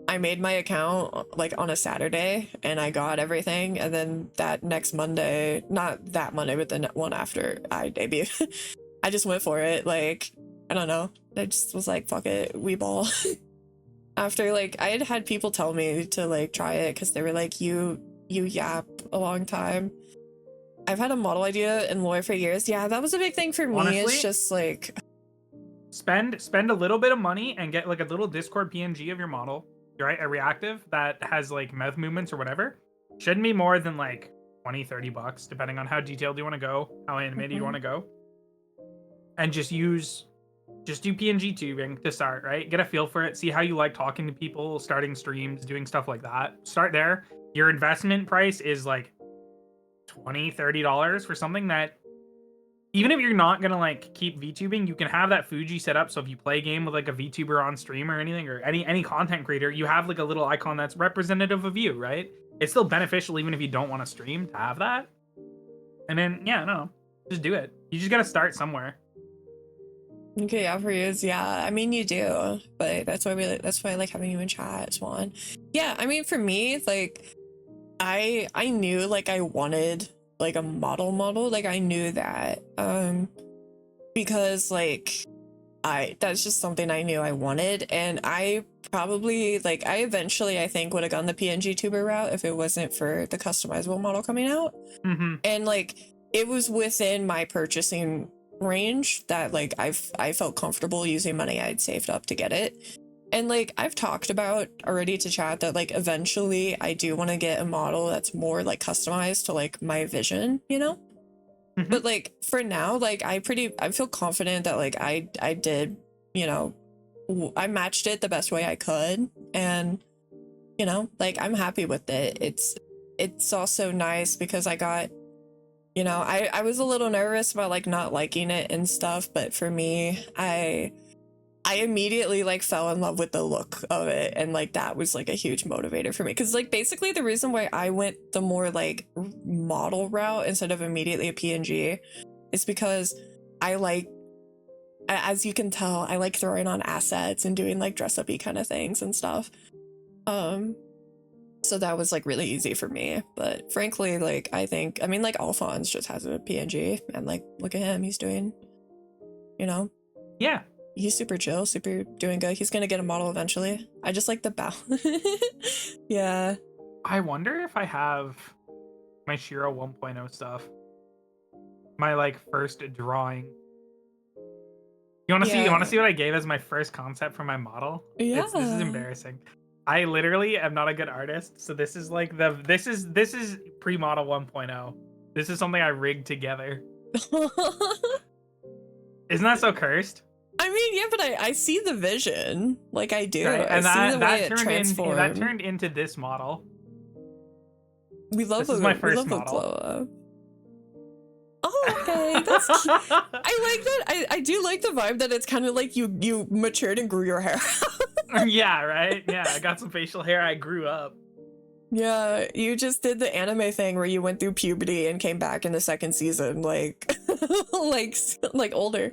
I made my account like on a Saturday and I got everything, and then that next Monday, not that Monday, but the one after I debuted, I just went for it. Like, I don't know. I just was like, fuck it, we ball. After like, I had people tell me to like try it because they were like, you yap a long time. I've had a model idea in lore for years. Yeah, that was a big thing for me. Honestly, it's just like spend a little bit of money and get like a little Discord PNG of your model, right? A reactive that has like mouth movements or whatever. Shouldn't be more than like $20-$30, depending on how detailed you want to go, how animated you want to go. And just do PNG tubing to start, right? Get a feel for it. See how you like talking to people, starting streams, doing stuff like that. Start there. Your investment price is like $20-$30 for something that, even if you're not gonna like keep VTubing, you can have that Fuji set up. So if you play a game with like a VTuber on stream or anything, or any content creator, you have like a little icon that's representative of you, right? It's still beneficial even if you don't want to stream to have that. And then yeah, no, just do it. You just gotta start somewhere. Okay, yeah, for you, yeah. I mean, you do, but that's why I like having you in chat, Swan. Yeah, I mean, for me, like, I knew like I wanted like a model. Like I knew that, because like that's just something I knew I wanted, and I probably like I eventually I think would have gone the PNG tuber route if it wasn't for the customizable model coming out, and like it was within my purchasing range that like I felt comfortable using money I'd saved up to get it. And like I've talked about already to chat that like eventually I do want to get a model that's more like customized to like my vision, you know? But like for now, like I feel confident that like I did, you know, I matched it the best way I could, and you know, like I'm happy with it. It's also nice because I got, you know, I was a little nervous about like not liking it and stuff, but for me, I immediately like fell in love with the look of it, and like that was like a huge motivator for me, because like basically the reason why I went the more like model route instead of immediately a PNG is because I like, as you can tell, I like throwing on assets and doing like dress up-y kind of things and stuff. So that was like really easy for me. But frankly, like I mean like Alphonz just has a PNG, and like look at him, he's doing, you know, yeah, he's super chill, super doing good. He's gonna get a model eventually. I just like the bow. Yeah, I wonder if I have my Shiro 1.0 stuff, my like first drawing. You want to see what I gave as my first concept for my model? Yeah, this is embarrassing. I literally am not a good artist, so this is like this is pre-model 1.0. This is something I rigged together. Isn't that so cursed? I mean, yeah, but I see the vision, like I do. Right. And I see the way it transformed. That turned into this model. We love this is my first model. Glow up. Oh, okay. That's cute. I like that. I do like the vibe that it's kind of like you matured and grew your hair. Yeah, right? Yeah, I got some facial hair. I grew up. Yeah, you just did the anime thing where you went through puberty and came back in the second season, like, like older.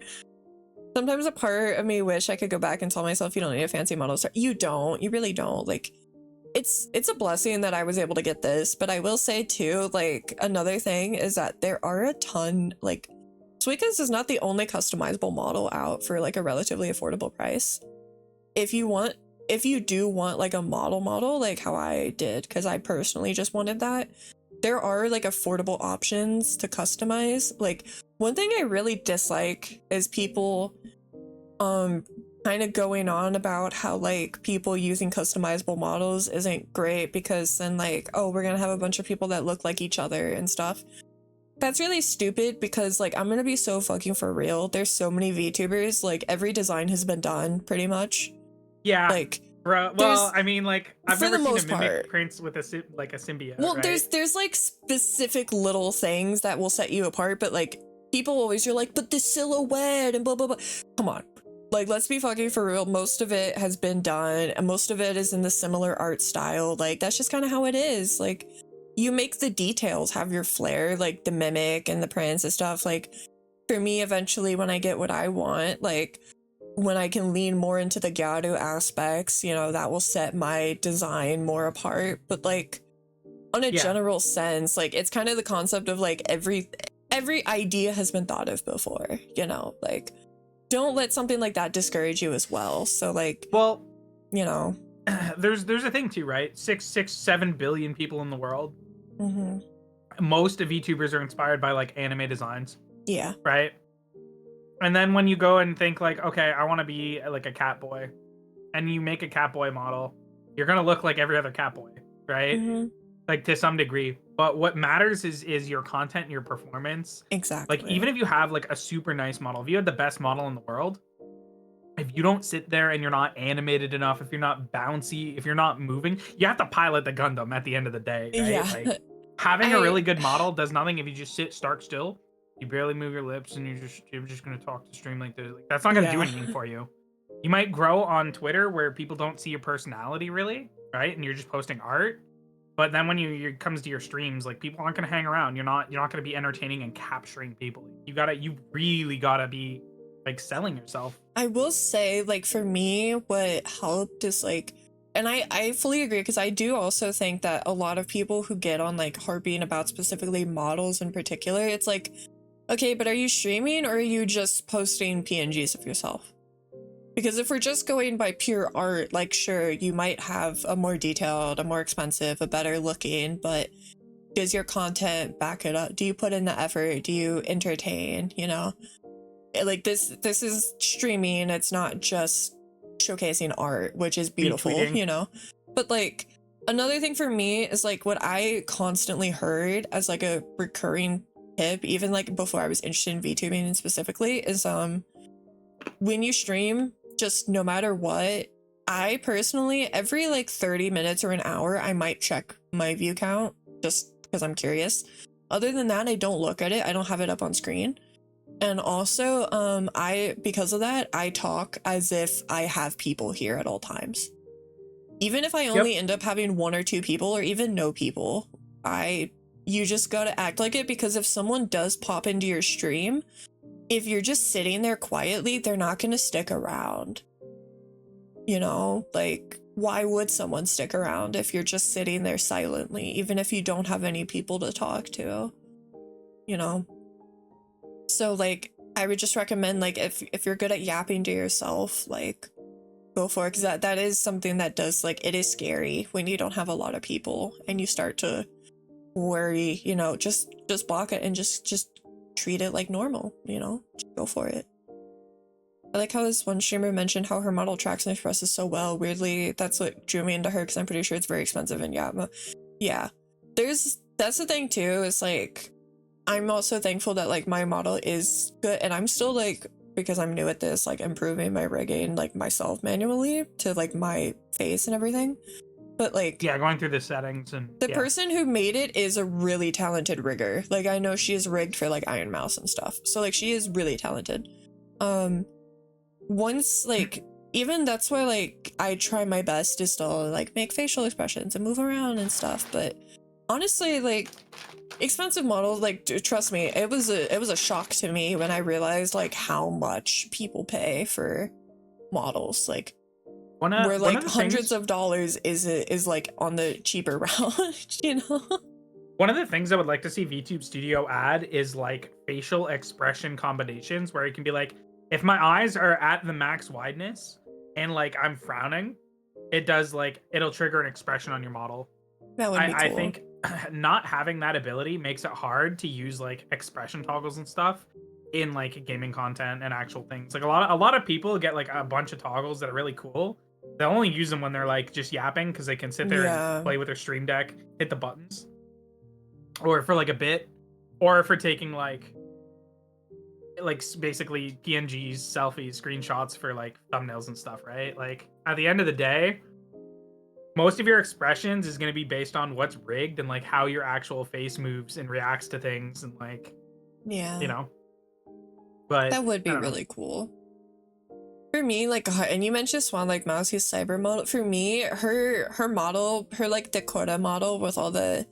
Sometimes a part of me wish I could go back and tell myself you don't need a fancy model start. You don't. You really don't. Like, it's a blessing that I was able to get this, but I will say too, like, another thing is that there are a ton, like, Suika's is not the only customizable model out for like a relatively affordable price. If you do want like a model like how I did, because I personally just wanted that, there are like affordable options to customize. Like one thing I really dislike is people kind of going on about how like people using customizable models isn't great because then like, oh, we're gonna have a bunch of people that look like each other and stuff. That's really stupid because like I'm gonna be so fucking for real. There's so many VTubers, like every design has been done pretty much. Yeah. Like Bro, well, I mean, like I've for never the seen a most mimic part. prince with a symbiote. Well, right? there's like specific little things that will set you apart, but like people always are like, but the silhouette and blah blah blah. Come on. Like, let's be fucking for real. Most of it has been done, and most of it is in the similar art style. Like, that's just kind of how it is. Like, you make the details have your flair, like the mimic and the prince and stuff. Like, for me, eventually, when I get what I want, like, when I can lean more into the Gyaru aspects, you know, that will set my design more apart. But, like, on a general sense, like, it's kind of the concept of, like, every idea has been thought of before, you know? Like, don't let something like that discourage you as well. So like, well, you know, there's a thing too, right? 7 billion people in the world. mm-hmm. Most of VTubers are inspired by like anime designs. Yeah. Right. And then when you go and think like, okay, I want to be like a cat boy, and you make a cat boy model, you're gonna look like every other cat boy, right? Mm-hmm. Like to some degree. But what matters is your content and your performance. Exactly. Like even if you have like a super nice model, if you had the best model in the world, if you don't sit there and you're not animated enough, if you're not bouncy, if you're not moving, you have to pilot the Gundam at the end of the day, right? Yeah. Like having a really good model does nothing if you just sit stark still. You barely move your lips and you're just gonna talk to stream like this. Like, that's not gonna do anything for you. You might grow on Twitter where people don't see your personality really, right? And you're just posting art. But then when you comes to your streams, like people aren't gonna hang around. You're not gonna be entertaining and capturing people. You really gotta be like selling yourself. I will say, like for me, what helped is like, and I fully agree because I do also think that a lot of people who get on like harping about specifically models in particular, it's like, okay, but are you streaming or are you just posting PNGs of yourself? Because if we're just going by pure art, like sure, you might have a more detailed, a more expensive, a better looking, but does your content back it up? Do you put in the effort? Do you entertain? You know, like this is streaming. It's not just showcasing art, which is beautiful, you know. But like another thing for me is like what I constantly heard as like a recurring tip, even like before I was interested in VTubing and specifically, is when you stream, just no matter what, I personally every like 30 minutes or an hour I might check my view count just because I'm curious. Other than that, I don't look at it. I don't have it up on screen. And also because of that, I talk as if I have people here at all times. Even if I only end up having 1 or 2 people or even no people, you just gotta act like it, because if someone does pop into your stream, if you're just sitting there quietly, they're not going to stick around. You know, like, why would someone stick around if you're just sitting there silently, even if you don't have any people to talk to, you know? So, like, I would just recommend, like, if you're good at yapping to yourself, like, go for it, because that is something that does, like, it is scary when you don't have a lot of people and you start to worry, you know, just block it and just treat it like normal, you know, just go for it. I like how this one streamer mentioned how her model tracks and expresses so well. Weirdly, that's what drew me into her, because I'm pretty sure it's very expensive in YAP. Yeah, that's the thing too, is like I'm also thankful that like my model is good, and I'm still like, because I'm new at this, like improving my rigging like myself manually to like my face and everything. But like, going through the settings, and the person who made it is a really talented rigger. Like I know she is rigged for like Iron Mouse and stuff, so like she is really talented. Once like, even that's why like I try my best to still like make facial expressions and move around and stuff. But honestly, like expensive models, like trust me, it was a shock to me when I realized like how much people pay for models. Like where like hundreds of dollars is like on the cheaper route, you know? One of the things I would like to see VTube Studio add is like facial expression combinations, where it can be like, if my eyes are at the max wideness and like I'm frowning, it does like, it'll trigger an expression on your model. That would be cool. not having that ability makes it hard to use like expression toggles and stuff in like gaming content and actual things. Like a lot of people get like a bunch of toggles that are really cool. They only use them when they're like just yapping because they can sit there and play with their stream deck, hit the buttons, or for like a bit, or for taking like basically PNGs, selfies, screenshots for like thumbnails and stuff, right? Like at the end of the day, most of your expressions is going to be based on what's rigged and like how your actual face moves and reacts to things and like, you know. But that would be really cool. For me, like, and you mentioned Swan like Mousy's cyber model. For me, her model, her like Dakota model with all the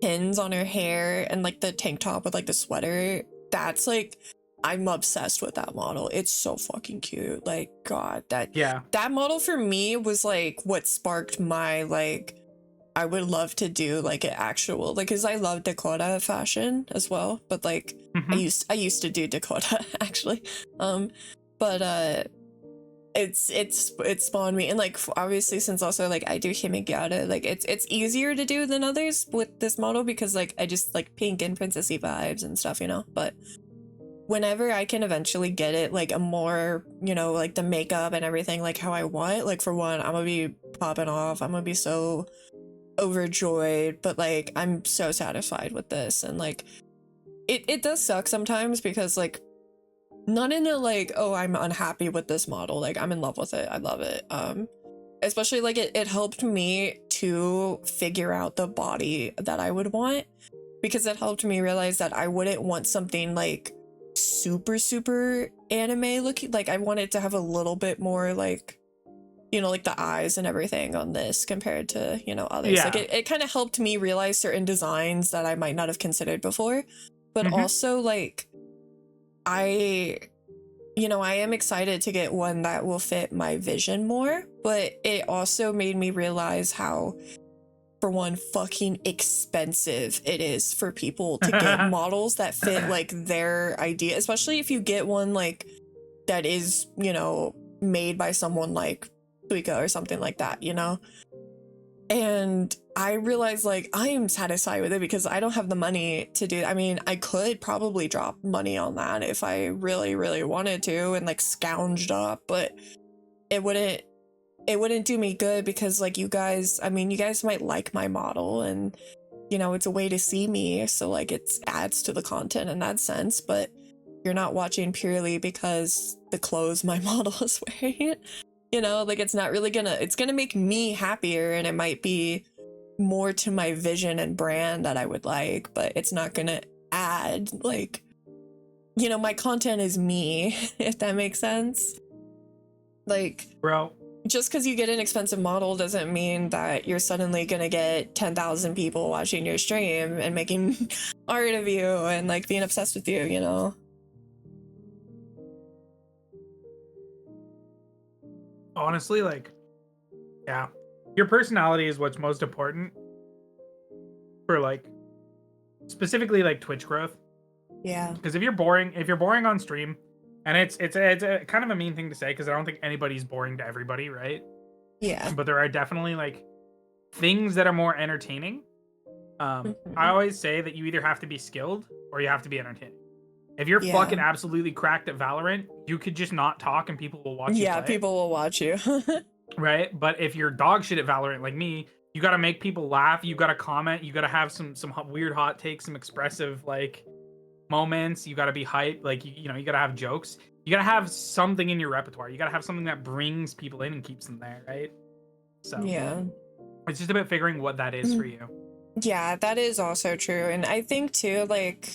pins on her hair and like the tank top with like the sweater, that's like, I'm obsessed with that model. It's so fucking cute. Like, God, that model for me was like what sparked my like, I would love to do like an actual, like, because I love Dakota fashion as well, but like I used to do Dakota actually, but it spawned me, and like obviously since also like I do Himigata, like it's easier to do than others with this model because like I just like pink and princessy vibes and stuff, you know. But whenever I can eventually get it like a more, you know, like the makeup and everything like how I want, like for one, I'm gonna be popping off, I'm gonna be so overjoyed, but like I'm so satisfied with this. And like it does suck sometimes because like, not in a like, oh, I'm unhappy with this model, like I'm in love with it, I love it, especially like it helped me to figure out the body that I would want, because it helped me realize that I wouldn't want something like super anime looking. Like I wanted to have a little bit more like, you know, like the eyes and everything on this compared to, you know, others. Like it kind of helped me realize certain designs that I might not have considered before, but also like I am excited to get one that will fit my vision more, but it also made me realize how, for one, fucking expensive it is for people to get models that fit like their idea, especially if you get one like that is, you know, made by someone like Suika or something like that, you know. And I realized like I am satisfied with it because I don't have the money to do. I mean, I could probably drop money on that if I really wanted to and like scounged up, but it wouldn't do me good because like you guys might like my model and, you know, it's a way to see me, so like it adds to the content in that sense, but you're not watching purely because the clothes my model is wearing. You know, like it's not really it's gonna make me happier, and it might be more to my vision and brand that I would like, but it's not gonna add like, you know, my content is me, if that makes sense. Like, bro, just because you get an expensive model doesn't mean that you're suddenly gonna get 10,000 people watching your stream and making art of you and like being obsessed with you, you know. Honestly, like, yeah, your personality is what's most important for like specifically like Twitch growth. Yeah, because if you're boring on stream, and it's a kind of a mean thing to say because I don't think anybody's boring to everybody, right? Yeah, but there are definitely like things that are more entertaining. I always say that you either have to be skilled or you have to be entertaining. If you're fucking absolutely cracked at Valorant, you could just not talk and people will watch you play. People will watch you. Right? But if you're dog shit at Valorant like me, you got to make people laugh, you got to comment, you got to have some weird hot takes, some expressive like moments, you got to be hype, like you know, you got to have jokes. You got to have something in your repertoire. You got to have something that brings people in and keeps them there, right? So yeah. It's just about figuring what that is for you. Yeah, that is also true. And I think too, like,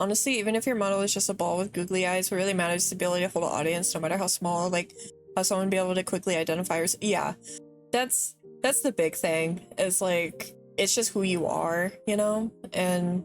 honestly, even if your model is just a ball with googly eyes, what really matters is the ability to hold an audience, no matter how small. Like, how someone be able to quickly identify yeah, that's the big thing, is like, it's just who you are, you know? And,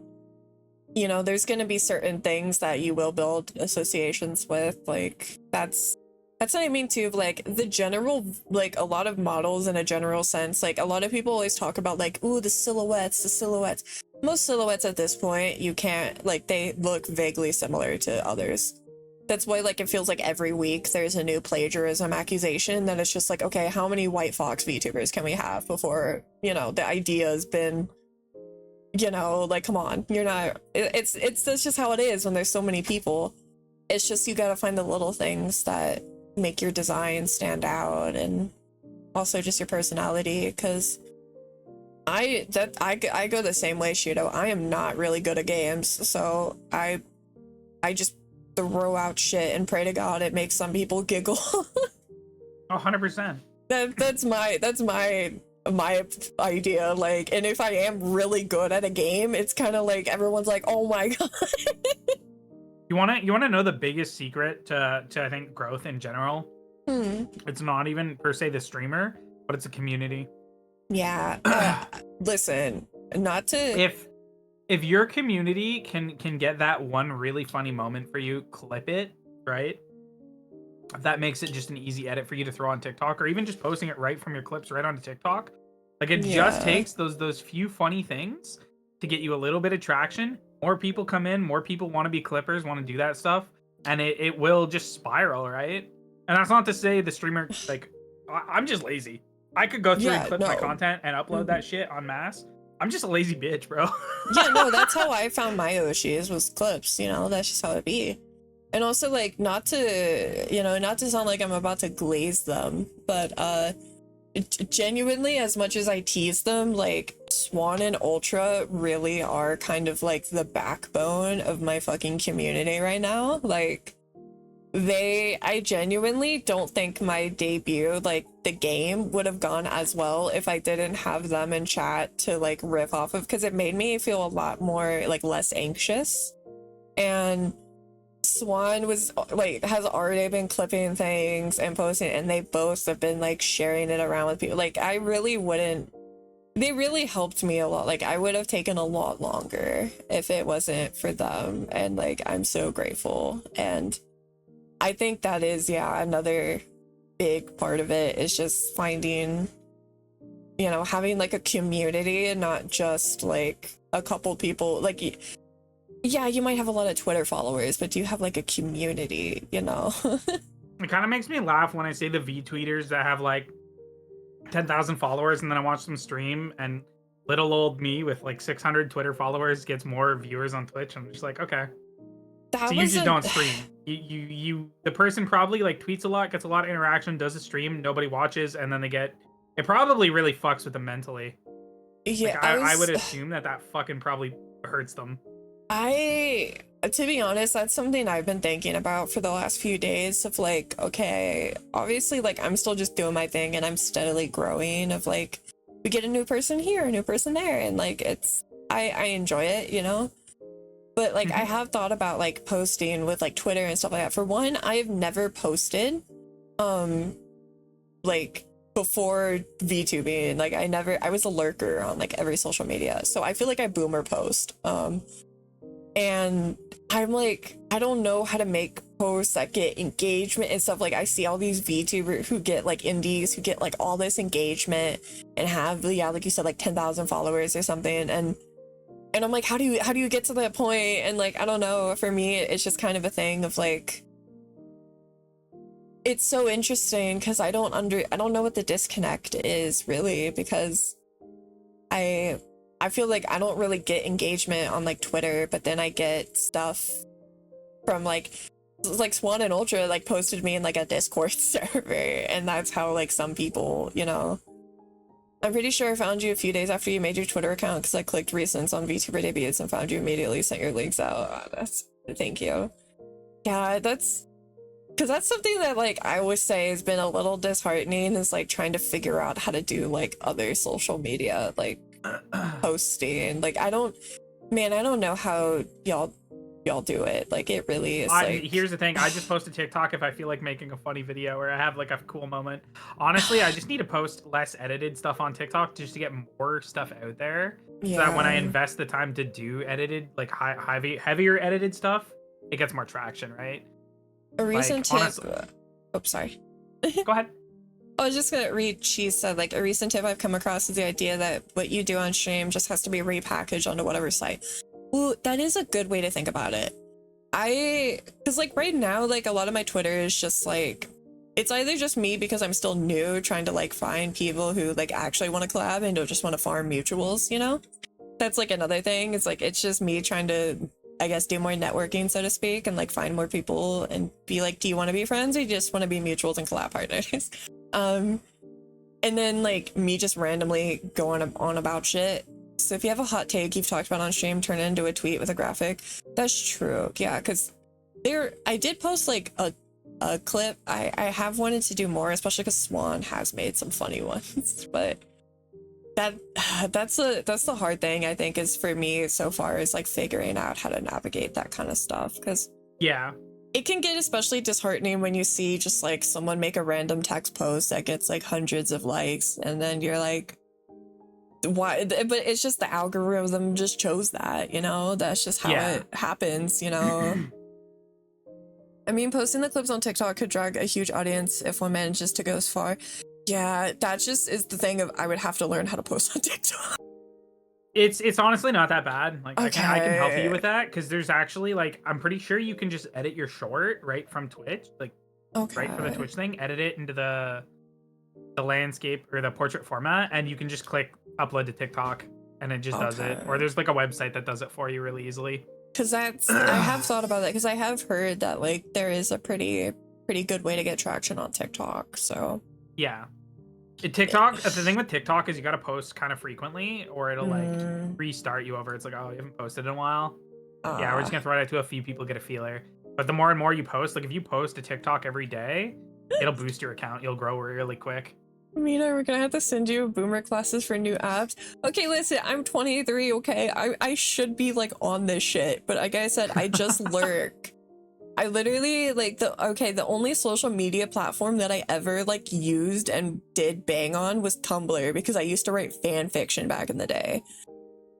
you know, there's gonna be certain things that you will build associations with, like, that's what I mean too, like the general, like a lot of models in a general sense, like a lot of people always talk about like, ooh, the silhouettes. Most silhouettes at this point, you can't, like, they look vaguely similar to others. That's why, like, it feels like every week there's a new plagiarism accusation that it's just like, okay, how many White Fox VTubers can we have before, you know, the idea has been, you know, like, come on, you're not, it's that's just how it is when there's so many people. It's just, you gotta find the little things that make your design stand out, and also just your personality, because I go the same way, Shiro. I am not really good at games, so I just throw out shit and pray to God it makes some people giggle. 100%. That's my idea. Like, and if I am really good at a game, it's kind of like everyone's like, oh my God. You wanna know the biggest secret to I think growth in general? It's not even per se the streamer, but it's a community. Yeah. Listen, not to, If your community can get that one really funny moment for you, clip it, right? That makes it just an easy edit for you to throw on TikTok, or even just posting it right from your clips right onto TikTok. Like, it just takes those few funny things to get you a little bit of traction. More people come in, more people want to be clippers, want to do that stuff, and it will just spiral, right? And that's not to say the streamer, like, I'm just lazy. I could go through and clip my content and upload that shit en masse. I'm just a lazy bitch, bro. yeah, no, that's how I found my Oshis, was clips, you know, that's just how it be. And also, like, not to, you know, not to sound like I'm about to glaze them, but genuinely, as much as I tease them, like, Swan and Ultra really are kind of like the backbone of my fucking community right now. Like, I genuinely don't think my debut, like, the game would have gone as well if I didn't have them in chat to, like, riff off of, because it made me feel a lot more, like, less anxious. And Swan was, like, has already been clipping things and posting, and they both have been, like, sharing it around with people. Like, I really wouldn't, they really helped me a lot. Like, I would have taken a lot longer if it wasn't for them, and, like, I'm so grateful. And I think that is, yeah, another big part of it is just finding, you know, having, like, a community and not just, like, a couple people. Like, yeah, you might have a lot of Twitter followers, but do you have, like, a community, you know? It kind of makes me laugh when I see the V-tweeters that have, like, 10,000 followers, and then I watch them stream, and little old me with, like, 600 Twitter followers gets more viewers on Twitch. I'm just like, okay. So you just don't stream. The person probably, like, tweets a lot, gets a lot of interaction, does a stream, nobody watches, and then it probably really fucks with them mentally. Yeah, like, I would assume that fucking probably hurts them. To be honest, that's something I've been thinking about for the last few days of, like, okay, obviously, like, I'm still just doing my thing and I'm steadily growing of, like, we get a new person here, a new person there, and, like, I enjoy it, you know? But, like, I have thought about, like, posting with, like, Twitter and stuff like that. For one, I have never posted, like, before VTubing. Like, I was a lurker on, like, every social media. So I feel like I boomer post. And I'm like, I don't know how to make posts that get engagement and stuff. Like, I see all these VTubers who get, like, indies who get, like, all this engagement and have, yeah, like you said, like 10,000 followers or something. And I'm like, how do you get to that point? And, like, I don't know, for me, it's just kind of a thing of, like, it's so interesting because I don't know what the disconnect is really, because I feel like I don't really get engagement on, like, Twitter, but then I get stuff from, like Swan and Ultra, like, posted me in, like, a Discord server, and that's how, like, some people, you know. I'm pretty sure I found you a few days after you made your Twitter account because I clicked recents on VTuber debuts and found you immediately, sent your links out. Thank you. Yeah, that's something that, like, I always say has been a little disheartening, is, like, trying to figure out how to do, like, other social media, like, posting. Like, I don't know how y'all do it. Like, it really is, like... Here's the thing, I just post a TikTok if I feel like making a funny video or I have, like, a cool moment. Honestly, I just need to post less edited stuff on TikTok just to get more stuff out there. Yeah. So that when I invest the time to do edited, like, heavier edited stuff, it gets more traction, right? A recent tip... Oh, sorry. Go ahead. I was just gonna read, she said, like, a recent tip I've come across is the idea that what you do on stream just has to be repackaged onto whatever site. Well, that is a good way to think about it. Because, like, right now, like, a lot of my Twitter is just, like, it's either just me because I'm still new trying to, like, find people who, like, actually want to collab and don't just want to farm mutuals, you know? that's like another thing. It's like it's just me trying to, I guess, do more networking, so to speak, and like find more people and be like, do you want to be friends or you just want to be mutuals and collab partners? And then like me just randomly going on about shit. So if you have a hot take you've talked about on stream, turn it into a tweet with a graphic. That's true. Yeah, because I did post like a clip. I have wanted to do more, especially because Swan has made some funny ones. But that's the hard thing, I think, is for me so far, is like figuring out how to navigate that kind of stuff. Because yeah, it can get especially disheartening when you see just like someone make a random text post that gets like hundreds of likes, and then you're like, why? But it's just the algorithm just chose that, you know? That's just how it happens, you know? I mean, posting the clips on TikTok could drag a huge audience if one manages to go as far. Yeah, that just is the thing of I would have to learn how to post on TikTok. It's honestly not that bad. Like Okay. I can help you with that, because there's actually like, I'm pretty sure you can just edit your short right from Twitch, like right for the Twitch thing, edit it into the landscape or the portrait format, and you can just click upload to TikTok and it just does it. Or there's like a website that does it for you really easily. Because that's I have thought about that, because I have heard that like there is a pretty good way to get traction on TikTok. So yeah. TikTok, the thing with TikTok is you got to post kind of frequently or it'll like restart you over. It's like, oh, you haven't posted in a while. Yeah, we're just gonna throw it out to a few people, get a feeler. But the more and more you post, like if you post a TikTok every day, it'll boost your account. You'll grow really quick. Mina, we're gonna have to send you boomer classes for new apps. Okay, listen, I'm 23, okay? I should be like on this shit, but like I said, I just lurk. I literally like the only social media platform that I ever like used and did bang on was Tumblr, because I used to write fan fiction back in the day.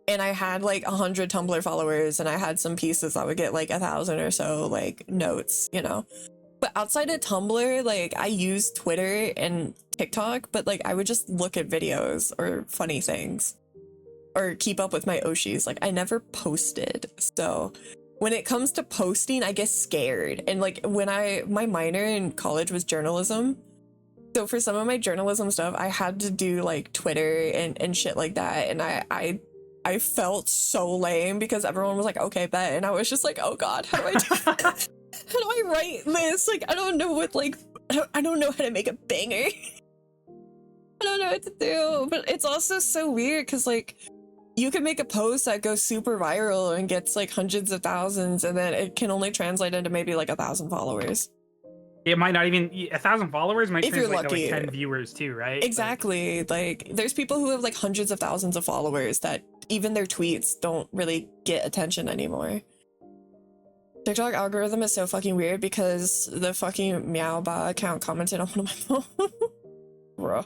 And I had like 100 Tumblr followers, and I had some pieces that would get like 1,000 or so like notes, you know? But outside of Tumblr, like I use Twitter and TikTok, but like I would just look at videos or funny things or keep up with my Oshis. Like I never posted. So when it comes to posting, I get scared. And like when my minor in college was journalism. So for some of my journalism stuff, I had to do like Twitter and shit like that. And I felt so lame because everyone was like, okay, bet. And I was just like, oh God, how do I do that? How do I write this? Like, I don't know what, like, I don't know how to make a banger. I don't know what to do. But it's also so weird because, like, you can make a post that goes super viral and gets, like, hundreds of thousands, and then it can only translate into maybe, like, 1,000 followers. It might not even, 1,000 followers might If you're translate to lucky. like 10 viewers too, right? Exactly. Like, there's people who have, like, hundreds of thousands of followers that even their tweets don't really get attention anymore. TikTok algorithm is so fucking weird because the fucking Meowba account commented on one of my phones. Bro.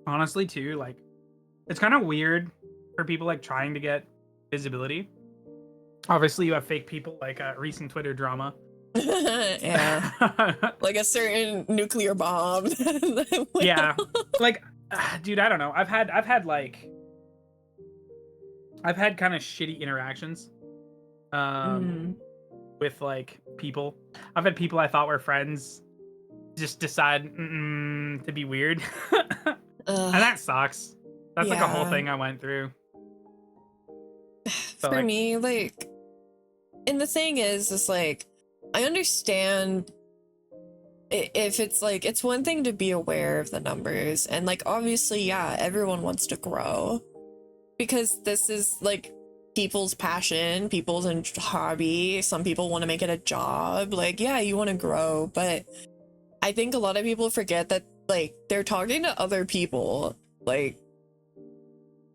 Honestly too, like it's kind of weird for people like trying to get visibility. Obviously you have fake people like recent Twitter drama. Yeah. Like a certain nuclear bomb. Yeah. Like dude, I don't know. I've had kind of shitty interactions with like people. I've had people I thought were friends just decide to be weird. And that sucks. That's like a whole thing I went through. So, for like, me, like, and the thing is like, I understand if it's like, it's one thing to be aware of the numbers, and like obviously, yeah, everyone wants to grow because this is like people's passion, people's hobby. Some people want to make it a job. Like, yeah, you want to grow, but I think a lot of people forget that like they're talking to other people. Like,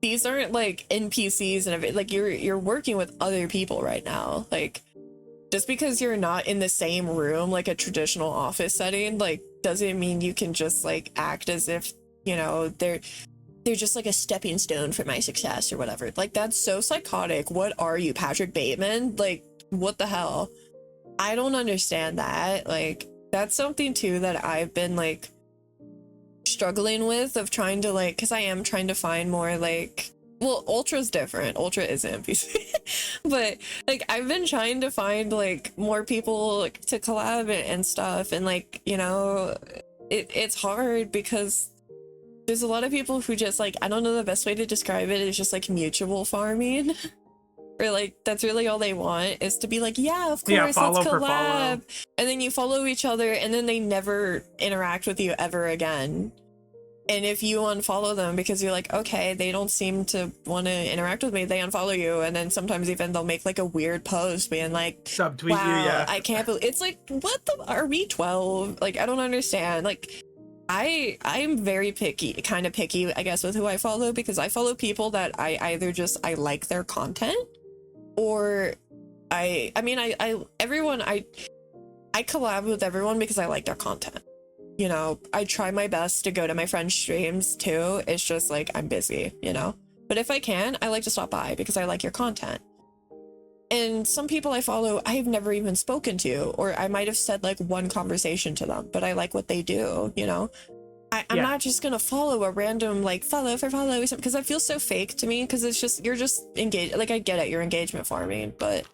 these aren't like NPCs and everything. Like, you're working with other people right now. Like, just because you're not in the same room like a traditional office setting, like, doesn't mean you can just like act as if, you know, they're just like a stepping stone for my success or whatever. Like, that's so psychotic. What are you, Patrick Bateman? Like, what the hell? I don't understand that. Like, that's something too that I've been like struggling with, of trying to like, because I am trying to find more like, well, Ultra's different. Ultra is an NPC. But like, I've been trying to find like more people like, to collab and stuff, and like, you know, it's hard because there's a lot of people who just like, I don't know the best way to describe it, is just like mutual farming. Or like that's really all they want is to be like, yeah, of course, follow let's for collab. follow. And then you follow each other and then they never interact with you ever again. And if you unfollow them because you're like, okay, they don't seem to want to interact with me, they unfollow you. And then sometimes even they'll make like a weird post being like, Subtweet wow, you, yeah. I can't believe it's like, what the, are we 12? Like, I don't understand. Like, I'm very picky, kind of picky, I guess, with who I follow, because I follow people that I either just, I like their content, or I collab with everyone because I like their content. You know, I try my best to go to my friends' streams too. It's just like, I'm busy, you know? But if I can, I like to stop by because I like your content. And some people I follow, I've never even spoken to, or I might have said like one conversation to them, but I like what they do, you know? I'm not just gonna follow a random like follow for follow because that feels so fake to me, because it's just, you're just engaged. Like, I get it, you're engagement farming, but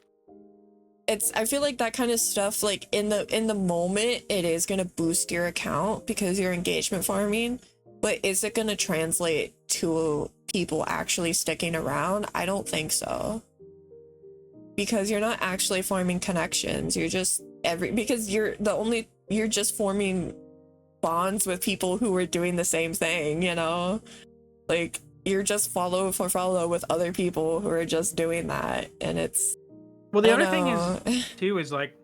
I feel like that kind of stuff, like in the moment, it is gonna boost your account because you're engagement farming, but is it gonna translate to people actually sticking around? I don't think so. Because you're not actually forming connections. You're just because you're just forming bonds with people who are doing the same thing, you know? Like, you're just follow for follow with other people who are just doing that, and it's, well, the other thing is too is like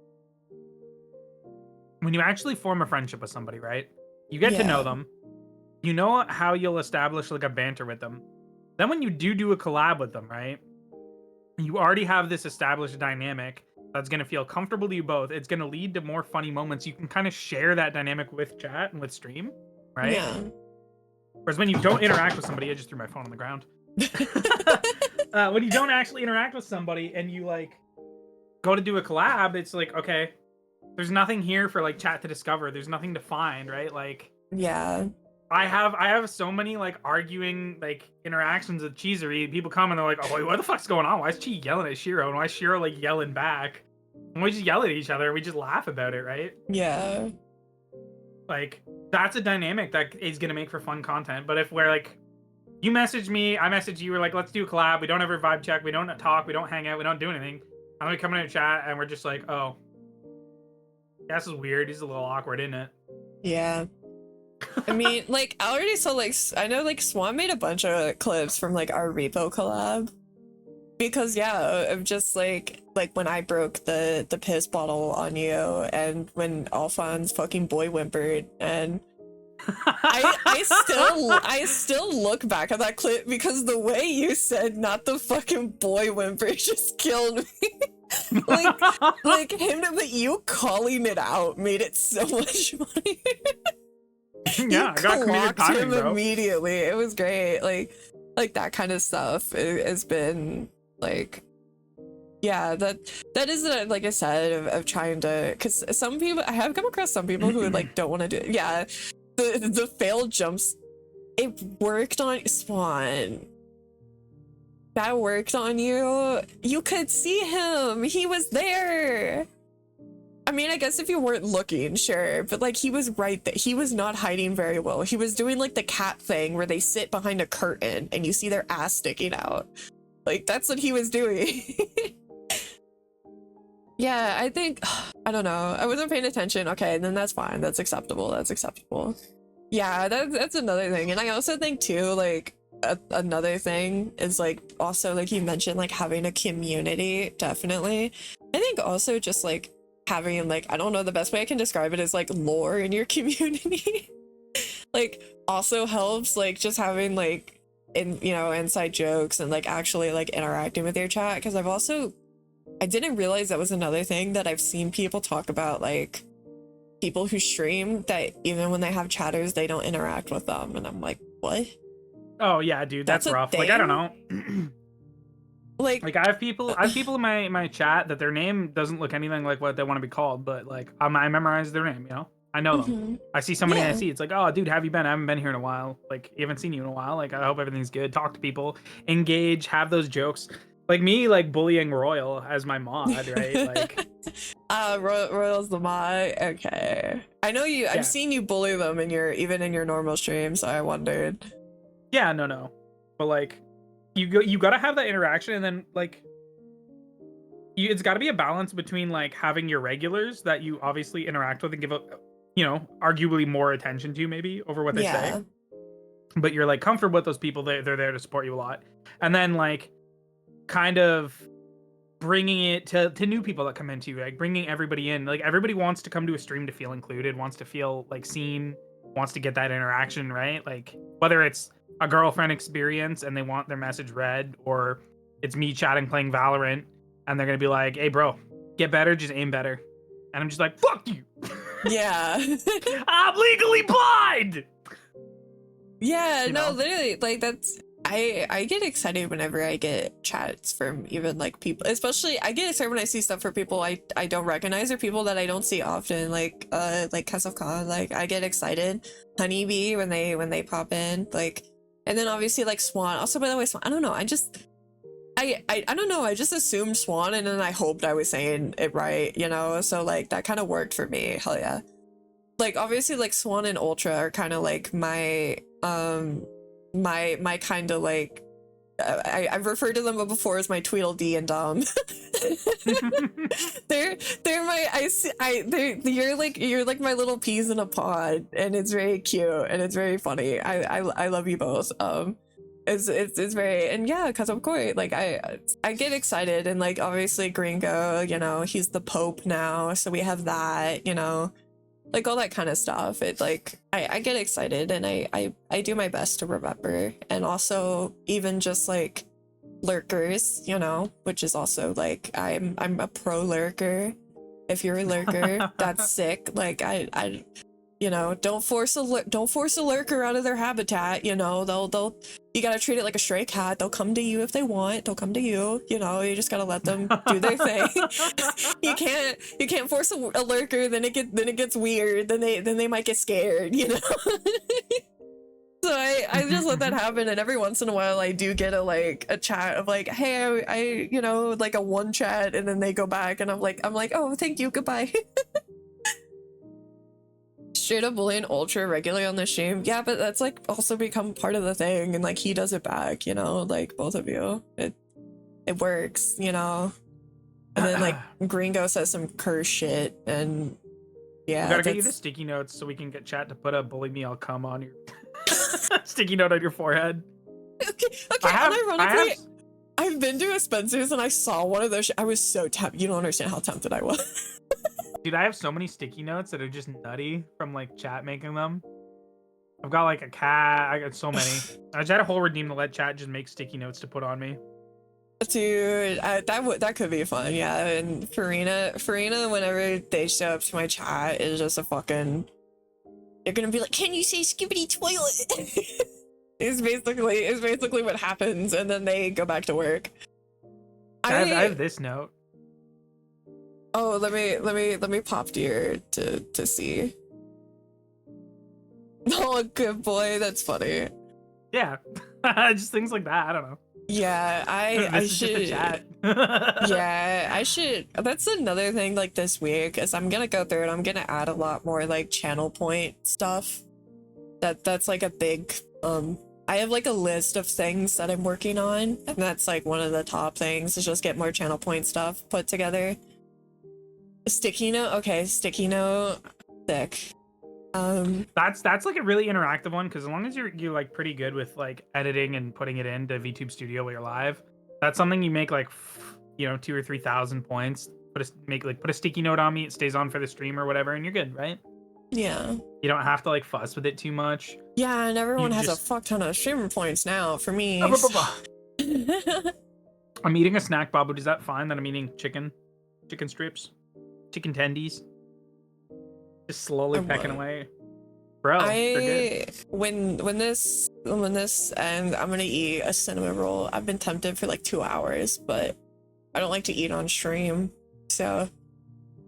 when you actually form a friendship with somebody, right? You get to know them. You know how you'll establish like a banter with them. Then when you do a collab with them, right? You already have this established dynamic that's going to feel comfortable to you both. It's going to lead to more funny moments. You can kind of share that dynamic with chat and with stream, right? Yeah. Whereas when you don't interact with somebody, I just threw my phone on the ground. When you don't actually interact with somebody and you like go to do a collab, it's like, okay, there's nothing here for like chat to discover. There's nothing to find, right? Like, yeah. I have so many like arguing like interactions with Cheesery. People come and they're like, "Oh, wait, what the fuck's going on? Why is she yelling at Shiro? And why is Shiro like yelling back?" And we just yell at each other and we just laugh about it, right? Yeah. Like, that's a dynamic that is gonna make for fun content. But if we're like, you message me, I message you, we're like, let's do a collab. We don't ever vibe check. We don't talk. We don't hang out. We don't do anything. And we come in a chat and we're just like, oh, yeah, this is weird. He's a little awkward, isn't it? Yeah. I mean, like, I already saw, like, I know, like, Swan made a bunch of clips from, like, our repo collab. Because, yeah, of just, like when I broke the piss bottle on you, and when Alphonz fucking boy whimpered, and I still look back at that clip because the way you said not the fucking boy whimper just killed me. like him, but you calling it out made it so much funnier. Yeah, I got comedic timing, bro. Immediately. It was great. Like that kind of stuff has been like, yeah, that is like I said of trying to, because some people, I have come across some people who like don't want to do it. Yeah, the failed jumps, it worked on Swan. That worked on you. You could see him. He was there. I mean, I guess if you weren't looking, sure, but like he was right there. He was not hiding very well. He was doing like the cat thing where they sit behind a curtain and you see their ass sticking out. Like, that's what he was doing. Yeah, I think, I don't know. I wasn't paying attention. Okay, then that's fine. That's acceptable. That's acceptable. Yeah, that's another thing. And I also think too, like, another thing is like, also like you mentioned, like having a community, definitely. I think also just like having like, I don't know, the best way I can describe it is like lore in your community. Like also helps, like just having like, inside jokes and like actually like interacting with your chat. Because I didn't realize that was another thing that I've seen people talk about, like people who stream that even when they have chatters, they don't interact with them. And I'm like, what? Oh yeah, dude, that's rough. Like, I don't know. like I have people in my chat that their name doesn't look anything like what they want to be called, but like I memorize their name, you know? I know them. I see somebody I see, it's like, oh dude, have you been? I haven't been here in a while. Like, you haven't seen you in a while. Like, I hope everything's good. Talk to people, engage, have those jokes. Like me, like bullying Royal as my mod, right? Like, Royal's the mod. Okay. I know you. Yeah. I've seen you bully them in your even in your normal stream, so I wondered. yeah, no, but like, you gotta have that interaction, and then like, it's got to be a balance between like having your regulars that you obviously interact with and give arguably more attention to maybe over what they Yeah. say, but you're like comfortable with those people. They're there to support you a lot, and then like, kind of bringing it to new people that come into you, like bringing everybody in. Like everybody wants to come to a stream to feel included, wants to feel like seen, wants to get that interaction, right? Like whether it's a girlfriend experience and they want their message read, or it's me chatting playing Valorant and they're gonna be like, hey bro, get better, just aim better. And I'm just like, fuck you. Yeah. I'm legally blind. Yeah, You no, know? literally, like that's I get excited whenever I get chats from even like people, especially I get excited when I see stuff for people I don't recognize or people that I don't see often, like Kesef Khan. Like I get excited. Honeybee when they pop in, like, and then obviously like Swan. Also, by the way, Swan, I don't know, I don't know, I just assumed Swan and then I hoped I was saying it right, you know, so like that kind of worked for me. Hell yeah. Like obviously like Swan and Ultra are kind of like my my kind of like I've referred to them before as my Tweedledee and Dom. they're my you're like my little peas in a pod, and it's very cute and it's very funny. I love you both. It's very, and yeah, because of course like I get excited, and like obviously Gringo, you know, he's the Pope now, so we have that, you know, like all that kind of stuff. It like I get excited, and I do my best to remember. And also even just like lurkers, you know, which is also like I'm a pro lurker. If you're a lurker, that's sick. Like I you know, don't force a lurker out of their habitat, you know. They'll you gotta treat it like a stray cat. They'll come to you if they want. They'll come to you, you know. You just gotta let them do their thing. you can't force a lurker. Then it gets weird. Then they might get scared, you know. So I just let that happen, and every once in a while I do get a chat of like, hey, I you know, like a one chat, and then they go back, and I'm like, oh, thank you, goodbye. Straight up bullying Ultra regularly on the stream. Yeah, but that's like also become part of the thing, and like he does it back, you know, like both of you. It works, you know. And then like Gringo says some curse shit, and yeah. We gotta get you the sticky notes so we can get chat to put a bully me, I'll come on your sticky note on your forehead. Okay, unironically, I've been to a Spencer's and I saw one of those. I was so tempted. You don't understand how tempted I was. Dude, I have so many sticky notes that are just nutty from like chat making them. I've got like a cat. I got so many. I just had a whole redeem to let chat just make sticky notes to put on me. Dude, that could be fun. Yeah, and Farina, whenever they show up to my chat, is just a fucking. They're gonna be like, "Can you say skibbity toilet?" It's basically what happens, and then they go back to work. I have this note. Oh, let me pop here to see. Oh, good boy, that's funny. Yeah, just things like that. I don't know. Yeah, I This is just a should. chat. Yeah, I should. That's another thing. Like this week, is I'm gonna go through and I'm gonna add a lot more like channel point stuff. That's like a big. I have like a list of things that I'm working on, and that's like one of the top things is just get more channel point stuff put together. Sticky note, okay, sticky note, thick. That's like a really interactive one, because as long as you're like pretty good with like editing and putting it into VTube Studio while you're live, that's something you make like 2,000 or 3,000 points. Put a sticky note on me, it stays on for the stream or whatever, and you're good, right? Yeah. You don't have to like fuss with it too much. Yeah, and everyone has a fuck ton of streamer points now for me. I'm eating a snack, Babu. Is that fine that I'm eating chicken strips, chicken tendies? Just slowly pecking away, bro. When this and I'm gonna eat a cinnamon roll. I've been tempted for like 2 hours, but I don't like to eat on stream, so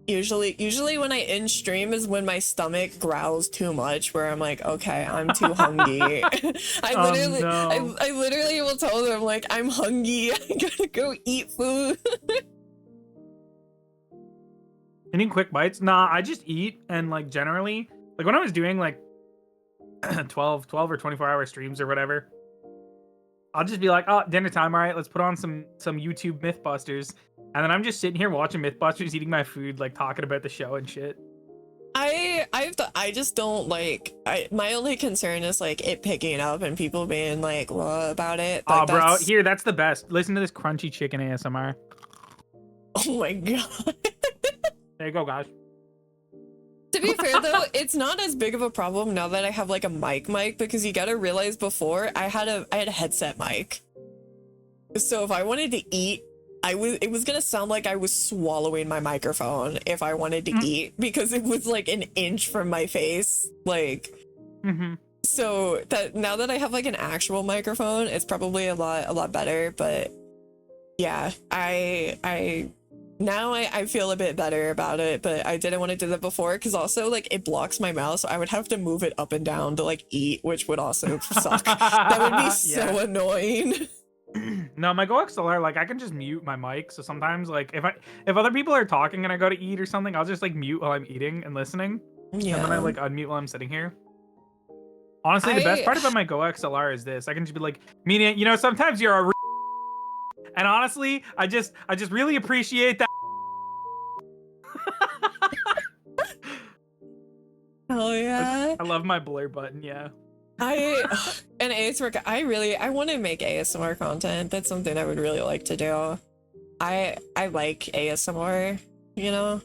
Usually when I in stream is when my stomach growls too much, where I'm like, okay, I'm too hungry. No. I literally will tell them like, I'm hungry. I gotta go eat food. Any quick bites? Nah, I just eat and like generally, like when I was doing like 12 or 24-hour streams or whatever, I'll just be like, oh, dinner time, all right, let's put on some YouTube Mythbusters. And then I'm just sitting here watching Mythbusters, eating my food, like talking about the show and shit. I just don't like, my only concern is like it picking up and people being like, what about it? Like, Oh, bro, here, that's the best. Listen to this crunchy chicken ASMR. Oh my god. There you go, guys. To be fair though, it's not as big of a problem now that I have like a mic because you gotta realize before I had a headset mic. So if I wanted to eat, it was gonna sound like I was swallowing my microphone if I wanted to eat, because it was like an inch from my face. Like so that now that I have like an actual microphone, it's probably a lot better. But yeah, now I feel a bit better about it, but I didn't want to do that before because also like it blocks my mouth, so I would have to move it up and down to like eat, which would also suck. That would be so annoying. No, my GoXLR, like I can just mute my mic. So sometimes like if other people are talking and I go to eat or something, I'll just like mute while I'm eating and listening. Yeah. And then I like unmute while I'm sitting here. Honestly, the best part about my GoXLR is this. I can just be like, meaning, you know, sometimes you're a and honestly, I just really appreciate that. Oh yeah. I love my blur button, yeah. And ASMR, I want to make ASMR content. That's something I would really like to do. I like ASMR, you know?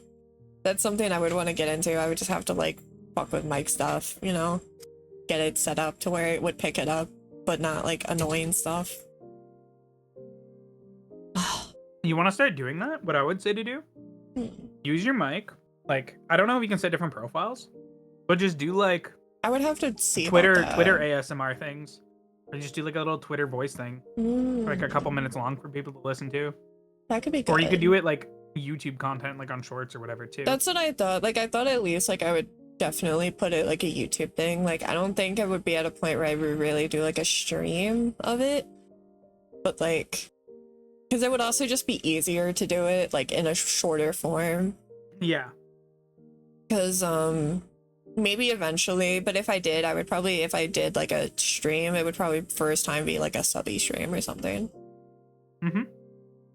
That's something I would want to get into. I would just have to like fuck with mic stuff, you know? Get it set up to where it would pick it up, but not like annoying stuff. You want to start doing that? What I would say to do? Use your mic. Like, I don't know if you can set different profiles, but just do like I would have to see Twitter ASMR things. Or just do like a little Twitter voice thing. Like a couple minutes long for people to listen to. That could be good. Or you could do it like YouTube content, like on shorts or whatever too. That's what I thought. Like I thought at least like I would definitely put it like a YouTube thing. Like I don't think I would be at a point where I would really do like a stream of it. But like, because it would also just be easier to do it like in a shorter form. Yeah. Because maybe eventually, but if I did, I would probably, if I did like a stream, it would probably first time be like a subby stream or something.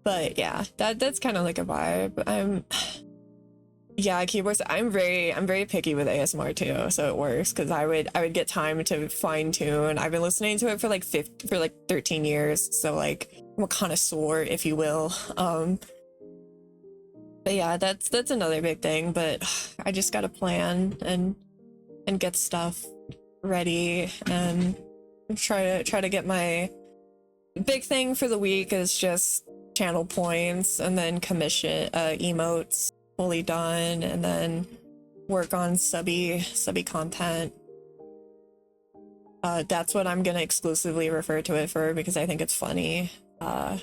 But yeah, that's kind of like a vibe. Yeah, keyboards. I'm very picky with ASMR too, so it works because I would get time to fine tune. I've been listening to it for like 13 years, so like I'm a connoisseur, if you will. But yeah, that's another big thing. But I just gotta plan and get stuff ready and try to get my big thing for the week is just channel points and then commission emotes fully done, and then work on subby content. That's what I'm gonna exclusively refer to it for because I think it's funny. But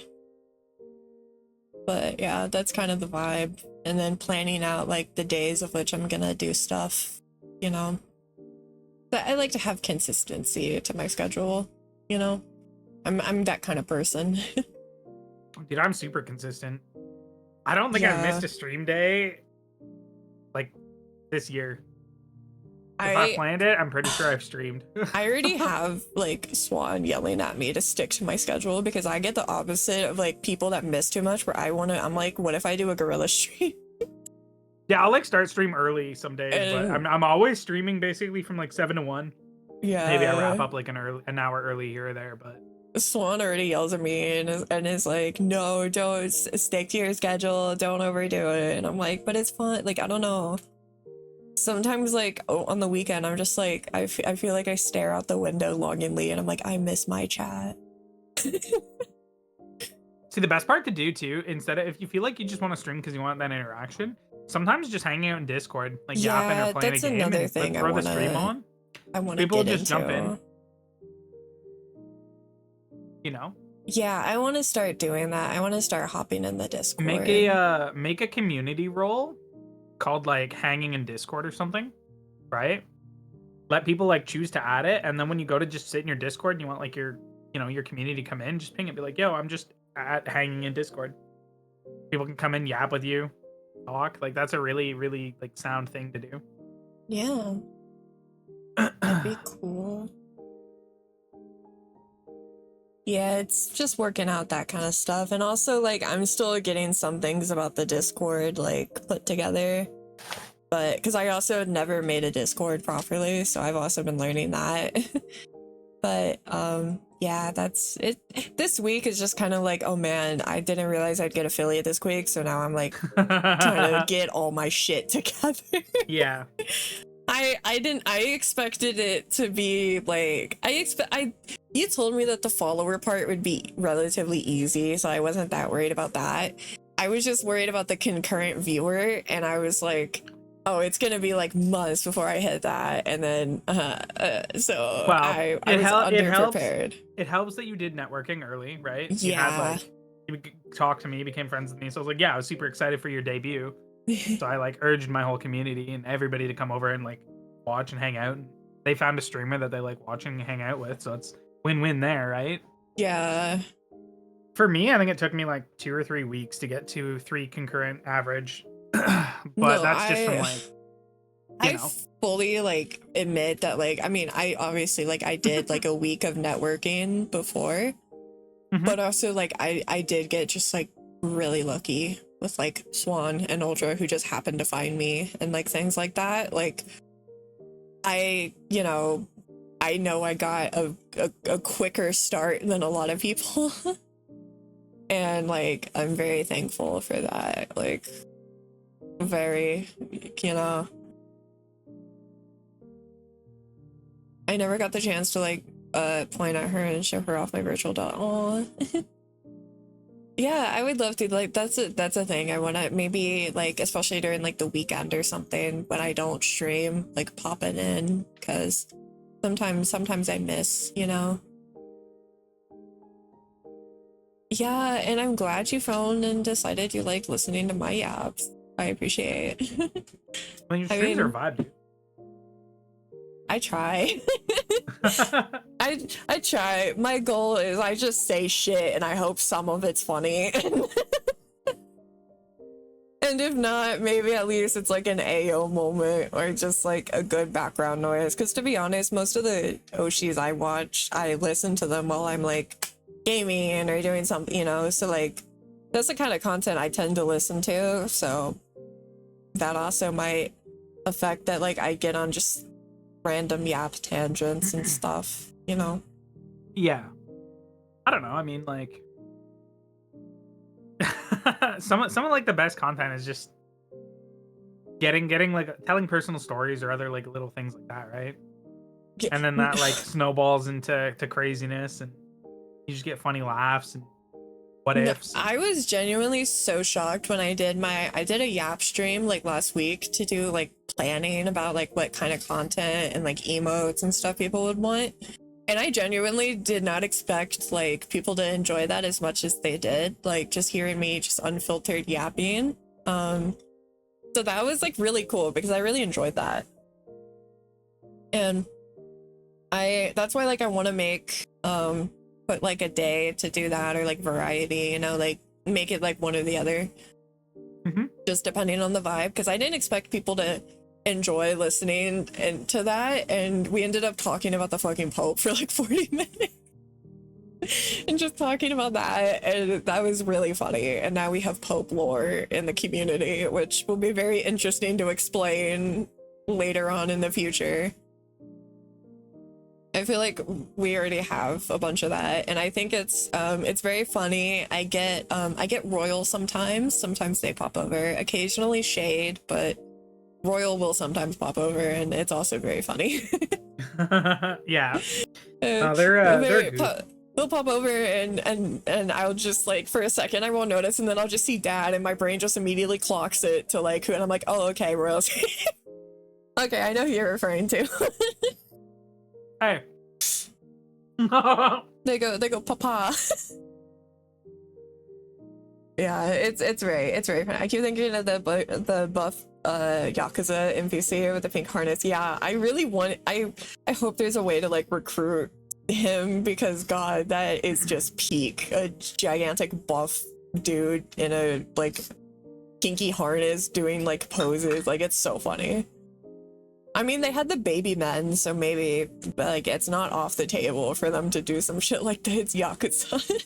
yeah, that's kind of the vibe. And then planning out like the days of which I'm gonna do stuff, you know. But I like to have consistency to my schedule, you know. I'm that kind of person. Dude, I'm super consistent. I don't think I've missed a stream day like this year. If I planned it, I'm pretty sure I've streamed. I already have like Swan yelling at me to stick to my schedule because I get the opposite of like people that miss too much where I'm like, what if I do a gorilla stream? Yeah, I'll like start stream early some days, but I'm always streaming basically from like 7 to 1. Yeah. Maybe I wrap up like an hour early here or there, but Swan already yells at me and is like, no, don't stick to your schedule, don't overdo it. And I'm like, but it's fun. Like, I don't know. Sometimes like on the weekend, I'm just like, I feel like I stare out the window longingly and I'm like, I miss my chat. See, the best part to do too, instead of if you feel like you just want to stream because you want that interaction, sometimes just hanging out in Discord, like yapping or playing a game, another thing throw the stream on. I want to people get just into. jump in. You know? Yeah, I want to start doing that. I want to start hopping in the Discord. Make a community role called like hanging in Discord or something, right? Let people like choose to add it, and then when you go to just sit in your Discord and you want like your your community to come in, just ping it, be like, yo, I'm just at hanging in Discord. People can come in, yap with you, talk. Like that's a really, really like sound thing to do. Yeah. That'd be cool. Yeah, it's just working out that kind of stuff. And also like I'm still getting some things about the Discord like put together. But because I also never made a Discord properly, so I've also been learning that. But yeah, that's it. This week is just kind of like, oh man, I didn't realize I'd get affiliate this week, so now I'm like trying to get all my shit together. Yeah. I expected it to be like you told me that the follower part would be relatively easy, so I wasn't that worried about that. I was just worried about the concurrent viewer, and I was like, oh, it's gonna be like months before I hit that, and then so well, I was underprepared. It helps that you did networking early, right? Yeah. You talked to me, became friends with me, so I was like, yeah, I was super excited for your debut. So I like urged my whole community and everybody to come over and like watch and hang out. And they found a streamer that they like watching and hang out with, so it's win-win there, right? Yeah. For me, I think it took me like 2 or 3 weeks to get to 3 concurrent average. But No, that's just from like I fully like admit that like I mean I obviously like I did like a week of networking before, but also like I did get just like really lucky with like Swan and Ultra, who just happened to find me and like things like that. Like I know I got a quicker start than a lot of people. And like I'm very thankful for that. Like very, I never got the chance to like point at her and show her off my virtual doll. Aw. Yeah, I would love to. Like that's a thing I want to maybe like, especially during like the weekend or something when I don't stream, like popping in, because sometimes I miss, Yeah, and I'm glad you found and decided you like listening to my yaps. I appreciate it. When your streams are vibe, dude. I try. I try. My goal is I just say shit and I hope some of it's funny. And if not, maybe at least it's like an AO moment or just like a good background noise. Because to be honest, most of the Oshis I watch, I listen to them while I'm like gaming or doing something, so like that's the kind of content I tend to listen to. So that also might affect that like I get on just random yap tangents and stuff, Yeah. I don't know. I mean, like some of like the best content is just getting like telling personal stories or other like little things like that, right? And then that like snowballs into craziness, and you just get funny laughs and what ifs. I was genuinely so shocked when I did a yap stream like last week to do like planning about like what kind of content and like emotes and stuff people would want. And I genuinely did not expect like people to enjoy that as much as they did, like just hearing me just unfiltered yapping. So that was like really cool because I really enjoyed that. And that's why like I want to make put like a day to do that, or like variety, like make it like one or the other, just depending on the vibe, because I didn't expect people to enjoy listening and to that, and we ended up talking about the fucking Pope for like 40 minutes and just talking about that, and that was really funny. And now we have Pope lore in the community, which will be very interesting to explain later on in the future. I feel like we already have a bunch of that, and I think it's very funny. I get Royal sometimes they pop over, occasionally Shade, but Royal will sometimes pop over, and it's also very funny. Yeah. They're they'll pop over and I'll just like for a second I won't notice, and then I'll just see Dad, and my brain just immediately clocks it to like who, and I'm like, oh okay, Royal's okay, I know who you're referring to. Hey. They go, Papa. Yeah, it's very funny. I keep thinking of the Yakuza NPC with the pink harness. Yeah, I really want. I hope there's a way to like recruit him because God, that is just peak. A gigantic buff dude in a like kinky harness doing like poses. Like it's so funny. I mean, they had the baby men, so maybe like it's not off the table for them to do some shit like that. It's Yakuza.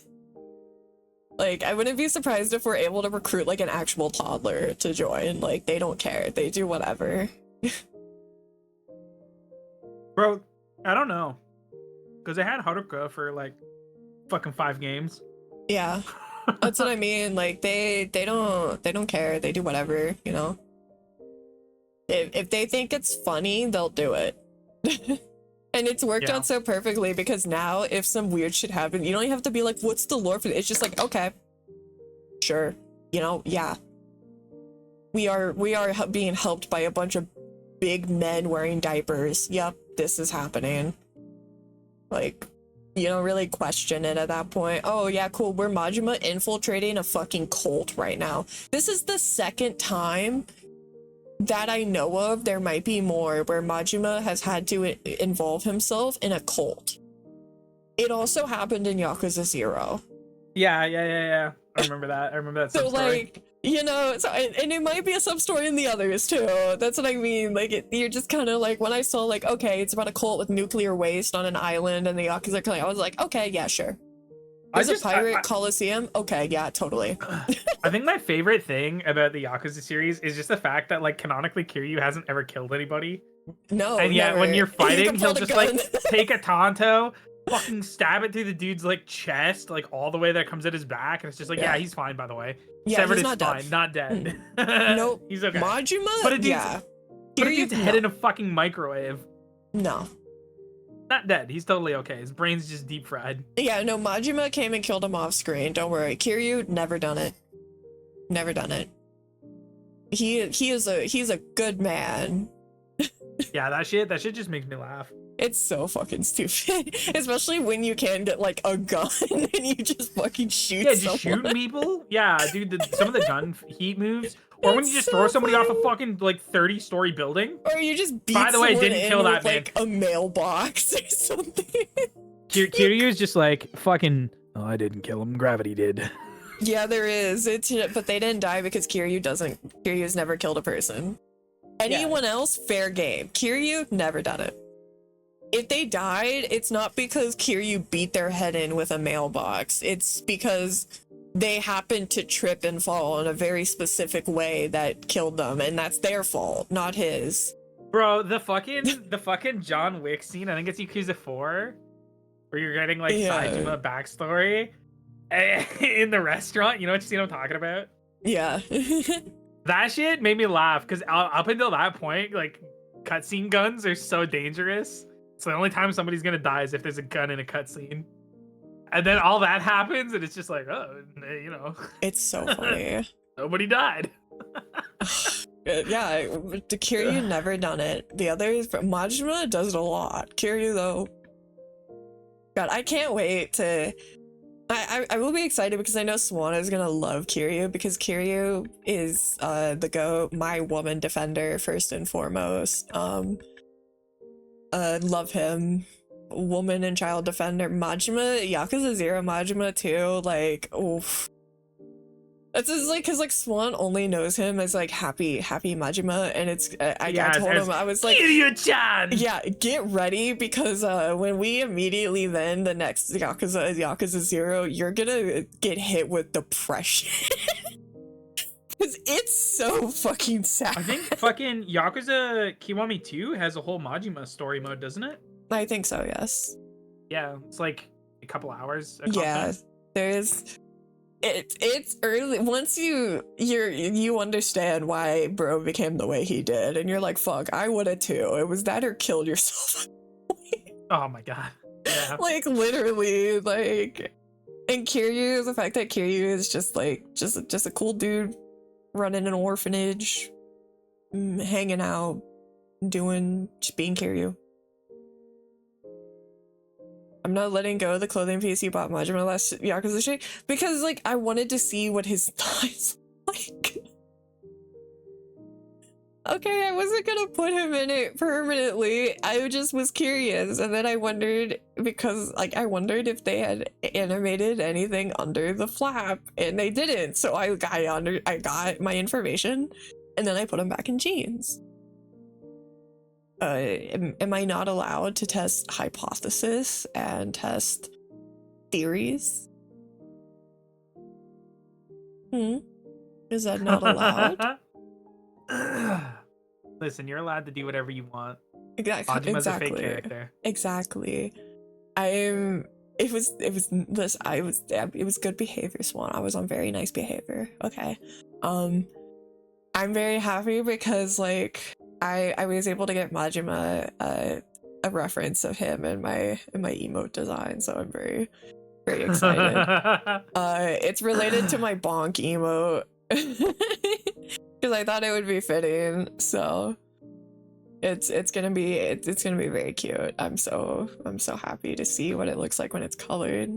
Like, I wouldn't be surprised if we're able to recruit like an actual toddler to join. Like, they don't care. They do whatever. Bro, I don't know. Because they had Haruka for like fucking 5 games. Yeah. That's what I mean. Like, they don't care. They do whatever, you know? If they think it's funny, they'll do it. And it's worked out so perfectly because now if some weird shit happens, you don't even have to be like, what's the lore for this? It's just like, okay, sure, you know, yeah. We are being helped by a bunch of big men wearing diapers. Yep, this is happening. Like, you don't really question it at that point. Oh yeah, cool, we're Majima infiltrating a fucking cult right now. This is the second time that I know of, there might be more, where Majima has had to involve himself in a cult. It also happened in Yakuza 0. Yeah. I remember that. So, sub-story. like, you know, so and it might be a sub-story in the others, too. That's what I mean. Like, you're just kind of like, when I saw, like, okay, it's about a cult with nuclear waste on an island, and the Yakuza are killing, I was like, okay, yeah, sure. There's a pirate coliseum? Okay, yeah, totally. I think my favorite thing about the Yakuza series is just the fact that, like, canonically Kiryu hasn't ever killed anybody. No, and yet never. when you're fighting, he'll just gun. like take a Tonto, fucking stab it through the dude's like chest, like all the way that comes at his back, and it's just like, yeah, he's fine, by the way. Yeah, Severed he's is not fine, dead. not dead. Nope. He's okay. Majima? Put a dude's, yeah. put a dude's head no. in a fucking microwave. No. Not dead. He's totally okay. His brain's just deep fried. Yeah, no, Majima came and killed him off screen. Don't worry. Kiryu, never done it. Never done it. He's a good man. Yeah, that shit just makes me laugh. It's so fucking stupid. Especially when you can get like a gun and you just fucking shoot just someone. shooting people. Yeah, dude, some of the gun heat moves. Or when you just throw somebody off a fucking like 30-story building. Or you just beat By the way, someone didn't in kill with that man. like a mailbox or something. Kiryu is just like fucking. Oh, I didn't kill him. Gravity did. Yeah, there is. But they didn't die because Kiryu's never killed a person. Anyone else, fair game. Kiryu, never done it. If they died, it's not because Kiryu beat their head in with a mailbox. It's because they happened to trip and fall in a very specific way that killed them, and that's their fault, not his. Bro, the fucking John Wick scene, I think it's Yakuza 4, where you're getting like Saejima backstory in the restaurant. You know what scene I'm talking about? Yeah. That shit made me laugh because up until that point, like cutscene guns are so dangerous. So the only time somebody's gonna die is if there's a gun in a cutscene. And then all that happens, and it's just like, oh, you know. It's so funny. Nobody died. Yeah, the Kiryu never done it. The others, Majima does it a lot. Kiryu, though. God, I can't wait to... I will be excited because I know Swana is gonna love Kiryu because Kiryu is the GOAT, my woman defender, first and foremost. Love him. Woman and child defender. Majima, Yakuza 0 Majima too, like, oof. It's just like, cause like Swan only knows him as like happy Majima, and it's, I told him, I was like, Kiryu-chan! Yeah, get ready because when we immediately then the next Yakuza 0, you're gonna get hit with depression. Cause it's so fucking sad. I think fucking Yakuza Kiwami 2 has a whole Majima story mode, doesn't it? I think so, yes. Yeah, it's like a couple hours. Yeah, there's... It's early. Once you understand why bro became the way he did, and you're like, fuck, I would have too. It was that or kill yourself. Oh my god. Yeah. Like literally, like, and Kiryu, the fact that Kiryu is just like just a cool dude running an orphanage, hanging out, just being Kiryu. I'm not letting go of the clothing piece you bought Majima last Yakuza shit because, like, I wanted to see what his thighs like. Okay, I wasn't gonna put him in it permanently. I just was curious, and then I wondered because, like, I wondered if they had animated anything under the flap, and they didn't. So I got my information, and then I put him back in jeans. Am I not allowed to test hypothesis and test theories? Is that not allowed? Listen, you're allowed to do whatever you want. Exactly. Majima's a fake character. Exactly. It was good behavior, Swan. I was on very nice behavior. Okay. I'm very happy because like I was able to get Majima a reference of him in my emote design, so I'm very excited. It's related to my bonk emote. Because I thought it would be fitting, so it's gonna be very cute. I'm so happy to see what it looks like when it's colored.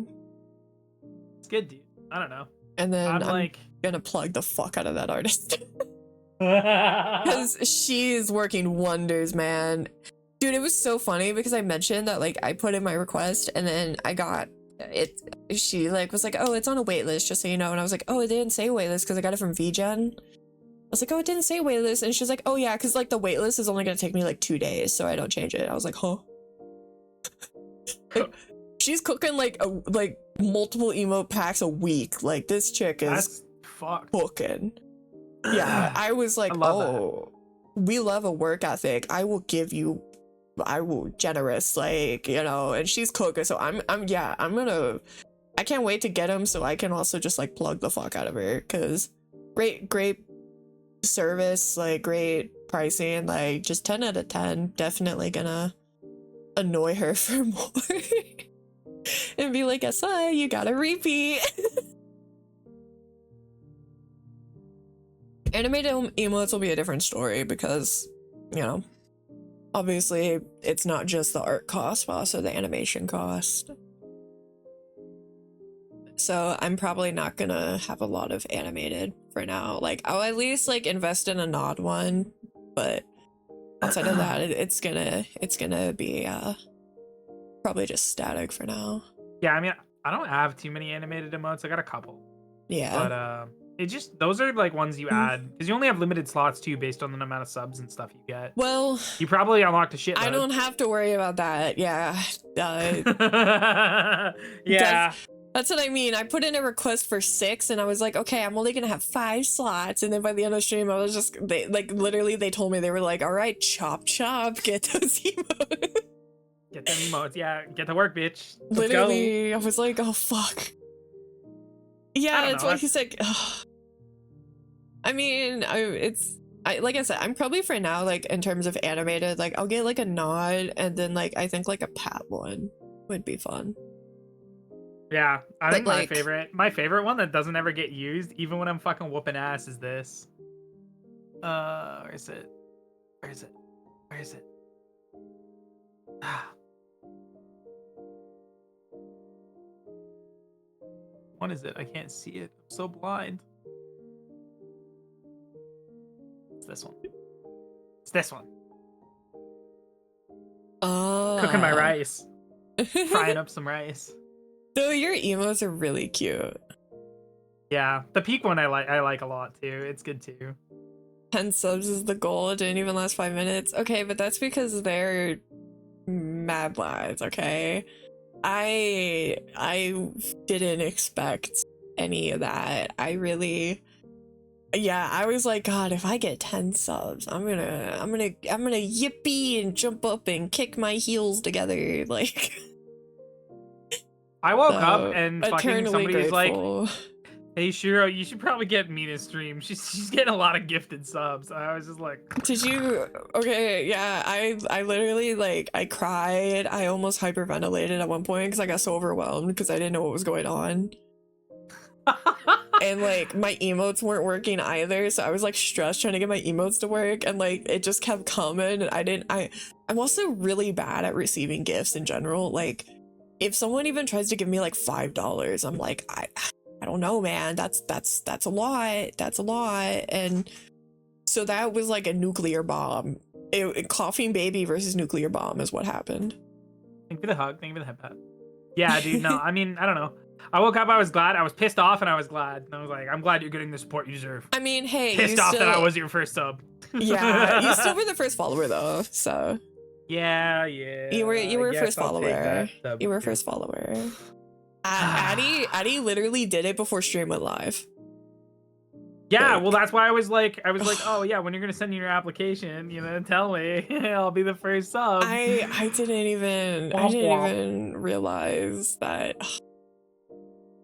It's good, dude. I don't know. And then I'm like gonna plug the fuck out of that artist because she's working wonders, man. Dude, it was so funny because I mentioned that like I put in my request and then I got it. She like was like, oh, it's on a wait list, just so you know. And I was like, oh, it didn't say wait list because I got it from VGen. I was like, oh, it didn't say waitlist. And she's like, oh yeah, because like the waitlist is only gonna take me like 2 days, so I don't change it. I was like, huh? Like, she's cooking like multiple emote packs a week. Like this chick is cooking. Yeah, I was like, oh, we love a work ethic. I will generous, like, you know, and she's cooking. So I can't wait to get him so I can also just like plug the fuck out of her because great service, like great pricing, like just 10 out of 10. Definitely gonna annoy her for more and be like, SI, you gotta repeat. Animated emotes will be a different story because, you know, obviously it's not just the art cost but also the animation cost. So I'm probably not gonna have a lot of animated for now. Like I'll at least like invest in a nod one, but outside of that, it's gonna be probably just static for now. Yeah, I mean, I don't have too many animated emotes. I got a couple. Yeah. But it just those are like ones you add because you only have limited slots too based on the amount of subs and stuff you get. Well, you probably unlocked a shit. I don't have to worry about that. Yeah. Yeah. That's what I mean. I put in a request for 6 and I was like, okay, I'm only gonna have 5 slots. And then by the end of the stream, I was just, they told me, they were like, all right, chop, get those emotes. Get them emotes. Yeah, get to work, bitch. Let's literally, go. I was like, oh, fuck. Yeah, it's like he's like, ugh. I mean, like I said, I'm probably for now, like in terms of animated, like I'll get like a nod and then like, I think like a pat one would be fun. Yeah, I think my favorite one that doesn't ever get used, even when I'm fucking whooping ass, is this. Where is it? What is it? I can't see it. I'm so blind. It's this one. Cooking my rice. Frying up some rice. So your emotes are really cute. Yeah, the peak one I like a lot too. It's good too. 10 subs is the goal. It didn't even last 5 minutes. Okay, but that's because they're mad lads, okay? I didn't expect any of that. I was like, God, if I get 10 subs, I'm gonna yippee and jump up and kick my heels together, like. I woke up and fucking somebody's grateful. like, hey Shiro, you should probably get Mina's stream. She's getting a lot of gifted subs. I was just like, did you? Okay, yeah, I literally like I cried. I almost hyperventilated at one point because I got so overwhelmed because I didn't know what was going on. And like my emotes weren't working either, so I was like stressed trying to get my emotes to work, and like it just kept coming. And I'm also really bad at receiving gifts in general. Like if someone even tries to give me like $5, I'm like, I don't know, man. That's a lot. And So that was like a nuclear bomb. Coughing baby versus nuclear bomb is what happened. Thank you for the hug. Thank you for the head pat. Yeah, dude. No, I mean, I don't know. I woke up, I was glad. I was pissed off, and I was glad. And I was like, I'm glad you're getting the support you deserve. I mean, hey, Pissed you off still, that I was your first sub. yeah, you still were the first follower though. So Yeah. you were I guess first I'll take follower. that W. You were first follower. Addy literally did it before stream went live. Yeah, Like- well, that's why I was like, oh yeah, when you're gonna send in your application, tell me. I'll be the first sub. I didn't even realize that.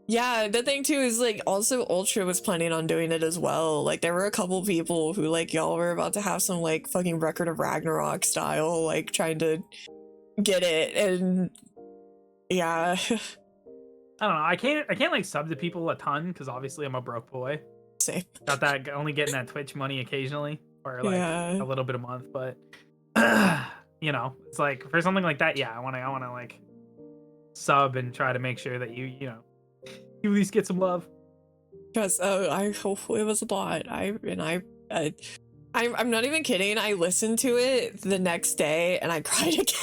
Yeah, the thing too is like also Ultra was planning on doing it as well. Like there were a couple people who like y'all were about to have some like fucking Record of Ragnarok style like trying to get it, and yeah. I don't know. I can't like sub to people a ton because obviously I'm a broke boy. Same. Got that only getting that Twitch money occasionally or like Yeah. a little bit a month, but it's like for something like that, yeah, I wanna like sub and try to make sure that you at least get some love. Because I hopefully it was a lot. I'm not even kidding. I listened to it the next day and I cried again.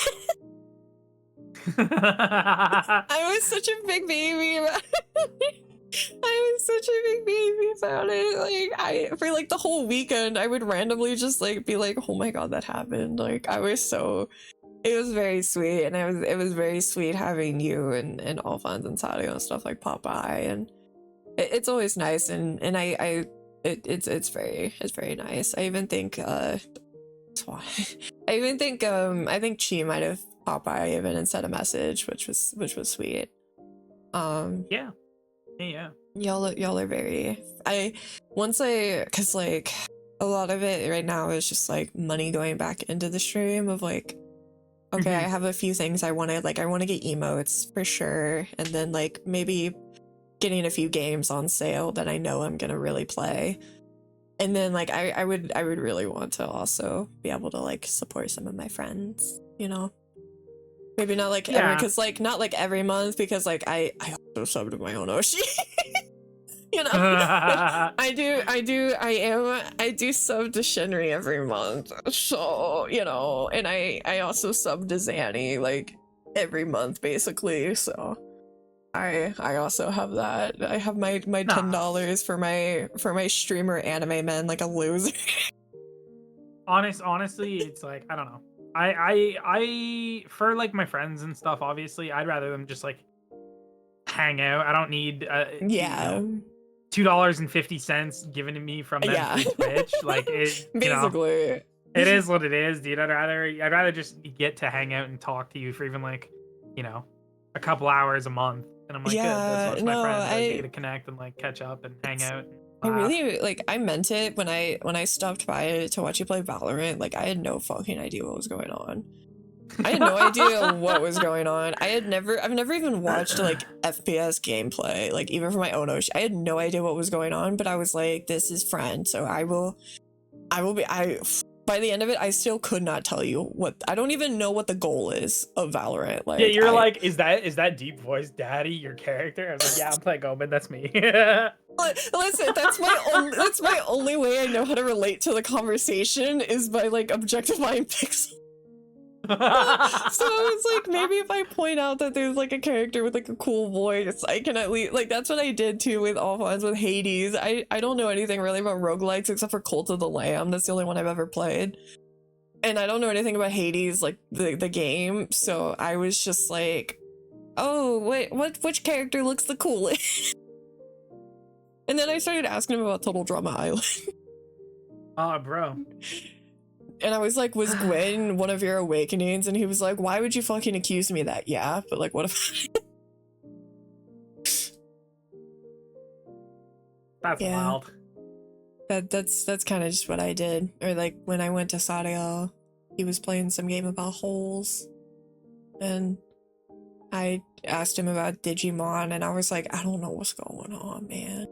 I was such a big baby about it. I was such a big baby about it. Like for like the whole weekend, I would randomly just like be like, "Oh my god, that happened!" Like it was very sweet, and it was very sweet having you and Alphonz and Sadio and stuff like pop by, and it's always nice, and it's very nice. I even think I think Chi might have popped by even and sent a message, which was sweet. Yeah. Y'all are very cause like a lot of it right now is just like money going back into the stream of like, okay, I have a few things I want to get emotes for sure, and then like maybe getting a few games on sale that I know I'm gonna really play, and then like I would really want to also be able to like support some of my friends, maybe not like because like not like every month, because like I also subbed my own Oshi. I do sub to Shinri every month, so and I also sub to Zanny like every month basically, so I also have that. I have my $10 for my streamer anime men like a loser. Honestly, it's like I don't know. I for like my friends and stuff, obviously I'd rather them just like hang out. I don't need $2.50 given to me from them through Twitch. Like it basically it is what it is, dude. I'd rather just get to hang out and talk to you for even like a couple hours a month, and I'm like, good, that's my friends. I get to connect and like catch up and hang out. I really I meant it when I stopped by to watch you play Valorant. Like I had no fucking idea what was going on. I had no idea what was going on. I've never even watched like FPS gameplay, like even for my own Oshi. I had no idea what was going on, but I was like, this is friend, so I will be by the end of it, I still could not tell you I don't even know what the goal is of Valorant. Like, yeah, you're like, is that deep voice daddy your character? I was like, yeah, I'm playing Omen, that's me. Listen, that's my only way I know how to relate to the conversation is by like objectifying Pixel. So it's like maybe if I point out that there's like a character with like a cool voice, I can at least like that's what I did too with Alphonz with Hades. I don't know anything really about roguelikes except for Cult of the Lamb. That's the only one I've ever played. And I don't know anything about Hades, like the game, so I was just like, oh wait, which character looks the coolest? And then I started asking him about Total Drama Island. Oh, bro. And I was like, was Gwen one of your awakenings? And he was like, why would you fucking accuse me of that? Yeah, but like, what if... That's wild. That's kind of just what I did. Or like, when I went to Sadio, he was playing some game about holes. And I asked him about Digimon, and I was like, I don't know what's going on, man.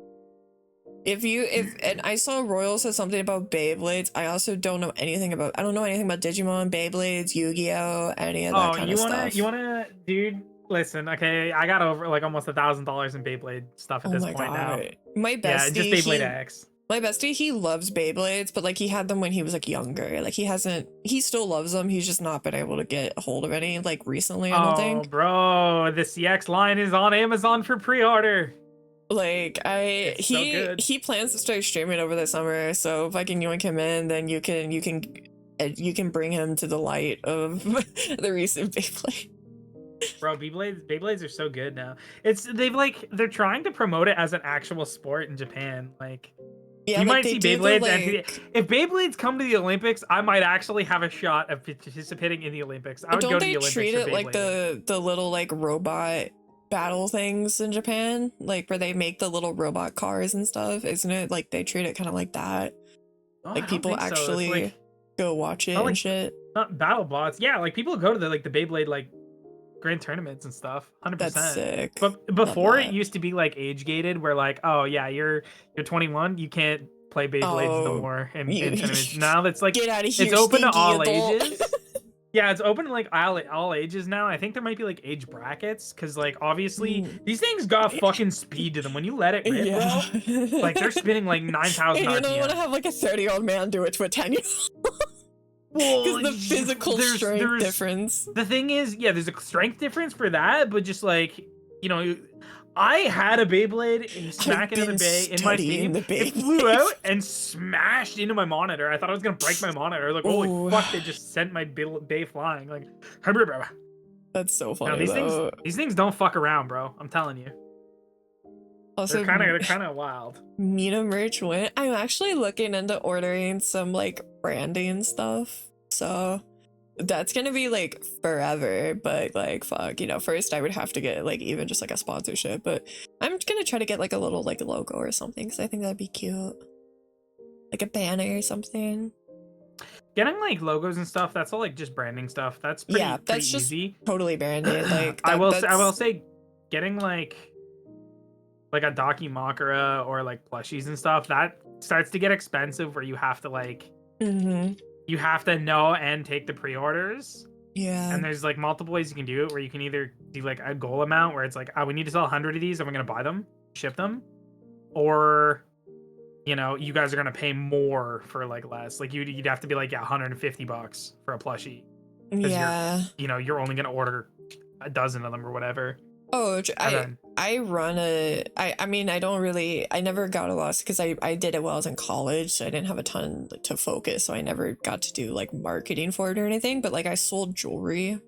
And I saw Royal said something about Beyblades. I also don't know anything about Digimon, Beyblades, Yu-Gi-Oh, any of that kind of stuff. You wanna, dude? Listen, okay, I got over like almost $1,000 in Beyblade stuff at this point now. My bestie, yeah, just Beyblade X. My bestie, he loves Beyblades, but like he had them when he was like younger. Like he still loves them. He's just not been able to get a hold of any like recently, I don't Oh, think. bro, the CX line is on Amazon for pre-order. Like It's so good. he plans to start streaming over the summer, so if I can yoink him in, then you can bring him to the light of the recent Beyblade. Bro, Beyblades are so good now. They're trying to promote it as an actual sport in Japan. Like Yeah, you like might they see do the, Beyblades like, if Beyblades come to the Olympics, I might actually have a shot of participating in the Olympics. I would don't go to they the Olympics treat for it like Beyblading. the little like robot battle things in Japan, like where they make the little robot cars and stuff? Isn't it like they treat it kind of like that? Oh, I Like don't people think so. It's actually like go watch it not and like shit. not battle bots. Yeah, like people go to the Beyblade like grand tournaments and stuff. That's 100%. sick. But Love before it that. used to be like age gated, where like, oh yeah, you're 21, you can't play Beyblades no Oh, more in you tournaments. Now that's like get out of it's here, open to stinky all adult. ages. Yeah, it's open to like all ages now. I think there might be like age brackets because like obviously these things got fucking speed to them. When you let it rip, Yeah. bro, like they're spinning like 9,000 And you don't want to RPM. have like a 30-year-old man do it to a 10-year-old. Well, Because the physical strength difference. The thing is, yeah, there's a strength difference for that, but just like, you know, I had a Beyblade smacking in the bay in my stadium. It flew out and smashed into my monitor. I thought I was gonna break my monitor. I was like, holy Ooh. fuck, they just sent my bay flying. Like, That's so funny. no, these things don't fuck around, bro. I'm telling you. Also, they're kind of wild. Mina merch went. I'm actually looking into ordering some like branding stuff. So that's gonna be like forever, but like fuck, you know, first I would have to get like even just like a sponsorship, but I'm gonna try to get like a little like logo or something because I think that'd be cute. Like a banner or something. Getting like logos and stuff, that's all like just branding stuff. That's pretty, Yeah, that's pretty just easy. totally branded. Like I will say getting like a Dakimakura or like plushies and stuff, that starts to get expensive where you have to like you have to know and take the pre-orders. Yeah. And there's like multiple ways you can do it, where you can either do like a goal amount where it's like, oh, we need to sell 100 of these and we're gonna buy them, ship them, or you know, you guys are gonna pay more for like less. Like you'd have to be like, yeah, $150 for a plushie. Yeah. You're only gonna order a dozen of them or whatever. Oh, I run I mean, I never got a lot because I did it while I was in college, so I didn't have a ton to focus, so I never got to do like marketing for it or anything, but like I sold jewelry.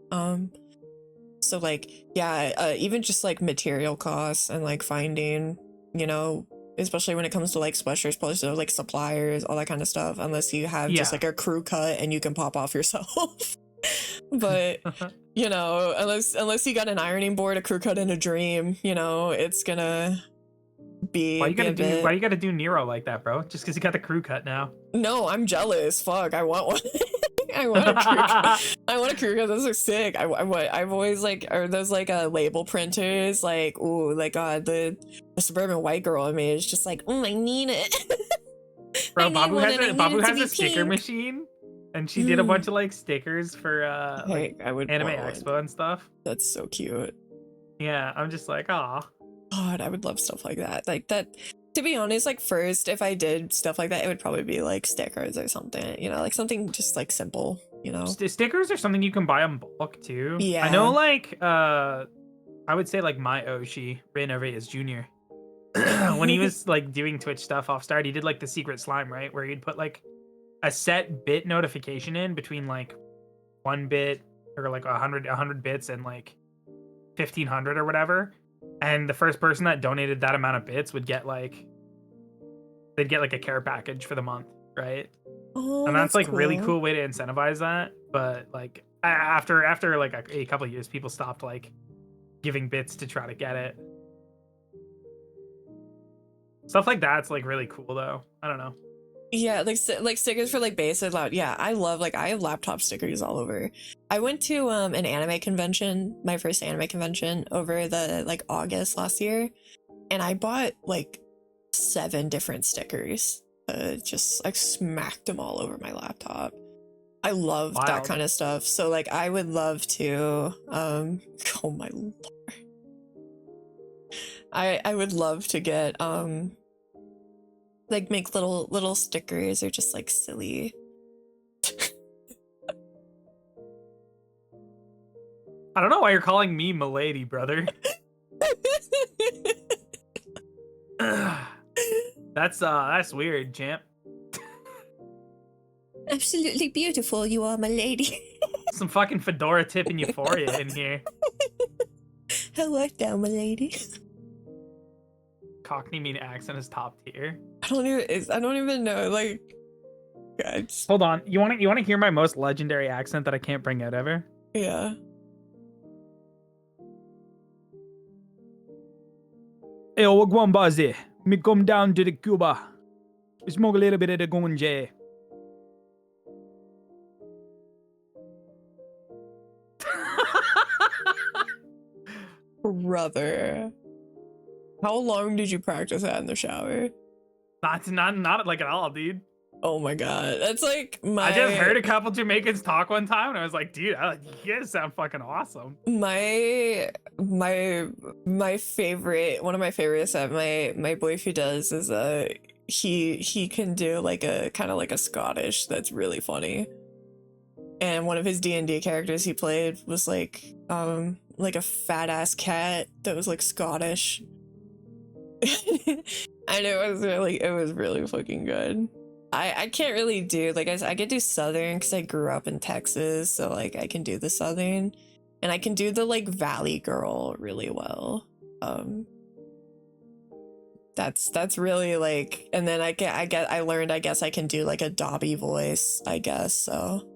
So like, yeah, even just like material costs and like finding, you know, especially when it comes to like sweatshirts, plus like suppliers, all that kind of stuff, unless you have just like a crew cut and you can pop off yourself. But you know, unless you got an ironing board, a crew cut, and a dream, you know, it's gonna be. Why you gotta do Nero like that, bro? Just because you got the crew cut now? No, I'm jealous. Fuck, I want one. I want a crew cut. I want a crew cut. Those are sick. I've always like, are those like label printers? Like, ooh, like the suburban white girl in me is just like, I need it. Bro, Babu has a sticker machine. And she did a bunch of like stickers for like Anime Expo and stuff. That's so cute. Yeah, I'm just like, aw. God, I would love stuff like that. Like that. To be honest, like first, if I did stuff like that, it would probably be like stickers or something. You know, like something just like simple. You know, stickers are something you can buy in bulk too. Yeah, I know. Like, I would say like my Oshi, Ray Nervaez Jr. when he was like doing Twitch stuff off start, he did like the secret slime, right, where he'd put like a set bit notification in between like 1 bit or like 100 bits and like 1500 or whatever, and the first person that donated that amount of bits would get like they'd get like a care package for the month, right? Oh, and that's like cool. Really cool way to incentivize that. But like after like a couple of years, people stopped like giving bits to try to get it. Stuff like that's like really cool though. I don't know. Yeah, like stickers for like basic loud. Yeah, I have laptop stickers all over. I went to an anime convention, my first anime convention over the like August last year, and I bought like 7 different stickers. Just like smacked them all over my laptop. I love that kind of stuff. So like I would love to oh my lord. I would love to get like make little stickers or just like silly. I don't know why you're calling me milady, brother. That's weird, champ. Absolutely beautiful, you are, my lady. Some fucking fedora tipping euphoria in here. Hello there, my lady. Cockney mean accent is top tier. I don't even know. Like, guys. Hold on. You want to hear my most legendary accent that I can't bring out ever? Yeah. Hey, what going buzzy? Me come down to the Cuba. Smoke a little bit of the gonje. Brother. How long did you practice that in the shower? Not like at all, dude. Oh my god. That's like I just heard a couple Jamaicans talk one time and I was like, dude, you guys sound fucking awesome. My favorite, one of my favorites that my boyfriend does is he can do like a kind of like a Scottish that's really funny. And one of his D&D characters he played was like a fat ass cat that was like Scottish. And it was really fucking good. I can't really do, like, I can do Southern because I grew up in Texas, so like I can do the Southern, and I can do the like Valley Girl really well. That's really like, and then I learned I guess I can do like a Dobby voice, I guess, so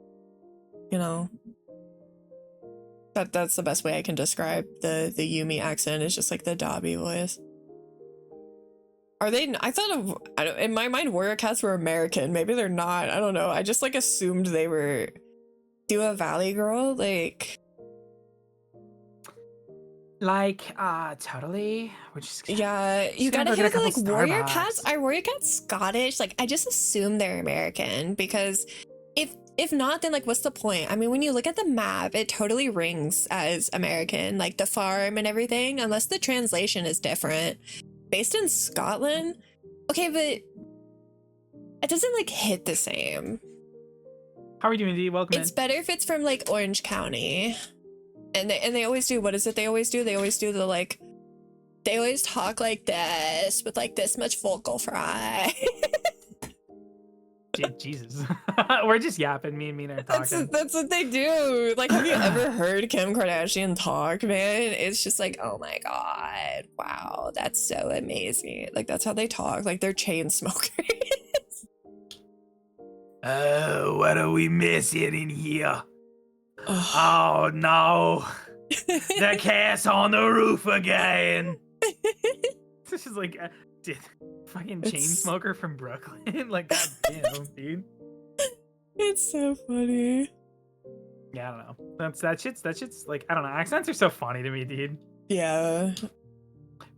you know. That's the best way I can describe the Yumi accent, is just like the Dobby voice. Are they? In my mind, warrior cats were American. Maybe they're not. I don't know. I just like assumed they were. Do a Valley Girl like. Totally. Yeah, you gotta hit like warrior cats. Are warrior cats Scottish? Like, I just assume they're American because if not, then like what's the point? I mean, when you look at the map, it totally rings as American, like the farm and everything, unless the translation is different. Based in Scotland? Okay, but it doesn't like hit the same. How are you doing, D? Welcome It's better if it's from like Orange County. And they always do, what is it they always do? They always do the like, they always talk like this with like this much vocal fry. Jesus. We're just yapping. Me and Mina are talking. That's what they do. Like, have you ever heard Kim Kardashian talk, man? It's just like, oh my god, wow, that's so amazing. Like, that's how they talk. Like, they're chain smokers. Oh, what are we missing in here? Oh no, the cat's on the roof again. This is like, dude, fucking chain smoker from Brooklyn. Like, goddamn, dude. It's so funny. Yeah, I don't know. That shit's like, I don't know. Accents are so funny to me, dude. Yeah.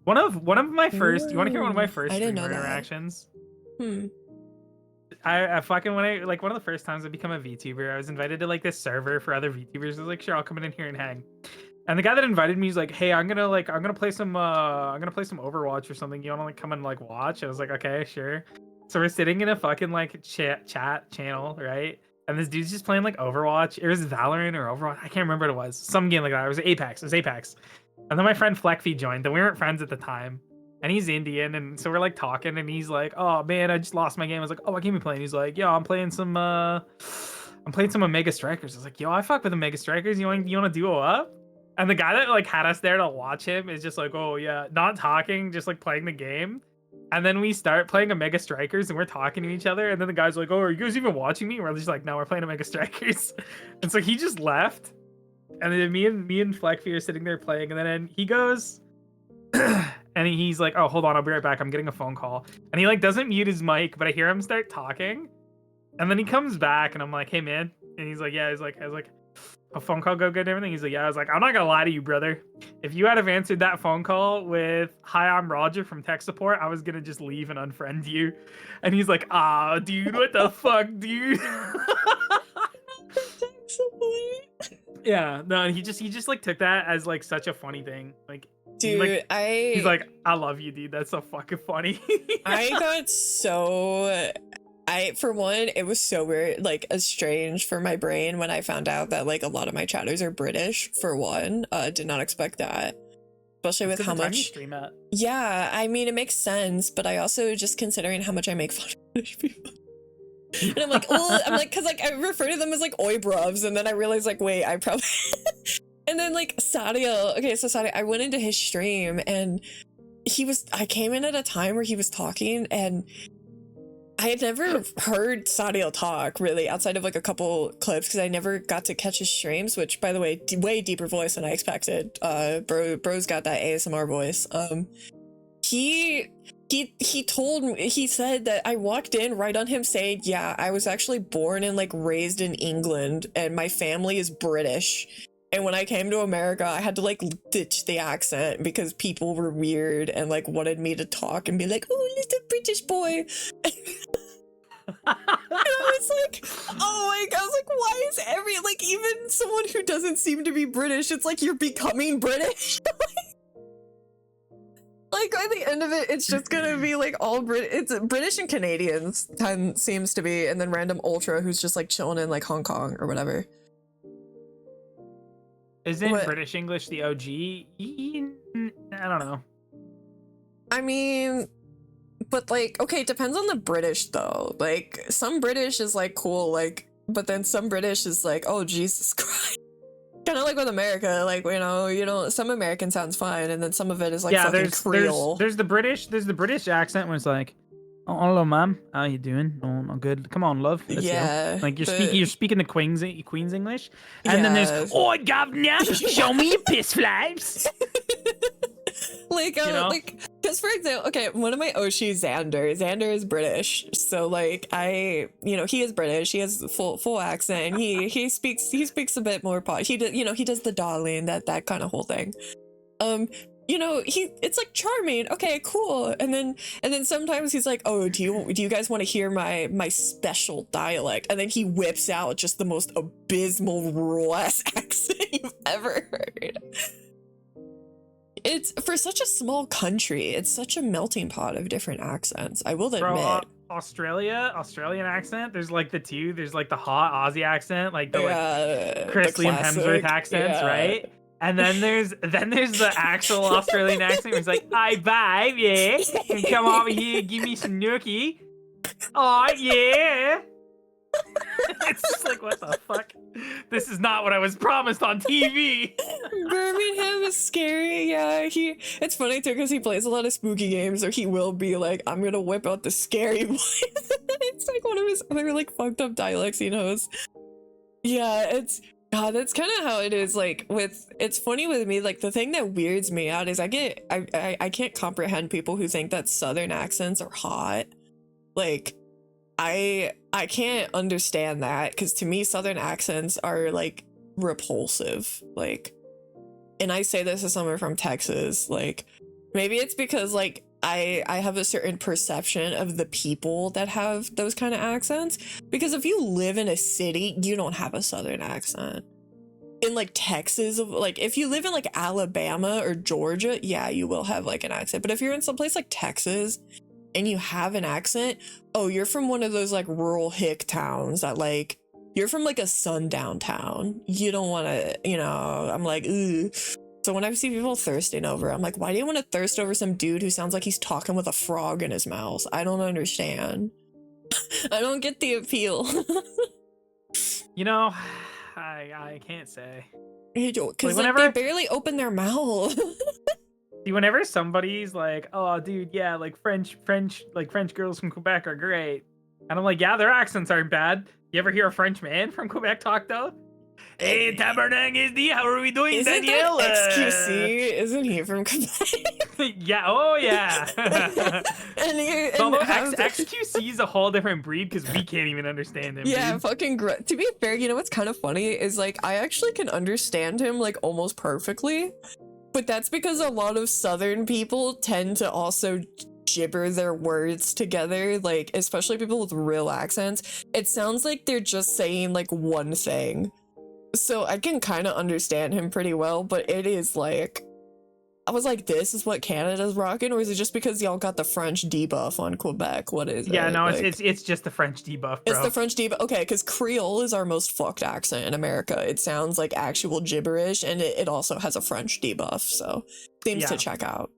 One of my first. You want to hear one of my first I didn't know interactions? Hmm. I fucking when I like one of the first times I become a VTuber, I was invited to like this server for other VTubers. I was like, sure, I'll come in here and hang. And the guy that invited me was like, hey, I'm gonna play some Overwatch or something. You wanna like come and like watch? I was like, okay, sure. So we're sitting in a fucking like chat channel, right? And this dude's just playing like Overwatch. It was Valorant or Overwatch. I can't remember what it was. Some game like that. It was Apex. And then my friend Fleckfeed joined, and we weren't friends at the time. And he's Indian, and so we're like talking, and he's like, "Oh man, I just lost my game." I was like, "Oh, what game are you playing?" He's like, "Yo, I'm playing some Omega Strikers." I was like, "Yo, I fuck with Omega Strikers. You want to duo up?" And the guy that like had us there to watch him is just like, "Oh yeah," not talking, just like playing the game. And then we start playing Omega Strikers, and we're talking to each other. And then the guy's like, "Oh, are you guys even watching me?" And we're just like, "No, we're playing Omega Strikers." And so he just left, and then me and Fleckfeed are sitting there playing, and then he goes. And he's like, "Oh, hold on, I'll be right back. I'm getting a phone call." And he like doesn't mute his mic, but I hear him start talking. And then he comes back, and I'm like, "Hey, man." And he's like, "Yeah." I was like, "A phone call go good and everything?" He's like, "Yeah." I was like, "I'm not gonna lie to you, brother. If you had have answered that phone call with 'Hi, I'm Roger from tech support,' I was gonna just leave and unfriend you." And he's like, "Ah, dude, what the fuck, dude?" Tech support. Yeah, no, he just like took that as like such a funny thing. Like, Dude, He's like, I love you, dude. That's so fucking funny. I got so for one, it was so weird, like strange for my brain when I found out that like a lot of my chatters are British. For one, did not expect that, especially with how much. Stream at. Yeah, I mean it makes sense, but I also just considering how much I make fun of British people. And I'm like, oh, I'm like, cause like I refer to them as like oi bruvs, and then I realized like, wait, I probably. And then like Sadio, okay, so Sadio, I went into his stream and I came in at a time where he was talking and I had never heard Sadio talk really outside of like a couple clips because I never got to catch his streams, which by the way, way deeper voice than I expected. Bro's got that ASMR voice. He told me, he said that I walked in right on him saying, yeah, I was actually born and like raised in England and my family is British. And when I came to America, I had to like ditch the accent because people were weird and like wanted me to talk and be like, oh, little British boy. And I was like, oh my god, I was like, why is like even someone who doesn't seem to be British, it's like you're becoming British. Like at the end of it, it's just gonna be like all it's British and Canadians seems to be, and then random ultra who's just like chilling in like Hong Kong or whatever. Isn't British English the OG? I don't know. I mean, but like, okay, it depends on the British though. Like some British is like cool, like, but then some British is like, oh Jesus Christ. Kind of like with America, like you know, some American sounds fine, and then some of it is like fucking Creole. There's the British accent when it's like, oh, hello, ma'am, how you doing? Oh, no, good. Come on, love. Let's yeah, go. Like you're speaking the Queen's English, and then there's, oh, governor, show me your piss flaps. Like, like, because for example, okay, one of my Oshi, Xander is British, so like he is British, he has full accent, and he speaks a bit more he does the darling, that kind of whole thing. It's like charming, okay, cool, and then sometimes he's like, oh, do you guys want to hear my special dialect? And then he whips out just the most abysmal rural ass accent you've ever heard. It's for such a small country, it's such a melting pot of different accents, I will admit. Australian accent, there's like there's like the hot Aussie accent, like the like Chris the Liam Hemsworth accents, right? And then there's the actual Australian accent where it's like, "Hi, babe, yeah, come over here, give me some nookie." Oh yeah. It's just like, what the fuck? This is not what I was promised on TV. Birmingham is scary. Yeah, it's funny too because he plays a lot of spooky games, or he will be like, I'm gonna whip out the scary voice. It's like one of his other like fucked up dialects he knows. Yeah, that's kind of how it is. Like it's funny with me, like the thing that weirds me out is I can't comprehend people who think that Southern accents are hot. Like I can't understand that, because to me Southern accents are like repulsive. Like, and I say this as someone from Texas, like maybe it's because like I have a certain perception of the people that have those kind of accents, because if you live in a city, you don't have a Southern accent. In like Texas, like if you live in like Alabama or Georgia, yeah, you will have like an accent. But if you're in some place like Texas and you have an accent, oh, you're from one of those like rural hick towns that like, you're from like a sundown town. You don't want to, I'm like, ugh. So when I see people thirsting over, I'm like, why do you want to thirst over some dude who sounds like he's talking with a frog in his mouth? I don't understand. I don't get the appeal. I can't say. Because like, they barely open their mouth. See, whenever somebody's like, oh, dude, yeah, like French girls from Quebec are great. And I'm like, yeah, their accents aren't bad. You ever hear a French man from Quebec talk, though? Hey, tabarnak is the, how are we doing, Isn't Danielle? That XQC? Isn't he from Quebec? Yeah, oh yeah. and XQC is a whole different breed because we can't even understand him. Yeah, dude. fucking to be fair, you know what's kind of funny is like I actually can understand him like almost perfectly, but that's because a lot of Southern people tend to also gibber their words together, like especially people with real accents. It sounds like they're just saying like one thing. So I can kind of understand him pretty well, but it is like, I was like, this is what Canada's rocking, or is it just because y'all got the French debuff on Quebec? What is it? Yeah, no, Like, it's just the French debuff, bro. it's the French debuff. Okay, because Creole is our most fucked accent in America. It sounds like actual gibberish, and it also has a French debuff, so things to check out.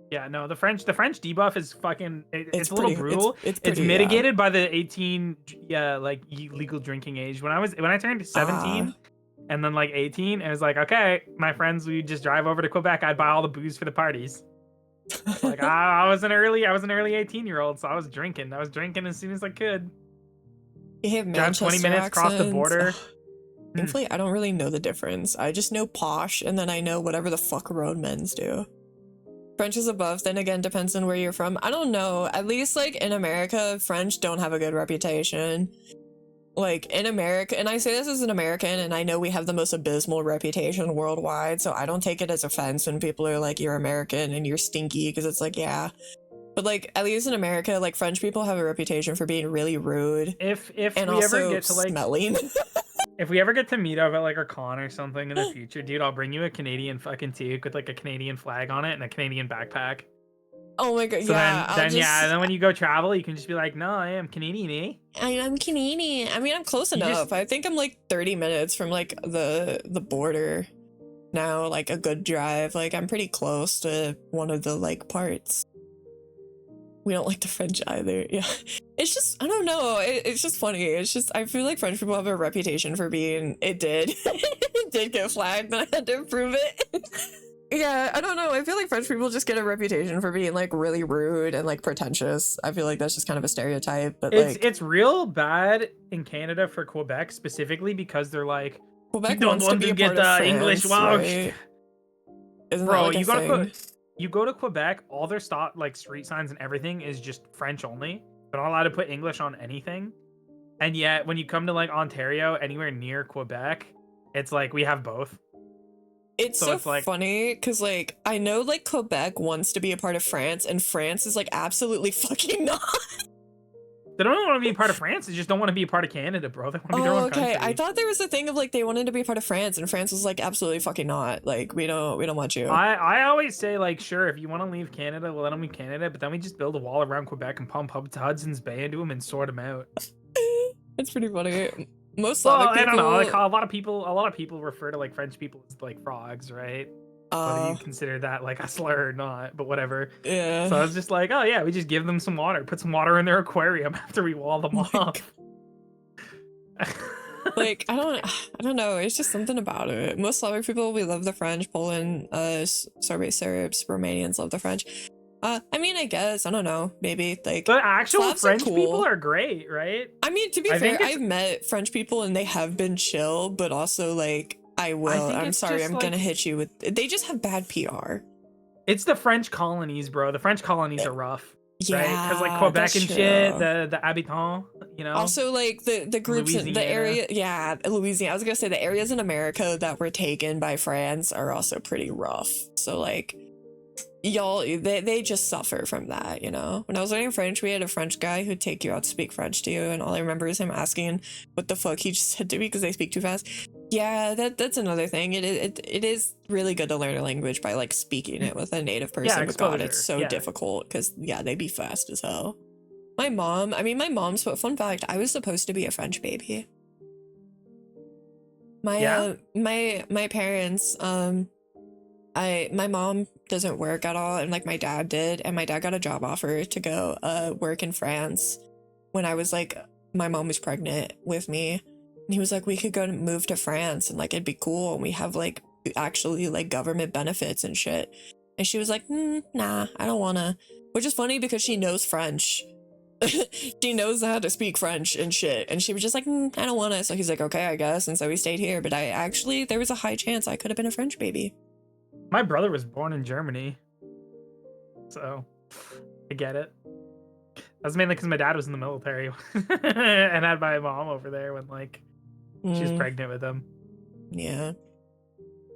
Yeah, no, the French debuff is fucking. It's a little pretty, brutal. It's It's mitigated by the 18, like legal drinking age. When I turned 17. And then like 18, it was like, okay, my friends, we just drive over to Quebec. I'd buy all the booze for the parties. Like I was an early 18-year-old, so I was drinking. as soon as I could. You have Drive 20 minutes across the border. Thankfully, I don't really know the difference. I just know posh, and then I know whatever the fuck roadmens do. French is above, then again, depends on where you're from. I don't know. At least like in America, French don't have a good reputation. Like in America, and I say this as an American, and I know we have the most abysmal reputation worldwide, so I don't take it as offense when people are like, you're American and you're stinky, because it's like, yeah. But like, at least in America, like French people have a reputation for being really rude. If and we also ever get to like smelling. If we ever get to meet up at like a con or something in the future, dude, I'll bring you a Canadian fucking toque with like a Canadian flag on it and a Canadian backpack. Oh my god, so yeah. Then when you go travel, you can just be like, no, I am Canadian, eh? I'm Canadian. I mean, I'm close enough. I think I'm like 30 minutes from like the border now, like a good drive. Like I'm pretty close to one of the like parts. We don't like the French either. Yeah. It's just, I don't know. It's just funny. It's just, I feel like French people have a reputation for being, it did get flagged, and I had to prove it. Yeah, I don't know. I feel like French people just get a reputation for being like really rude and like pretentious. I feel like that's just kind of a stereotype, but it's real bad in Canada for Quebec specifically because they're like, Quebec you don't wants want to be to a get part of France, English right? Isn't bro. that like You go to Quebec, all their like street signs and everything is just French only. They're not allowed to put English on anything. And yet when you come to like Ontario, anywhere near Quebec, it's like we have both. It's so like, funny because like I know like Quebec wants to be a part of France, and France is like absolutely fucking not. They don't want to be a part of France. They just don't want to be a part of Canada, bro. They want to be their own country. I thought there was a thing of like they wanted to be a part of France, and France was like absolutely fucking not. Like we don't want you. I always say like, sure, if you want to leave Canada, we'll let them leave Canada, but then we just build a wall around Quebec and pump Hudson's Bay into them and sort them out. It's pretty funny. Most Slavic people, I don't know. Like a lot of people refer to like French people as like frogs, right? Whether you consider that like a slur or not, but whatever. Yeah. So I was just like, oh yeah, we just give them some water, put some water in their aquarium after we wall them off. Like I don't know. It's just something about it. Most Slavic people, we love the French. Poland, Serbs, Romanians love the French. I mean, I guess I don't know. Maybe like the actual Slavs French cool. people are great, right? I mean, to be fair, I've met French people and they have been chill, but also like. I'm sorry, I'm gonna hit you with. They just have bad PR. It's the French colonies, bro. The French colonies are rough. Yeah, right? Because like Quebec and shit, the habitants, you know. Also, like the groups in the area, yeah, Louisiana. I was gonna say the areas in America that were taken by France are also pretty rough. So like, y'all, they just suffer from that, you know. When I was learning French, we had a French guy who'd take you out to speak French to you, and all I remember is him asking what the fuck he just said to me because they speak too fast. Yeah, that's another thing. It is really good to learn a language by like speaking it with a native person. Yeah, but God, it's so difficult because they be fast as hell. My mom's. But fun fact, I was supposed to be a French baby. My parents. My mom doesn't work at all, and like my dad did, and my dad got a job offer to go work in France when I was like my mom was pregnant with me. And he was like, we could go move to France and like it'd be cool, and we have like actually like government benefits and shit. And she was like, nah, I don't wanna. Which is funny because she knows French. She knows how to speak French and shit. And she was just like, I don't wanna. So he's like, okay, I guess. And so we stayed here. But there was a high chance I could have been a French baby. My brother was born in Germany, so I get it. That's mainly because my dad was in the military and had my mom over there when like she was pregnant with him. Yeah.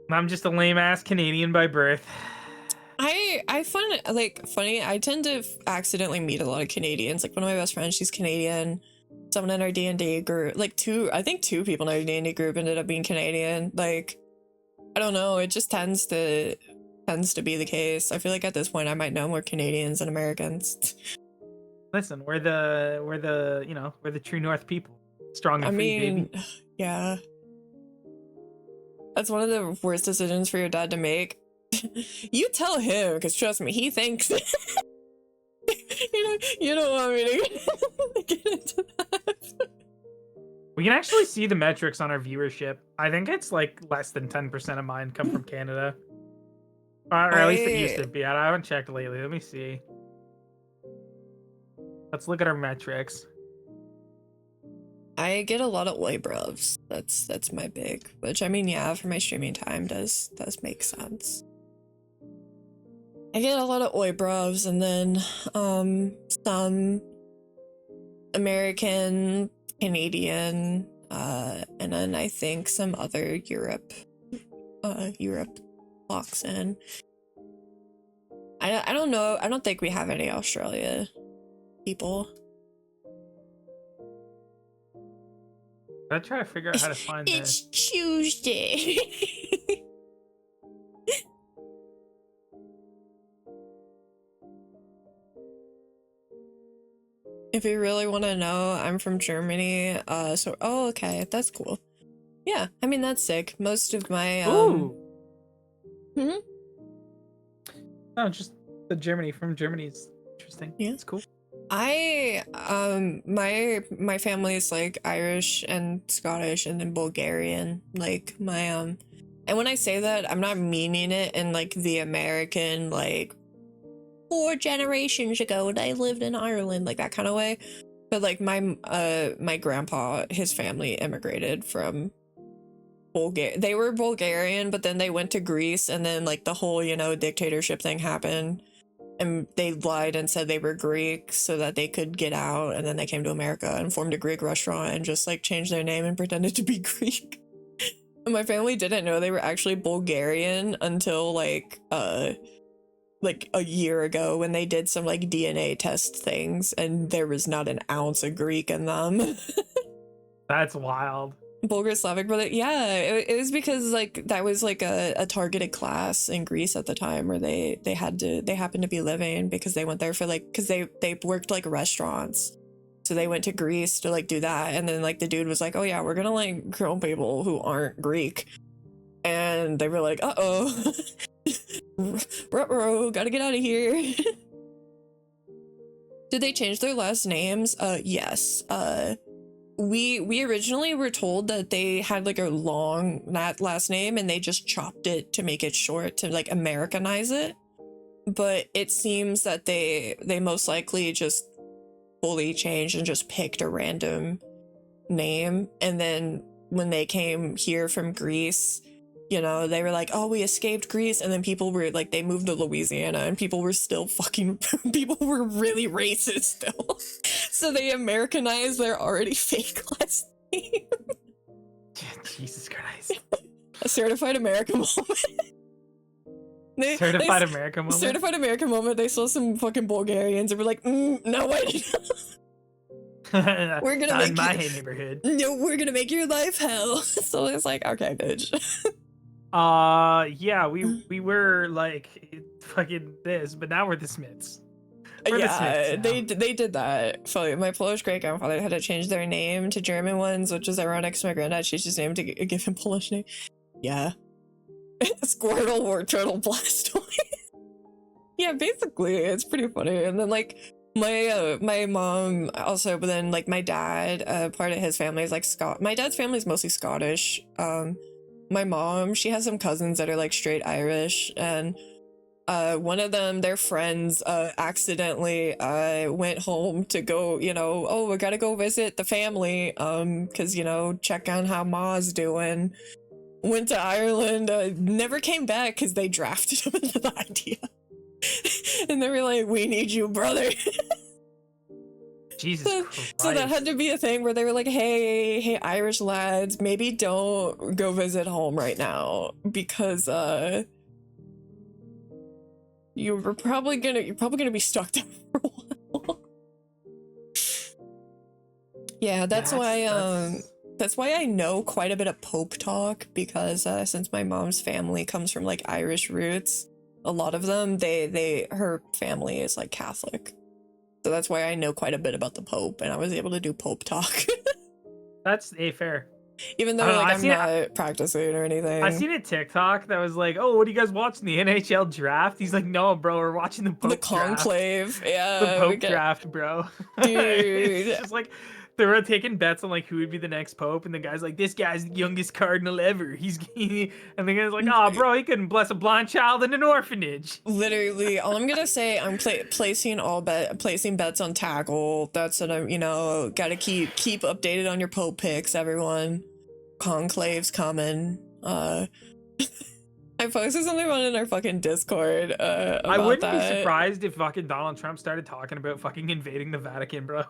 I'm just a lame ass Canadian by birth. I find it like funny. I tend to accidentally meet a lot of Canadians. Like one of my best friends, she's Canadian. Someone in our D&D group, like two people in our D&D group ended up being Canadian. Like, I don't know. It just tends to tends to be the case. I feel like at this point I might know more Canadians than Americans. Listen, we're the we're the true North people. Strong and I free, mean, baby. yeah. That's one of the worst decisions for your dad to make. You tell him, because trust me, he thinks you don't want me to get into that. We can actually see the metrics on our viewership. I think it's like less than 10% of mine come from Canada. Or at least it used to be. I haven't checked lately. Let me see. Let's look at our metrics. I get a lot of oi bruvs. That's my big, which I mean, yeah, for my streaming time does make sense. I get a lot of oi bruvs, and then some American, Canadian, and then I think some other Europe locks in. I don't know. I don't think we have any Australia people. I try to figure out how to find It's this. Tuesday. If you really want to know, I'm from Germany. So oh, okay, that's cool. Yeah, I mean that's sick. Most of my Ooh. Hmm? No, just the Germany from Germany is interesting. Yeah. It's cool. I my family is like Irish and Scottish and then Bulgarian. Like my and when I say that, I'm not meaning it in like the American like 4 generations ago they lived in Ireland, like that kind of way. But like my grandpa, his family immigrated from Bulgaria. They were Bulgarian, but then they went to Greece, and then like the whole, dictatorship thing happened. And they lied and said they were Greek so that they could get out, and then they came to America and formed a Greek restaurant and just like changed their name and pretended to be Greek. And my family didn't know they were actually Bulgarian until like a year ago when they did some like DNA test things, and there was not an ounce of Greek in them. That's wild. Bulgar Slavic brother, yeah, it was because like that was like a targeted class in Greece at the time where they happened to be living, because they went there for like, because they worked like restaurants, so they went to Greece to like do that. And then like the dude was like, oh yeah, we're gonna like kill people who aren't Greek, and they were like, uh-oh. Ruh-roh, gotta get out of here. Did they change their last names? Yes. We originally were told that they had like a long last name and they just chopped it to make it short to like Americanize it. But it seems that they most likely just fully changed and just picked a random name. And then when they came here from Greece, they were like, oh, we escaped Greece. And then people were like, they moved to Louisiana, and people were still people were really racist still. So they Americanized their already fake last name. Jesus Christ. A certified American moment. Certified American moment? Certified American moment. They saw some fucking Bulgarians and were like, no way. We're gonna Not in make my neighborhood. No, we're gonna make your life hell. So it's like, okay, bitch. Yeah, we were like fucking this, but now we're the Smiths. We're the Yeah, Smiths they did that. So my Polish great grandfather had to change their name to German ones, which is ironic because my granddad changed his name to give him Polish name. Yeah. Squirtle, War Turtle, Blastoise. Yeah, basically, it's pretty funny. And then like my mom also, but then like my dad, part of his family is like my dad's family is mostly Scottish. My mom, she has some cousins that are like straight Irish, and one of them, their friends, accidentally went home to go, oh, we gotta go visit the family, because check on how Ma's doing. Went to Ireland, never came back because they drafted him into the idea. And they were like, we need you, brother. Jesus Christ. So that had to be a thing where they were like, hey, Irish lads, maybe don't go visit home right now, because you're probably gonna be stuck there for a while. Yeah, that's why I know quite a bit of Pope talk, because since my mom's family comes from like Irish roots, a lot of them, her family is like Catholic. So that's why I know quite a bit about the Pope, and I was able to do Pope talk. That's fair. Even though I don't know, like I I'm seen it- not practicing or anything. I seen a TikTok that was like, "Oh, what are you guys watching? The NHL draft?" He's like, "No, bro, we're watching the Pope the conclave. Yeah. draft. The we Pope get- draft, bro." Dude. It's just like they were taking bets on like who would be the next Pope, and the guy's like, "This guy's the youngest cardinal ever." And the guy's like, "Oh, bro, he couldn't bless a blind child in an orphanage." Literally, all I'm gonna say, I'm placing bets on Tackle. That's what I'm, gotta keep updated on your Pope picks, everyone. Conclave's coming. I posted something on in our fucking Discord. About I wouldn't that. be surprised if fucking Donald Trump started talking about fucking invading the Vatican, bro.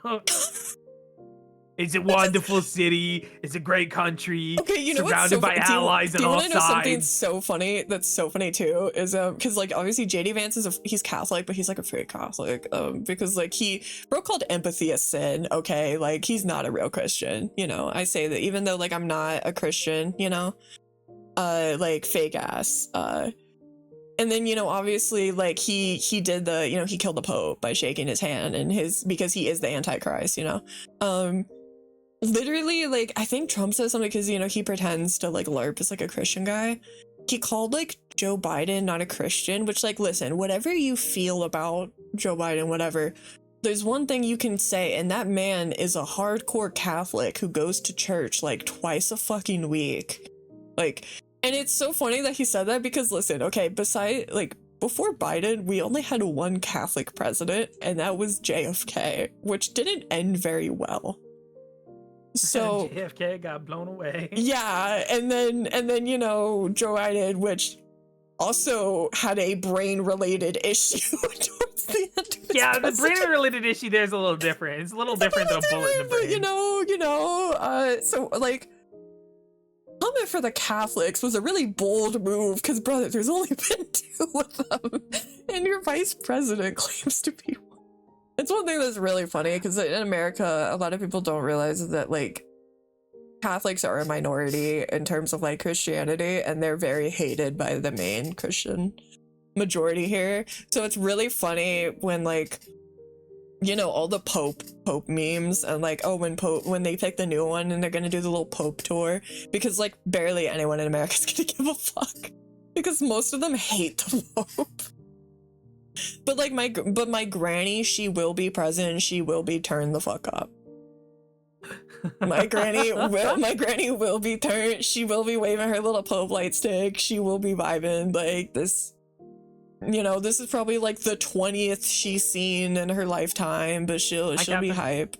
It's a wonderful city. It's a great country. Okay, you know what's surrounded so by allies do you on all want to know something sides. so funny? That's so funny too. Is because like obviously JD Vance he's Catholic, but he's like a fake Catholic. Because like bro called empathy a sin. Okay, like he's not a real Christian. I say that even though like I'm not a Christian. Like fake ass. And then obviously like he did the he killed the Pope by shaking his hand and because he is the Antichrist. Literally, like, I think Trump says something because, he pretends to, like, LARP as, like, a Christian guy. He called, like, Joe Biden not a Christian, which, like, listen, whatever you feel about Joe Biden, whatever, there's one thing you can say, and that man is a hardcore Catholic who goes to church, like, twice a fucking week. Like, and it's so funny that he said that because, listen, okay, before Biden, we only had one Catholic president, and that was JFK, which didn't end very well. So JFK got blown away. yeah, and then Joe Biden, which also had a brain-related issue towards the end. Of Yeah, the presidency. brain-related issue there's a little different. It's a little different than a bullet in the brain. But, so like coming for the Catholics was a really bold move because brother, there's only been 2 of them, and your vice president claims to be one. It's one thing that's really funny because in America, a lot of people don't realize that like Catholics are a minority in terms of like Christianity, and they're very hated by the main Christian majority here. So it's really funny when like all the Pope memes and like when they pick the new one and they're gonna do the little Pope tour, because like barely anyone in America is gonna give a fuck because most of them hate the Pope. But like my granny, she will be present. She will be turned the fuck up. My granny will be turned. She will be waving her little Pope light stick. She will be vibing like this. This is probably like the 20th she's seen in her lifetime, but she'll be hype.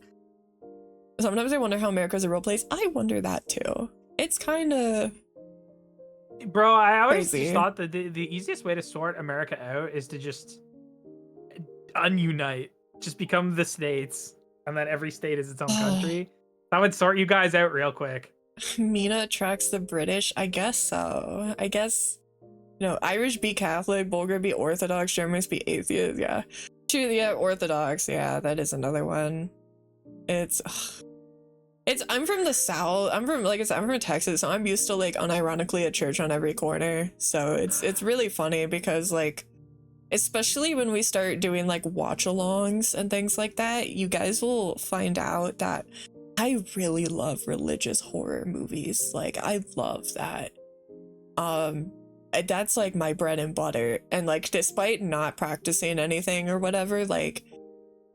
Sometimes I wonder how America's a real place. I wonder that too. It's kind of. Bro, I always crazy. just thought that the easiest way to sort America out is to just unite, just become the states, and then every state is its own country. That would sort you guys out real quick. Mina attracts the British. I guess so. I guess, Irish be Catholic, Bulgar be Orthodox, Germans be atheist. Yeah, true. Yeah, Orthodox. Yeah, that is another one. I'm from the South. I'm from Texas, so I'm used to like unironically a church on every corner. So it's really funny because like, especially when we start doing like watch-alongs and things like that, you guys will find out that I really love religious horror movies. Like I love that. That's like my bread and butter. And like, despite not practicing anything or whatever, like,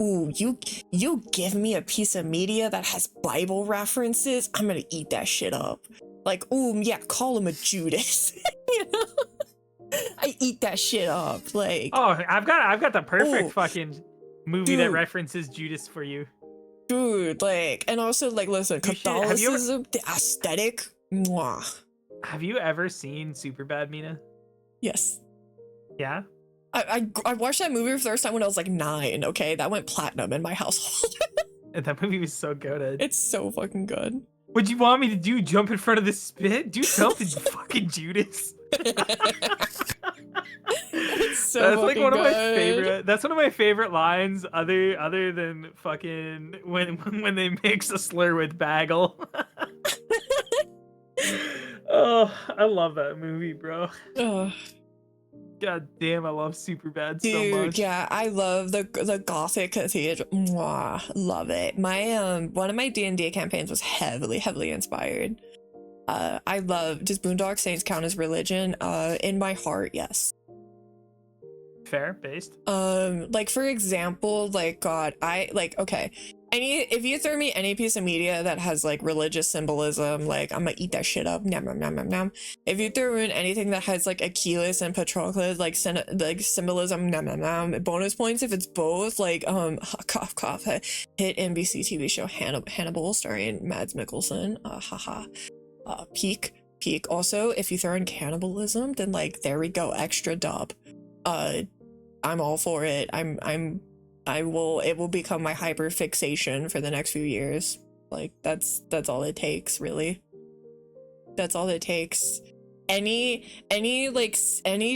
ooh, you give me a piece of media that has Bible references, I'm gonna eat that shit up. Like, ooh, yeah, call him a Judas. I eat that shit up. Like, Oh, I've got the perfect Ooh, fucking movie that dude. references Judas for you. dude, like, and also like, listen, You should- have you ever- Catholicism, the aesthetic, mwah. Have you ever seen Superbad, Mina? Yes. Yeah. I watched that movie for the first time when I was like 9. Okay, that went platinum in my household. That movie was so good. It's so fucking good. What'd you want me to do? Jump in front of the spit? Do something, you fucking Judas. It's so That's like fucking one of my good. favorite. That's one of my favorite lines, other than fucking when they mix a slur with bagel. Oh, I love that movie, bro. Ugh. God damn, I love Superbad so Dude, much. yeah, I love the Gothic Cathedral. Mwah, love it. My one of my D&D campaigns was heavily inspired. I love, does Boondock Saints count as religion? In my heart, yes. Fair, based. Like for example, like God, okay. If you throw me any piece of media that has like religious symbolism, like I'm gonna eat that shit up. Nom nom nom nom nom. If you throw in anything that has like Achilles and Patroclus, like symbolism, nom nom nom. Bonus points if it's both. Like cough cough. Hit NBC TV show Hannibal starring Mads Mikkelsen. Haha. Peak. Also, if you throw in cannibalism, then like there we go, extra dub. I'm all for it. It will become my hyper fixation for the next few years. Like that's all it takes, really. That's all it takes. Any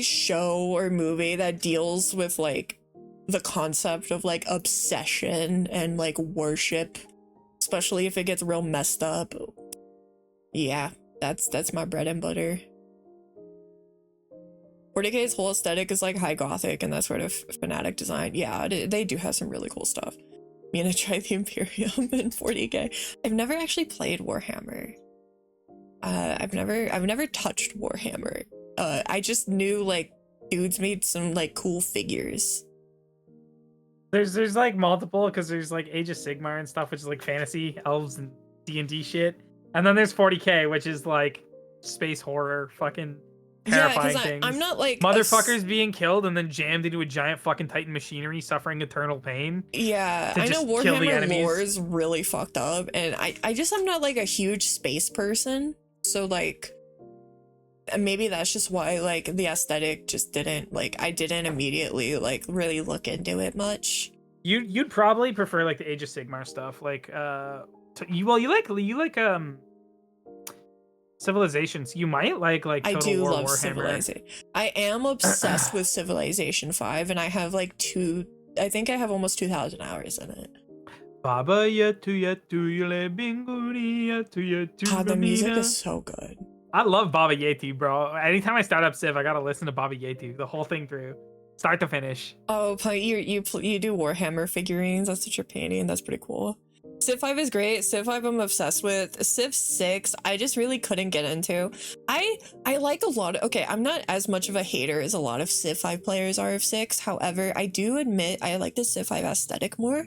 show or movie that deals with like the concept of like obsession and like worship, especially if it gets real messed up. Yeah, that's my bread and butter. 40K's whole aesthetic is like high gothic and that sort of fanatic design. Yeah, they do have some really cool stuff. Me and I tried the Imperium in 40K. I've never actually played Warhammer. I've never touched Warhammer. I just knew like dudes made some like cool figures. There's like multiple, because there's like Age of Sigmar and stuff, which is like fantasy, elves, and D&D shit. And then there's 40K, which is like space horror, fucking terrifying things. I'm not like motherfuckers being killed and then jammed into a giant fucking titan machinery, suffering eternal pain. Yeah, I know Warhammer lore is really fucked up, and I just am not like a huge space person, so like maybe that's just why like the aesthetic just didn't like I didn't immediately like really look into it much. You'd probably prefer like the Age of Sigmar stuff, like you like Civilizations. You might like Total I do War love Warhammer. Civilization. I am obsessed with Civilization 5, and I have like I think I have almost 2,000 hours in it. Baba yetu yule binguni yetu yetu. God, the music is so good. I love Baba Yetu, bro. Anytime I start up Civ, I gotta listen to Baba Yetu the whole thing through, start to finish. Oh, you do Warhammer figurines. That's what you're painting. That's pretty cool. Civ 5 is great. Civ 5 I'm obsessed with. Civ 6 I just really couldn't get into. I like a lot of, okay, I'm not as much of a hater as a lot of Civ 5 players are of 6. However, I do admit I like the Civ 5 aesthetic more.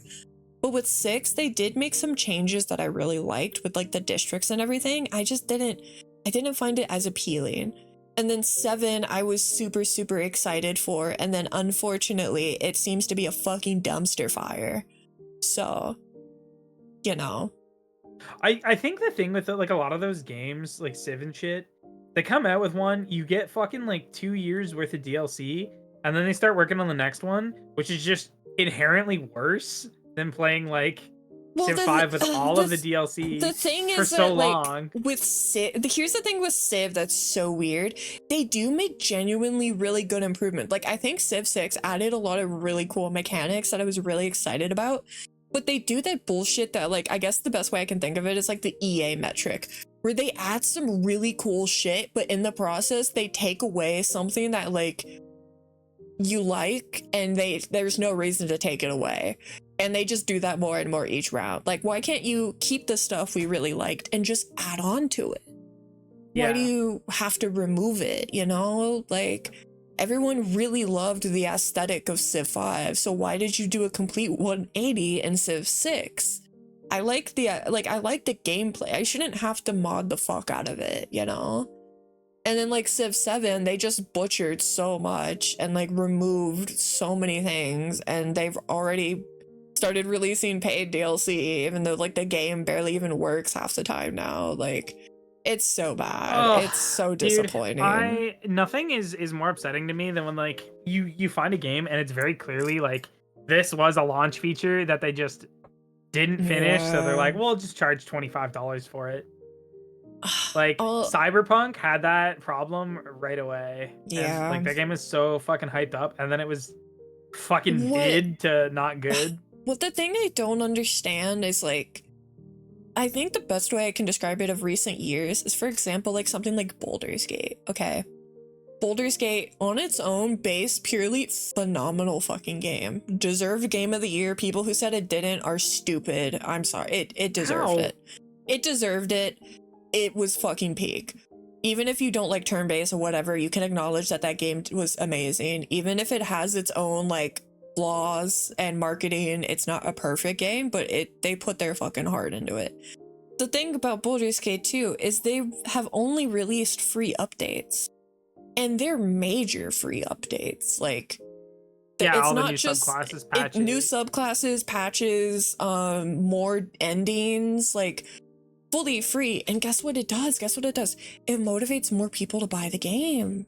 But with 6, they did make some changes that I really liked with like the districts and everything. I didn't find it as appealing. And then 7 I was super excited for, and then unfortunately it seems to be a fucking dumpster fire. So you know, I think the thing with like a lot of those games, like Civ and shit, they come out with one, you get fucking like 2 years worth of DLC, and then they start working on the next one, which is just inherently worse than playing like Civ 5 with all of the DLC. The thing is for so that, long. Like, with Civ, here's the thing with Civ that's so weird. They do make genuinely really good improvement. Like I think Civ 6 added a lot of really cool mechanics that I was really excited about. But they do that bullshit that, like, I guess the best way I can think of it is like the EA metric, where they add some really cool shit, but in the process, they take away something that, like, you like, and there's no reason to take it away. And they just do that more and more each round. Like, why can't you keep the stuff we really liked and just add on to it? Yeah. Why do you have to remove it, you know? Like, everyone really loved the aesthetic of Civ 5, so why did you do a complete 180 in Civ 6? I like the gameplay. I shouldn't have to mod the fuck out of it, you know? And then like Civ 7, they just butchered so much and like removed so many things, and they've already started releasing paid DLC, even though like the game barely even works half the time now. Like, it's so bad. Oh, it's so disappointing. Dude, nothing is more upsetting to me than when like you find a game and it's very clearly like this was a launch feature that they just didn't finish, so they're like, we'll just charge $25 for it. Like Cyberpunk had that problem right away. Yeah, and, like that game is so fucking hyped up, and then it was fucking mid to not good. What the thing I don't understand is like, I think the best way I can describe it of recent years is, for example, like something like Baldur's Gate. Okay, Baldur's Gate on its own base, purely phenomenal fucking game. Deserved game of the year. People who said it didn't are stupid. I'm sorry. It deserved How? it. It deserved it. It was fucking peak. Even if you don't like turn-based or whatever, you can acknowledge that that game was amazing. Even if it has its own like flaws and marketing, it's not a perfect game, but they put their fucking heart into it. The thing about Baldur's Gate 2 is they have only released free updates. And they're major free updates. Like, Yeah, it's all the not new just subclasses, patches. new subclasses, patches, more endings, like fully free. And guess what it does? Guess what it does? It motivates more people to buy the game.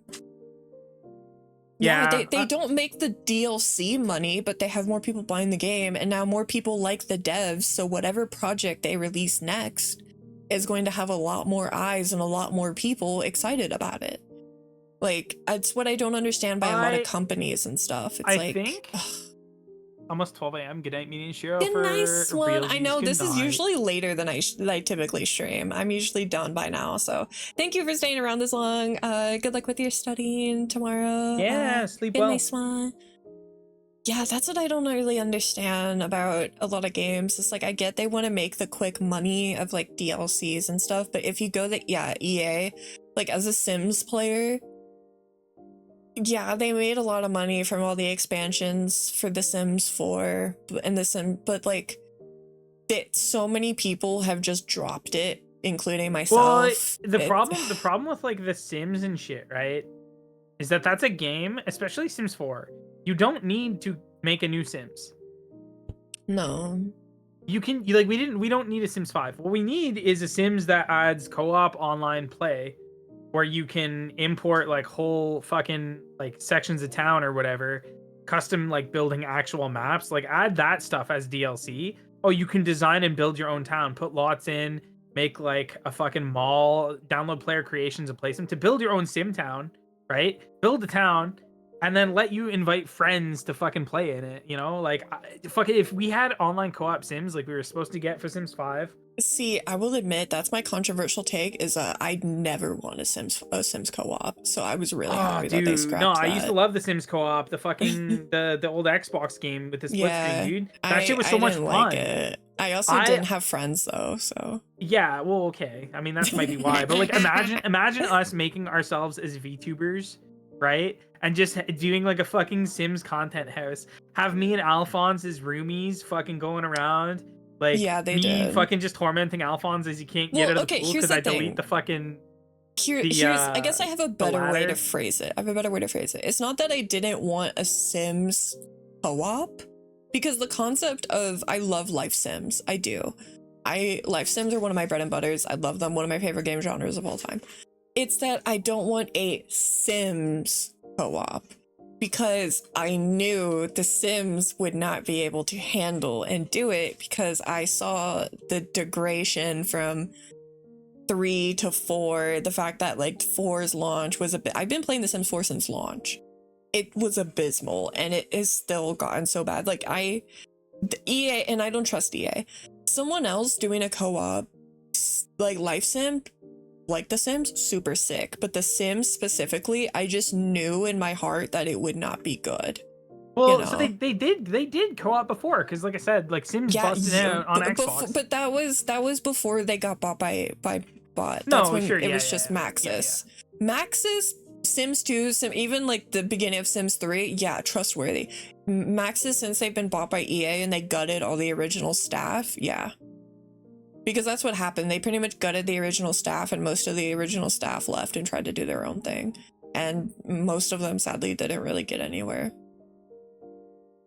Yeah, they don't make the DLC money, but they have more people buying the game, and now more people like the devs. So whatever project they release next is going to have a lot more eyes and a lot more people excited about it. Like, it's what I don't understand by a lot of companies and stuff. It's I think almost 12 a.m. Good night, me and Shiro. Good nice one. I know Good this is night. usually later than I typically stream. I'm usually done by now. So thank you for staying around this long. Good luck with your studying tomorrow. Yeah, sleep good well. nice one. Yeah, that's what I don't really understand about a lot of games. It's like, I get they want to make the quick money of like DLCs and stuff, but if you go EA, like as a Sims player, yeah, they made a lot of money from all the expansions for The Sims 4 and but like so many people have just dropped it, including myself. Well, the problem with like The Sims and shit, right, is that that's a game, especially Sims 4. You don't need to make a new Sims. No. We don't need a Sims 5. What we need is a Sims that adds co-op online play, where you can import like whole fucking like sections of town or whatever, custom like building actual maps, like add that stuff as DLC. Oh, you can design and build your own town, put lots in, make like a fucking mall, download player creations and place them to build your own sim town, right? Build a town and then let you invite friends to fucking play in it, you know? Like if we had online co-op Sims like we were supposed to get for Sims 5. See, I will admit that's my controversial take is I'd never want a Sims co-op. So I was really happy that they scrapped that. I used to love the Sims co-op, the fucking the old Xbox game with the split screen, dude. That shit was so much fun. Like it. I also didn't have friends though, so. Yeah, well, okay. I mean, that might be why. But like imagine us making ourselves as VTubers, right? And just doing like a fucking Sims content house. Have me and Alphonz as roomies fucking going around. Like, yeah, they me did. Fucking just tormenting Alphonz as he can't get out of the pool because I delete the fucking. Here's I guess I have a better way to phrase it. It's not that I didn't want a Sims co-op, because the concept of I love life sims. I do. Life sims are one of my bread and butters. I love them. One of my favorite game genres of all time. It's that I don't want a Sims co-op, because I knew the Sims would not be able to handle and do it, because I saw the degradation from 3 to 4, the fact that like 4's launch was I've been playing The Sims 4 since launch. It was abysmal, and it is still gotten so bad. Like EA, and I don't trust EA. Someone else doing a co-op like life sim, like The Sims, super sick. But The Sims specifically, I just knew in my heart that it would not be good. Well, you know? so they did co-op before, because like I said, like Sims busted out on Xbox. But that was before they got bought by bot. No, That's when sure, it was just Maxis. Maxis, Sims 2, even like the beginning of Sims 3, yeah, trustworthy. Maxis, since they've been bought by EA and they gutted all the original staff, yeah. Because that's what happened. They pretty much gutted the original staff, and most of the original staff left and tried to do their own thing. And most of them sadly didn't really get anywhere.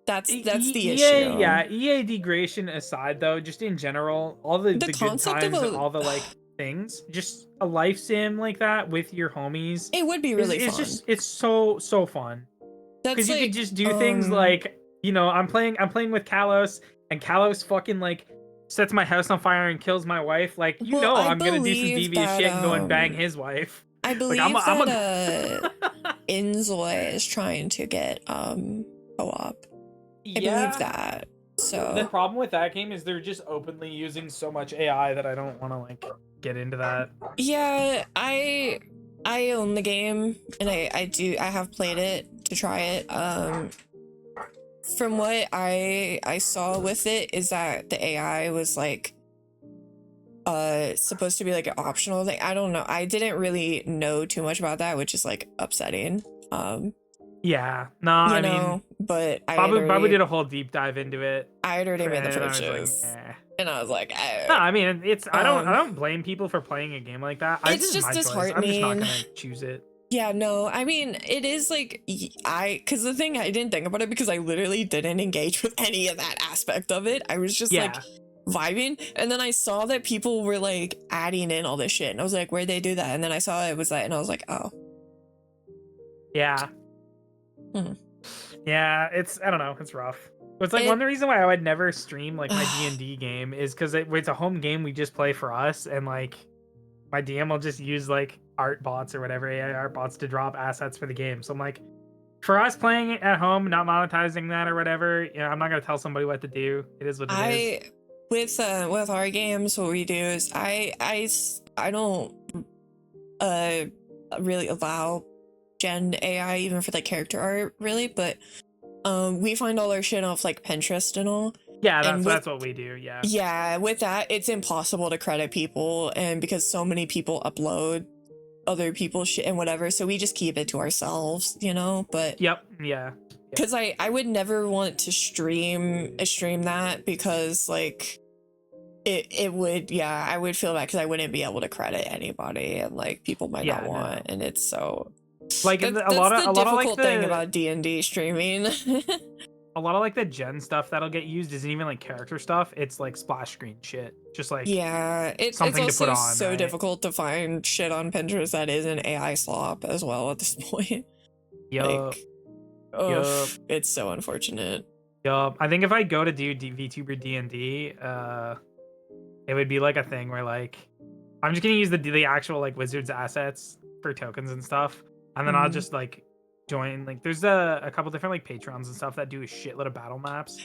That's the issue. Yeah, EA degradation aside though, just in general, all the good times and all the like things, just a life sim like that with your homies. It would be really fun. It's so fun. Because you could just do things like, you know, I'm playing with Kalos, and Kalos fucking like sets my house on fire and kills my wife. Like, I'm gonna do some devious shit and go and bang his wife. I believe that Inzoy is trying to get co-op. I believe that. So the problem with that game is they're just openly using so much AI that I don't want to like get into that. Yeah, I own the game, and I have played it to try it. From what I saw with it is that the AI was like supposed to be like an optional thing. I don't know. I didn't really know too much about that, which is like upsetting. Yeah, no, I mean, but Babu did a whole deep dive into it. I had already made the and I was purchase, like, eh. and I was like, No, I mean, it's I don't blame people for playing a game like that. It's just my choice. I'm just not disheartening. gonna choose it. Yeah, no, I mean, it is like, because the thing, I didn't think about it because I literally didn't engage with any of that aspect of it. I was just like vibing. And then I saw that people were like adding in all this shit. And I was like, where'd they do that? And then I saw it was that, and I was like, oh. Yeah. Hmm. Yeah, I don't know, it's rough. But it's like one of the reason why I would never stream like my D&D game is because it's a home game we just play for us, and like my DM will just use like art bots or whatever, AI art bots, to drop assets for the game. So I'm like, for us playing it at home, not monetizing that or whatever, you know, I'm not gonna tell somebody what to do. It is what it is. With our games, what we do is I don't really allow gen AI even for like character art really, but we find all our shit off like Pinterest and all. Yeah, that's what we do. Yeah. Yeah, with that, it's impossible to credit people, and because so many people upload other people's shit and whatever, so we just keep it to ourselves, you know. But yep, yeah. Because I would never want to stream that because like it would, yeah, I would feel bad because I wouldn't be able to credit anybody, and like people might not want, and it's so like that's a lot of difficult thing about D&D streaming. A lot of like the gen stuff that'll get used isn't even like character stuff. It's like splash screen shit. Just like it's something also to put on, so right? difficult to find shit on Pinterest that isn't AI slop as well at this point. Yup. It's so unfortunate. Yup. I think if I go to do VTuber D&D, it would be like a thing where like I'm just gonna use the actual like wizards assets for tokens and stuff, and then I'll just like join, like there's a couple different like patrons and stuff that do a shitload of battle maps,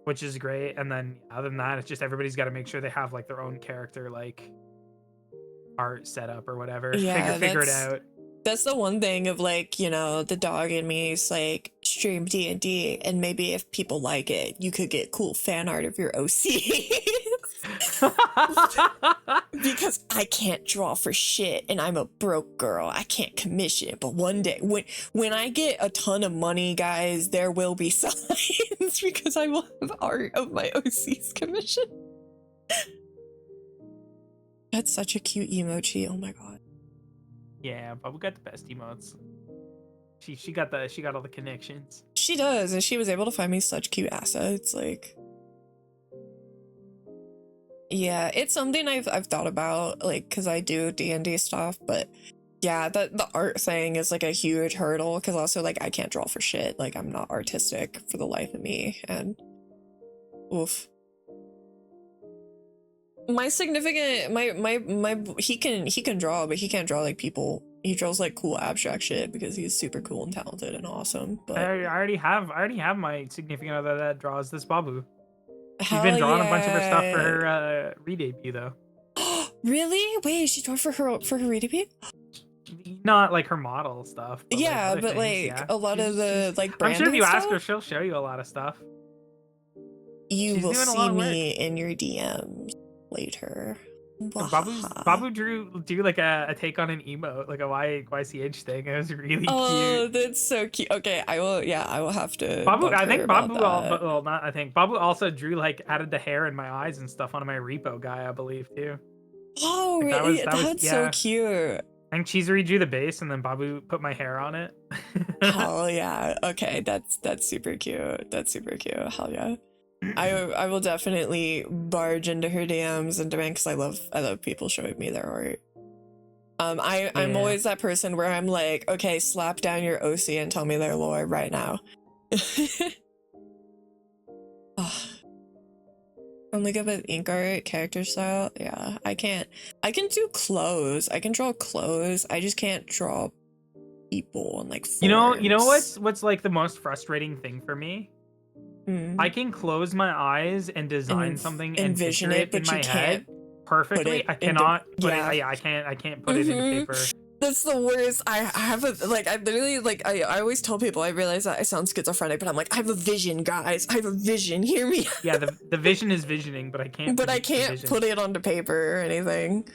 which is great. And then other than that, it's just everybody's got to make sure they have like their own character like art setup or whatever. Figure it out. That's the one thing of like, you know, the dog in me is like stream D&D, and maybe if people like it, you could get cool fan art of your OC. Because I can't draw for shit, and I'm a broke girl. I can't commission. But one day, when I get a ton of money, guys, there will be signs because I will have art of my OC's commission. That's such a cute emoji. Oh my god. Yeah, but we got the best emotes. She got all the connections. She does, and she was able to find me such cute assets. Like, yeah, it's something I've thought about, like, because I do D&D stuff, but yeah, the art thing is like a huge hurdle, because also like I can't draw for shit. Like, I'm not artistic for the life of me, and oof. My significant, he can draw, but he can't draw like people. He draws like cool abstract shit because he's super cool and talented and awesome. But I already have my significant other that draws this Babu. She's been drawing a bunch of her stuff for her re-debut though. Really? Wait, she drew for her re-debut? Not like her model stuff. But yeah, like but things, like yeah. a lot of the like branding. I'm sure if you stuff? ask her, she'll show you a lot of stuff. You will see me in your DMs later. Babu drew like a take on an emote, like a YCH thing. It was really cute. Oh, that's so cute. Okay, I will have to. Babu also drew like added the hair in my eyes and stuff on my repo guy, I believe too. Oh, like, really? That's so cute. I think Cheese redrew the base and then Babu put my hair on it. Oh yeah. Okay, that's super cute. That's super cute. Hell yeah. I will definitely barge into her DMs and demand, because I love people showing me their art. I'm always that person where I'm like, okay, slap down your OC and tell me their lore right now. Only good with ink art, character style. Yeah, I can do clothes. I can draw clothes. I just can't draw people and like forms. You know what's like the most frustrating thing for me? I can close my eyes and design something and envision it, but in my head perfectly. I cannot put it. I can't put it into paper. That's the worst. I have a like. I literally like. I always tell people. I realize that I sound schizophrenic, but I'm like, I have a vision, guys. I have a vision. Hear me. Yeah, the vision is visioning, but I can't. But I produce the can't vision. put it onto paper or anything.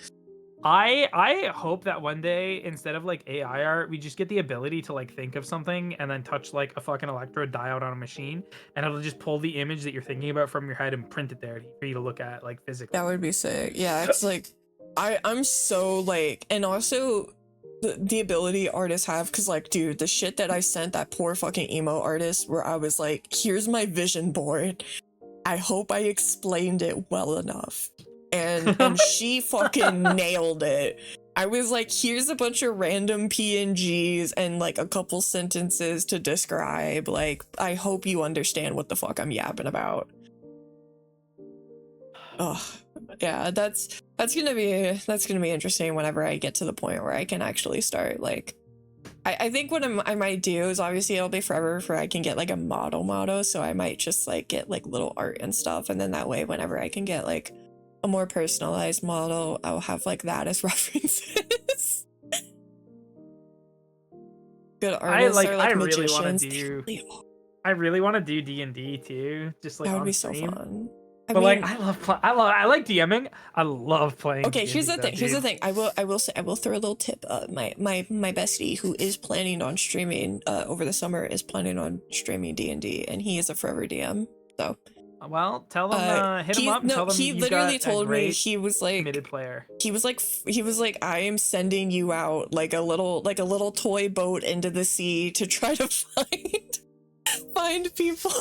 I hope that one day, instead of like AI art, we just get the ability to like think of something and then touch like a fucking electrode diode on a machine, and it'll just pull the image that you're thinking about from your head and print it there for you to look at like physically. That would be sick. Yeah, it's like I'm so like, and also the ability artists have, because like, dude, the shit that I sent that poor fucking emo artist, where I was like, here's my vision board. I hope I explained it well enough. And she fucking nailed it. I was like, here's a bunch of random PNGs and like a couple sentences to describe. Like, I hope you understand what the fuck I'm yapping about. Oh, yeah, that's gonna be interesting whenever I get to the point where I can actually start like. I think what I might do is, obviously it'll be forever before I can get like a model, so I might just like get like little art and stuff, and then that way whenever I can get like a more personalized model, I'll have like that as references. Good artists are like magicians. I really want to do D&D too, just like that would on be stream. so fun. But like I like DMing. I love playing. Okay, D&D here's the though, thing. Here's the dude. thing. I will throw a little tip. My bestie, who is planning on streaming over the summer, is planning on streaming D&D, and he is a forever DM. So well, tell them hit him up and tell them he literally told me, he was like committed player. He was like, I am sending you out like a little toy boat into the sea to try to find people.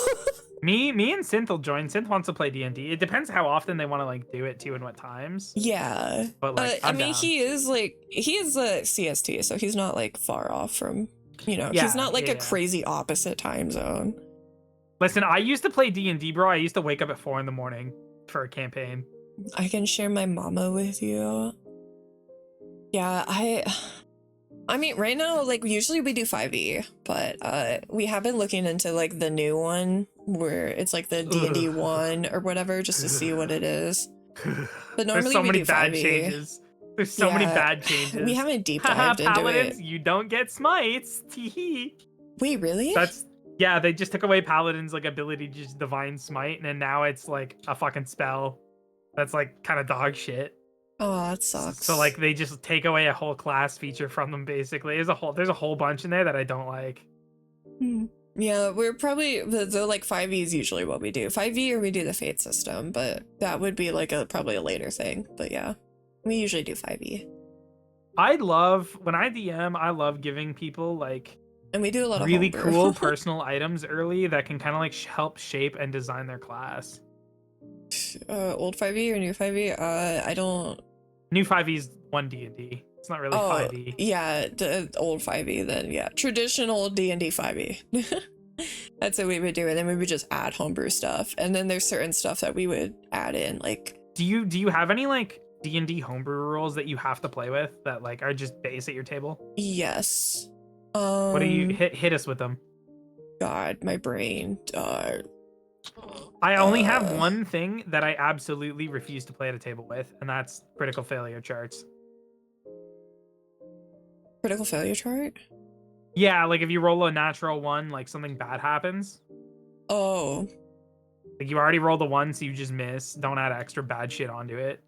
Me and Synth will join. Synth wants to play D&D. It depends how often they want to like do it too and what times. Yeah, but like I mean, he is a CST, so he's not like far off from, he's not like a crazy opposite time zone. Listen, I used to play D&D, bro. I used to wake up at 4 a.m. for a campaign. I can share my mama with you. Yeah, I mean, right now, like, usually we do 5e, but we have been looking into like the new one where it's like the D&D 1 or whatever, just to see what it is. But normally There's so we many do bad 5e. changes. There's so many bad changes. We haven't deep dived into Paladins, it. you don't get smites. Teehee. Wait, really? Yeah, they just took away Paladin's like ability to just divine smite, and now it's like a fucking spell. That's like kind of dog shit. Oh, that sucks. So like they just take away a whole class feature from them basically. There's a whole bunch in there that I don't like. Yeah, we're probably the like 5e is usually what we do. 5e or we do the fate system, but that would be like probably a later thing. But yeah, we usually do 5e. When I DM, I love giving people like, and we do a lot of really homebrew. cool personal items early that can kind of like help shape and design their class. Old 5e or new 5e? I don't. New 5e is 1 D&D. It's not really 5e. Yeah, the old 5e then. Yeah, traditional D&D 5e. That's what we would do, and then we would just add homebrew stuff, and then there's certain stuff that we would add in. Like, do you have any like D&D homebrew rules that you have to play with that like are just base at your table? Yes. What do you hit us with them? God, my brain. I only have one thing that I absolutely refuse to play at a table with, and that's critical failure charts. Critical failure chart? Yeah, like if you roll a natural 1, like something bad happens. Oh. Like you already rolled a 1, so you just miss. Don't add extra bad shit onto it.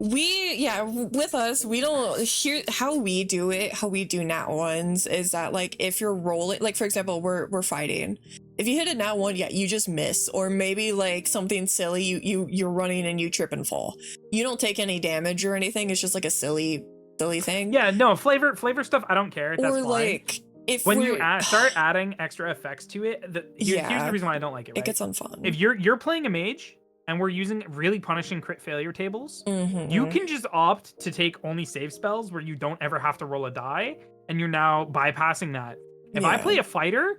With us, we don't how we do nat ones is that like if you're rolling, like for example, we're fighting. If you hit a nat 1, yeah, you just miss, or maybe like something silly, you're running and you trip and fall. You don't take any damage or anything. It's just like a silly thing. Yeah, no, flavor stuff, I don't care. That's or fine. like if when you start adding extra effects to it, here's the reason why I don't like it. Right? It gets unfun. If you're playing a mage and we're using really punishing crit failure tables, you can just opt to take only save spells where you don't ever have to roll a die, and you're now bypassing that. If I play a fighter,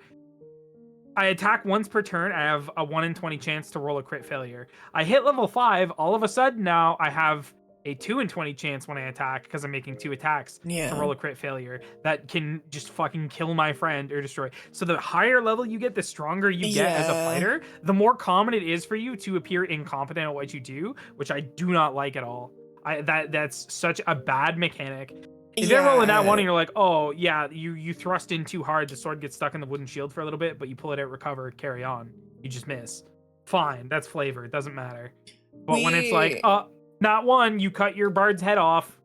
I attack once per turn, I have a 1 in 20 chance to roll a crit failure. I hit level 5, all of a sudden now I have a 2 in 20 chance when I attack because I'm making 2 attacks to roll a crit failure. That can just fucking kill my friend or destroy. So the higher level you get, the stronger you get as a fighter, the more common it is for you to appear incompetent at what you do, which I do not like at all. That's such a bad mechanic. If you're rolling that one Yeah. and you're like, oh yeah, you thrust in too hard, the sword gets stuck in the wooden shield for a little bit, but you pull it out, recover, carry on. You just miss. Fine, that's flavor. It doesn't matter. But when it's like, We not one, you cut your bard's head off.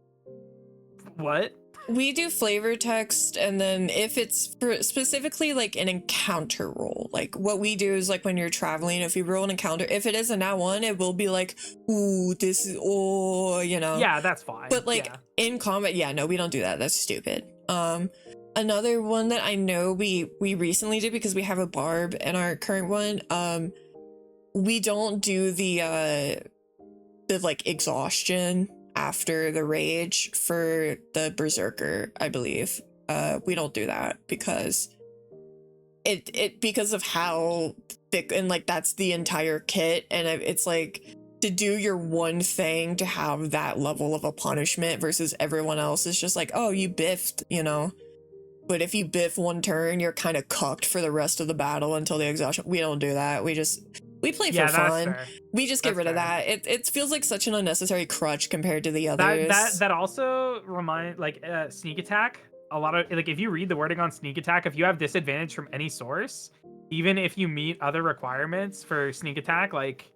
What? we do flavor text, and then if it's for specifically like an encounter roll, like what we do is like when you're traveling, if you roll an encounter, if it is a nat one, it will be like, ooh, this is Yeah, that's fine. But like yeah. in combat, yeah, no, we don't do that. That's stupid. Another one that I know we recently did because we have a barb in our current one. We don't do the like exhaustion after the rage for the berserker, I believe. We don't do that because because of how thick, and like that's the entire kit, and it's like to do your one thing to have that level of a punishment versus everyone else is just like, oh, you biffed, but if you biff one turn, you're kind of cucked for the rest of the battle until the exhaustion. We don't do that. We play for fun. Fair. We just get rid of that. It feels like such an unnecessary crutch compared to the others. That also remind like sneak attack. A lot of like if you read the wording on sneak attack, if you have disadvantage from any source, even if you meet other requirements for sneak attack, like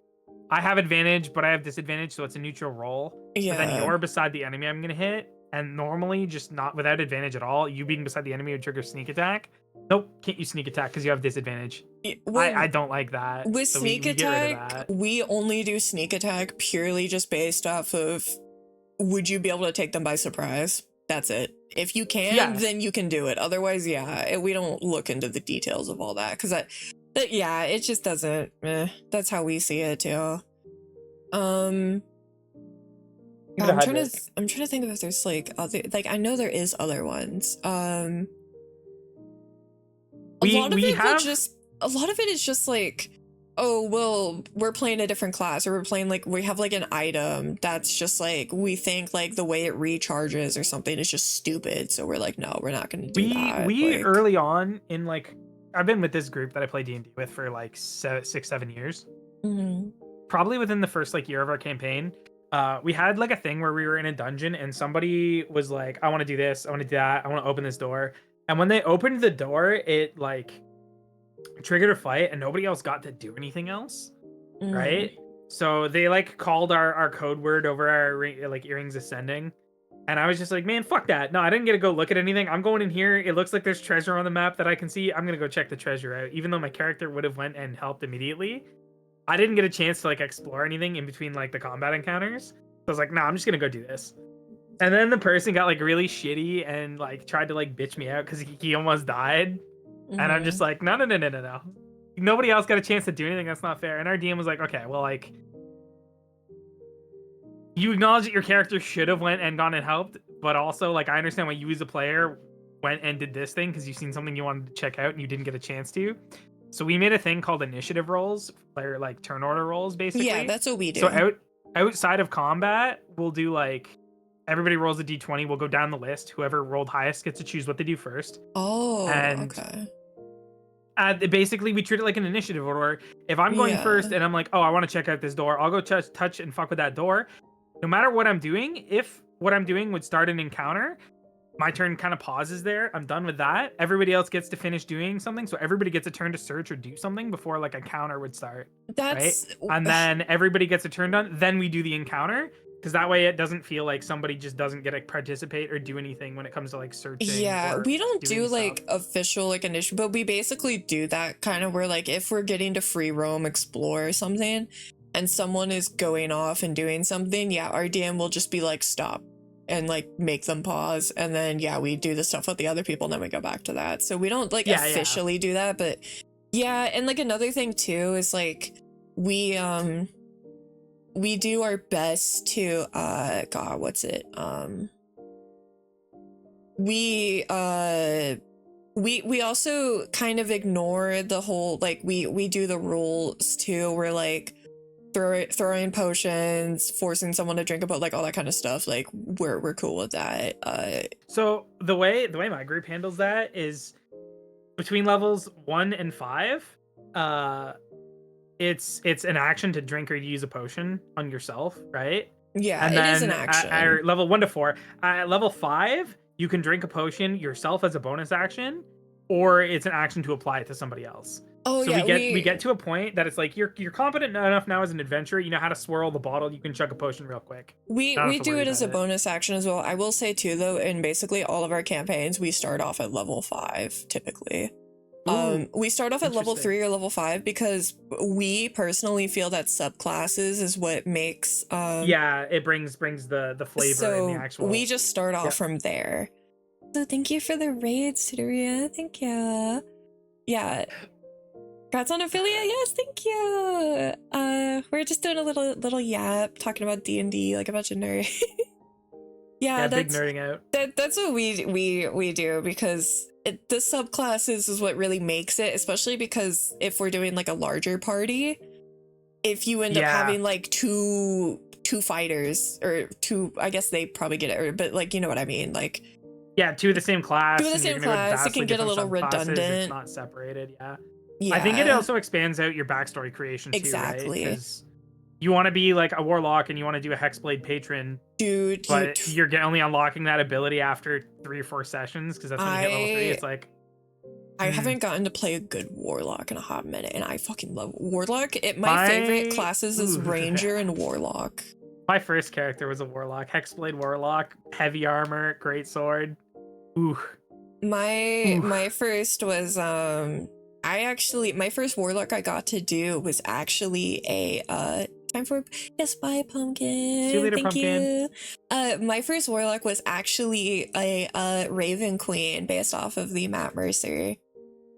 I have advantage, but I have disadvantage, so it's a neutral roll. Yeah. But then you're beside the enemy I'm gonna hit, and normally just not without advantage at all, you being beside the enemy would trigger sneak attack. Nope, can't use sneak attack because you have disadvantage. I don't like that. With so sneak attack, we only do sneak attack purely just based off of would you be able to take them by surprise? That's it. If you can, then you can do it. Otherwise, yeah, we don't look into the details of all that because yeah, it just doesn't. That's how we see it too. I'm trying to think if there's like other, like I know there is other ones. A lot of it is just like, oh well, we're playing a different class, or we're playing like we have like an item that's just like we think like the way it recharges or something is just stupid, so we're like, no, we're not going to do that. We early on in like I've been with this group that I play D&D with for like 6-7 years. Mm-hmm. Probably within the first like year of our campaign, we had like a thing where we were in a dungeon and somebody was like, I want to do this, I want to do that, I want to open this door. And when they opened the door, it like triggered a fight and nobody else got to do anything else. Right? So they like called our code word over our like earrings ascending. And I was just like, man, fuck that. No, I didn't get to go look at anything. I'm going in here. It looks like there's treasure on the map that I can see. I'm going to go check the treasure out. Even though my character would have went and helped immediately, I didn't get a chance to like explore anything in between like the combat encounters. So I was like, nah, I'm just going to go do this. And then the person got like really shitty and like tried to like bitch me out because he almost died. And I'm just like, no. Nobody else got a chance to do anything. That's not fair. And our DM was like, okay, well, like, you acknowledge that your character should have went and gone and helped, but also like I understand why you as a player went and did this thing because you've seen something you wanted to check out and you didn't get a chance to. So we made a thing called initiative rolls, player like turn order rolls, basically. Yeah, that's what we do. So outside of combat, we'll do like everybody rolls a d20. We'll go down the list. Whoever rolled highest gets to choose what they do first. Oh, and okay. Basically, we treat it like an initiative order. If I'm going first and I'm like, oh, I want to check out this door, I'll go touch and fuck with that door. No matter what I'm doing, if what I'm doing would start an encounter, my turn kind of pauses there. I'm done with that. Everybody else gets to finish doing something. So everybody gets a turn to search or do something before like a counter would start. Right? And then everybody gets a turn done. Then we do the encounter. Because that way it doesn't feel like somebody just doesn't get to participate or do anything when it comes to like searching. Yeah, we don't do like official like initiative, but we basically do that kind of where like if we're getting to free roam, explore or something, and someone is going off and doing something, yeah, our DM will just be like, stop, and like make them pause. And then, yeah, we do the stuff with the other people and then we go back to that. So we don't like officially do that, but yeah. And like another thing too is like we do our best to God, what's it? We also kind of ignore the whole like we do the rules too. We're like throwing potions, forcing someone to drink a like all that kind of stuff. Like we're cool with that. So the way my group handles that is between levels 1 and 5. It's an action to drink or use a potion on yourself, right? Yeah, and it then is an action. At level 1 to 4. At level 5, you can drink a potion yourself as a bonus action, or it's an action to apply it to somebody else. Oh So yeah, we get to a point that it's like you're competent enough now as an adventurer. You know how to swirl the bottle. You can chug a potion real quick. we do it as a bonus action as well. I will say too though, in basically all of our campaigns, we start off at level 5 typically. We start off at level interesting. 3 or level 5 because we personally feel that subclasses is what makes Yeah, it brings the flavor so in the actual. we just start off Yep. from there. So thank you for the raid, Sidoria. Thank you. Yeah. Congrats on affiliate. Yes, thank you. We're just doing a little yap, talking about D&D like a bunch of nerds. Yeah, big that's nerding out. that's what we do because the subclasses is what really makes it, especially because if we're doing like a larger party, if you end up Yeah. having like two fighters or two, I guess they probably get it, but like you know what I mean, like Yeah, two of the same class. Two of the and you're same gonna go with class, it can vastly get a different little subclasses, redundant. It's not separated. Yeah. yeah. I think it also expands out your backstory creation too, Exactly. right? Because you want to be like a warlock and you want to do a hexblade patron, Dude, but you're only unlocking that ability after 3 or 4 sessions because that's when you hit level 3. It's like I haven't gotten to play a good warlock in a hot minute, and I fucking love warlock. My favorite classes is ranger and warlock. My first character was a warlock, hexblade warlock, heavy armor, great sword. Ooh. My first was my first warlock I got to do was actually a time for yes, bye pumpkin. See you later, Thank pumpkin. you. My first warlock was actually a raven queen based off of the Matt Mercer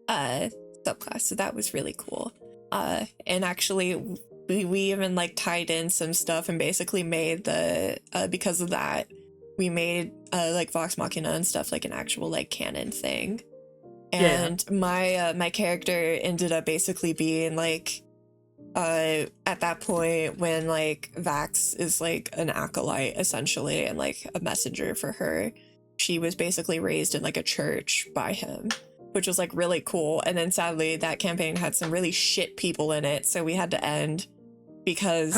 subclass, so that was really cool. And actually we even like tied in some stuff and basically made the because of that we made like Vox Machina and stuff like an actual like canon thing. And my character ended up basically being like at that point when like Vax is like an acolyte essentially and like a messenger for her, she was basically raised in like a church by him, which was like really cool. And then sadly that campaign had some really shit people in it, so we had to end because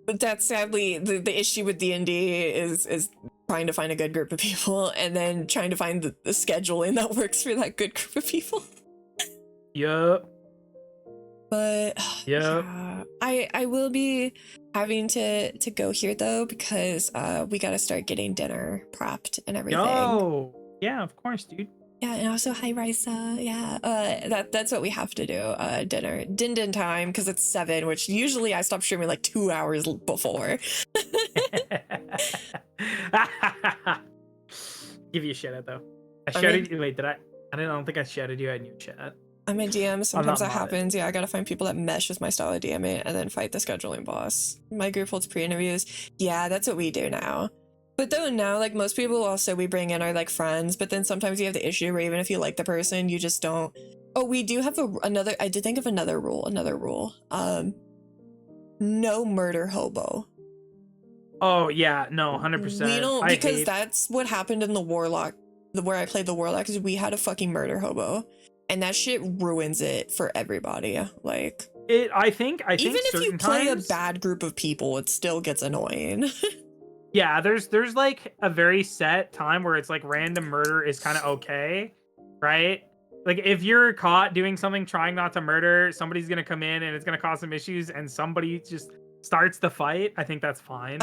that's sadly the issue with D&D is trying to find a good group of people and then trying to find the scheduling that works for that good group of people. Yup. But Yep. yeah, I will be having to go here though because we got to start getting dinner prepped and everything. Yo. Yeah, of course, dude. Yeah, and also hi Risa. Yeah, that's what we have to do. Dinner, din time because it's 7, which usually I stop streaming like 2 hours before. Give you a shout out though. I shouted you. Wait, did I? I don't think I shouted you. I knew chat. I'm in DM. Sometimes that modded. happens. Yeah, I gotta find people that mesh with my style of DMing and then fight the scheduling boss. My group holds pre-interviews. Yeah, that's what we do now. But though now, like most people also we bring in our like friends, but then sometimes you have the issue where even if you like the person, you just don't. Oh, we do have another. I did think of another rule. No murder hobo. Oh yeah, no, 100%. We don't because that's what happened in the warlock. Where I played the warlock is we had a fucking murder hobo. And that shit ruins it for everybody. Like I think even if you play times, a bad group of people, it still gets annoying. Yeah, there's like a very set time where it's like random murder is kind of okay, right? Like if you're caught doing something trying not to murder, somebody's gonna come in and it's gonna cause some issues, and somebody just starts the fight. I think that's fine.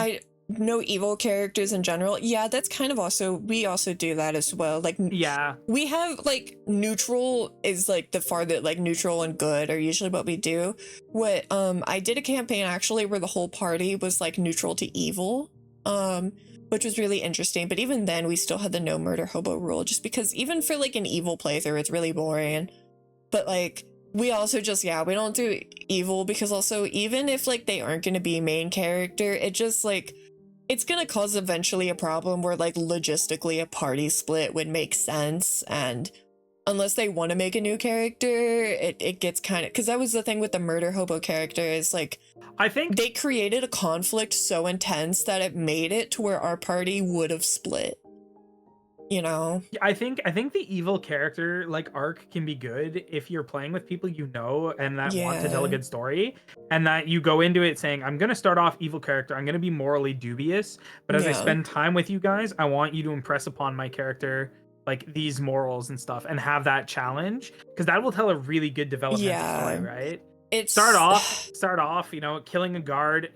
No evil characters in general. Yeah, that's kind of we also do that as well. Like yeah, we have like neutral is like the farthest, like neutral and good are usually what we do. What I did a campaign actually where the whole party was like neutral to evil, which was really interesting. But even then we still had the no murder hobo rule, just because even for like an evil playthrough it's really boring. But like we also just we don't do evil because also even if like they aren't going to be main character, it just like it's gonna cause eventually a problem where like logistically a party split would make sense, and unless they want to make a new character, it gets kind of, because that was the thing with the murder hobo character is like I think they created a conflict so intense that it made it to where our party would have split. you know? Yeah, I think the evil character like arc can be good if you're playing with people you know and that want to tell a Yeah. good story, and that you go into it saying, I'm gonna start off evil character, I'm gonna be morally dubious, but as I Yeah. spend time with you guys, I want you to impress upon my character like these morals and stuff and have that challenge, because that will tell a really good developmental story, Yeah. right? Start It's off, start off, killing a guard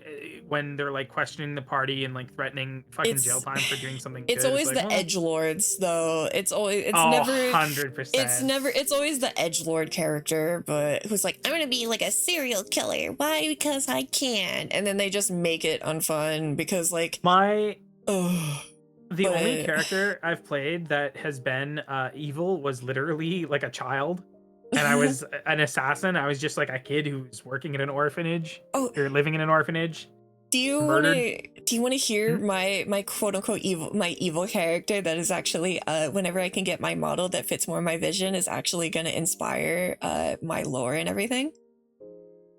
when they're like questioning the party and like threatening fucking jail it's time for doing something it's good. It's always like, the oh, edgelords though. oh, It's 100%. never it's always the edgelord character, but who's like, I'm gonna be like a serial killer. Why? Because I can. And then they just make it unfun because like, My oh, The only but character I've played that has been evil was literally like a child, and I was an assassin. I was just like a kid who was working in an orphanage oh, or living in an orphanage. do you want Murdered. to hear Hmm? my quote unquote evil character that is actually whenever I can get my model that fits more my vision is actually going to inspire my lore and everything?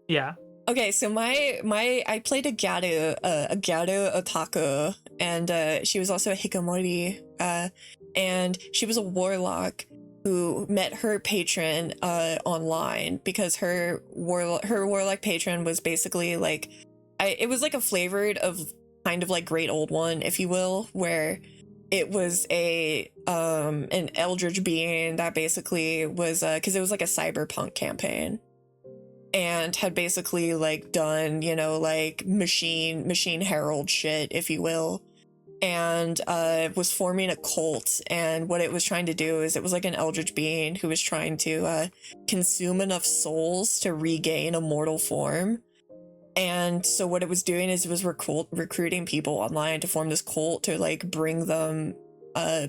Yeah. Okay, so I played a Gyaru otaku, and she was also a hikikomori, and she was a warlock who met her patron online because her warlock patron was basically like, it was like a flavored of kind of like Great Old One, if you will, where it was an eldritch being that basically was because it was like a cyberpunk campaign, and had basically like done, like machine herald shit, if you will, and was forming a cult. And what it was trying to do is it was like an eldritch being who was trying to consume enough souls to regain a mortal form. And so what it was doing is it was recruiting people online to form this cult to like bring them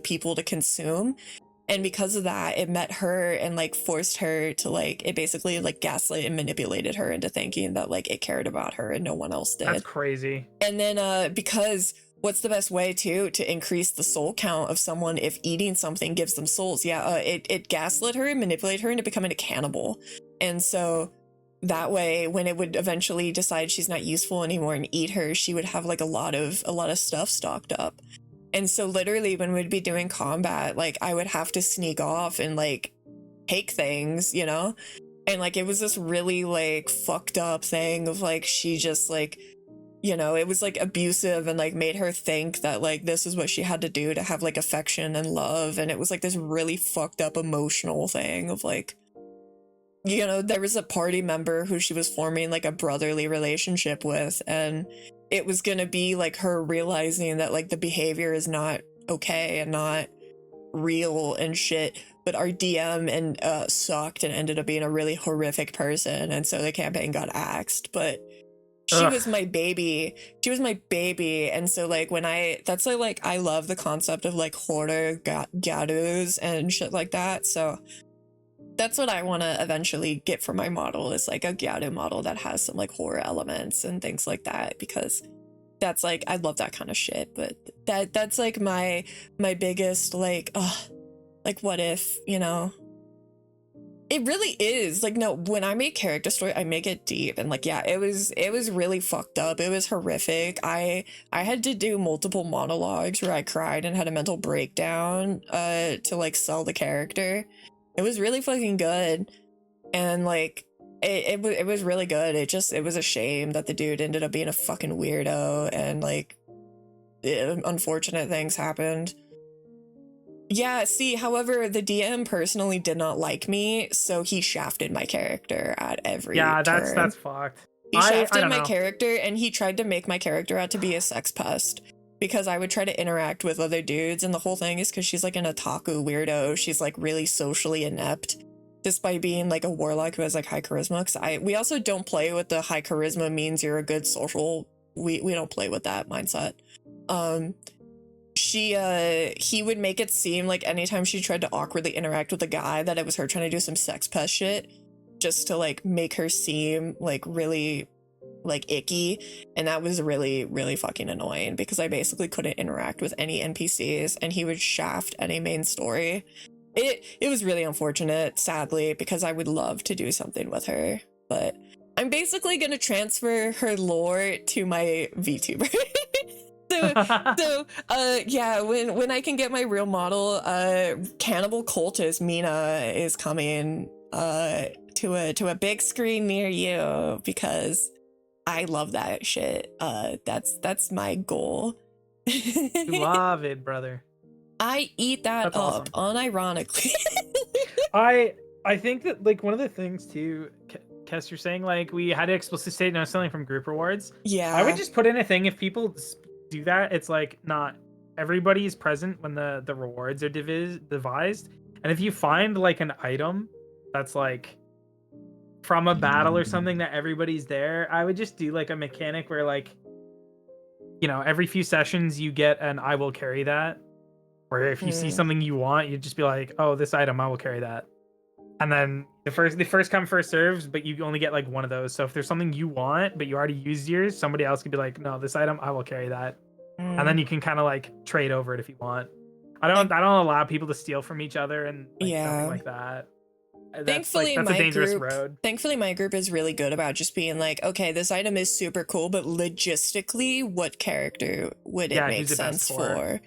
people to consume. And because of that, it met her and like forced her to like, it basically like gaslit and manipulated her into thinking that like it cared about her and no one else did. That's crazy. And then because what's the best way to increase the soul count of someone if eating something gives them souls? Yeah, it gaslit her and manipulated her into becoming a cannibal. And so that way, when it would eventually decide she's not useful anymore and eat her, she would have like a lot of stuff stocked up. And so literally when we'd be doing combat, like I would have to sneak off and like take things, and like it was this really like fucked up thing of like she just like, it was like abusive and like made her think that like this is what she had to do to have like affection and love. And it was like this really fucked up emotional thing of like, there was a party member who she was forming like a brotherly relationship with, and it was gonna be like her realizing that like the behavior is not okay and not real and shit, but our DM and sucked and ended up being a really horrific person, and so the campaign got axed. But she was my baby. She was my baby, and so like that's like I love the concept of like horror gyarus and shit like that. So that's what I want to eventually get for my model, is like a gyaru model that has some like horror elements and things like that, because that's like I love that kind of shit. But that's like my biggest like what if, it really is like, no, when I make character story I make it deep, and like yeah, it was really fucked up. It was horrific. I had to do multiple monologues where I cried and had a mental breakdown to like sell the character. It was really fucking good, and like it was really good. It was a shame that the dude ended up being a fucking weirdo, and like unfortunate things happened. Yeah, see, however, the DM personally did not like me, so he shafted my character at every turn. That's fucked. He I shafted don't my know. character, and he tried to make my character out to be a sex pest, because I would try to interact with other dudes, and the whole thing is because she's like an otaku weirdo. She's like really socially inept, just by being like a warlock who has like high charisma. Because we also don't play with the high charisma means you're a good social. We don't play with that mindset. He would make it seem like anytime she tried to awkwardly interact with a guy that it was her trying to do some sex pest shit, just to like make her seem like really like icky. And that was really, really fucking annoying, because I basically couldn't interact with any NPCs, and he would shaft any main story. It was really unfortunate, sadly, because I would love to do something with her, but I'm basically gonna transfer her lore to my VTuber. So Yeah, when I can get my real model, Cannibal Cultist Mina is coming to a big screen near you because I love that shit. That's my goal. You love it, brother. I eat that That's up awesome. unironically. I think that like one of the things too, Kess, you're saying like we had to explicitly state no selling from group rewards. Yeah. I would just put in a thing if people do that. It's like not everybody's present when the rewards are devised, and if you find like an item that's like from a battle or something that everybody's there, I would just do like a mechanic where like, you know, every few sessions you get an I will carry that. Where if you see something you want, you just be like, "Oh, this item, I will carry that," and then the first come first serves, but you only get like one of those. So if there's something you want, but you already used yours, somebody else could be like, "No, this item, I will carry that," and then you can kind of like trade over it if you want. I don't allow people to steal from each other and like, something like that. Thankfully, that's a dangerous road. Thankfully, my group is really good about just being like, okay, this item is super cool, but logistically, what character would it make sense for?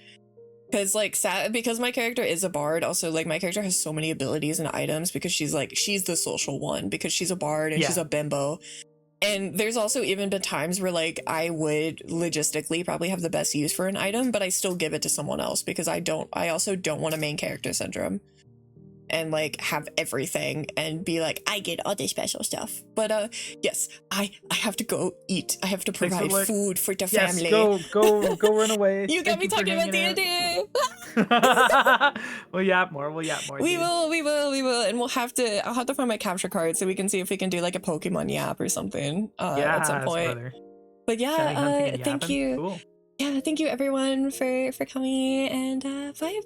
Because like because my character is a bard, also like my character has so many abilities and items because she's the social one because she's a bard and she's a bimbo. And there's also even been times where like I would logistically probably have the best use for an item, but I still give it to someone else because I also don't want a main character syndrome and like have everything and be like, I get all the special stuff. But yes, I have to go eat. I have to provide food for the family. Go run away. You got me talking about D&D. We'll yap more. We will. And I'll have to find my capture card so we can see if we can do like a Pokemon yap or something at some point. Brother. But yeah, thank you. Cool. Yeah, thank you everyone for coming and bye.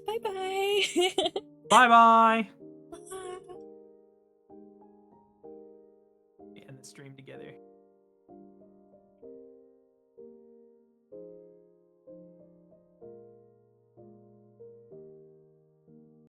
Bye. And the stream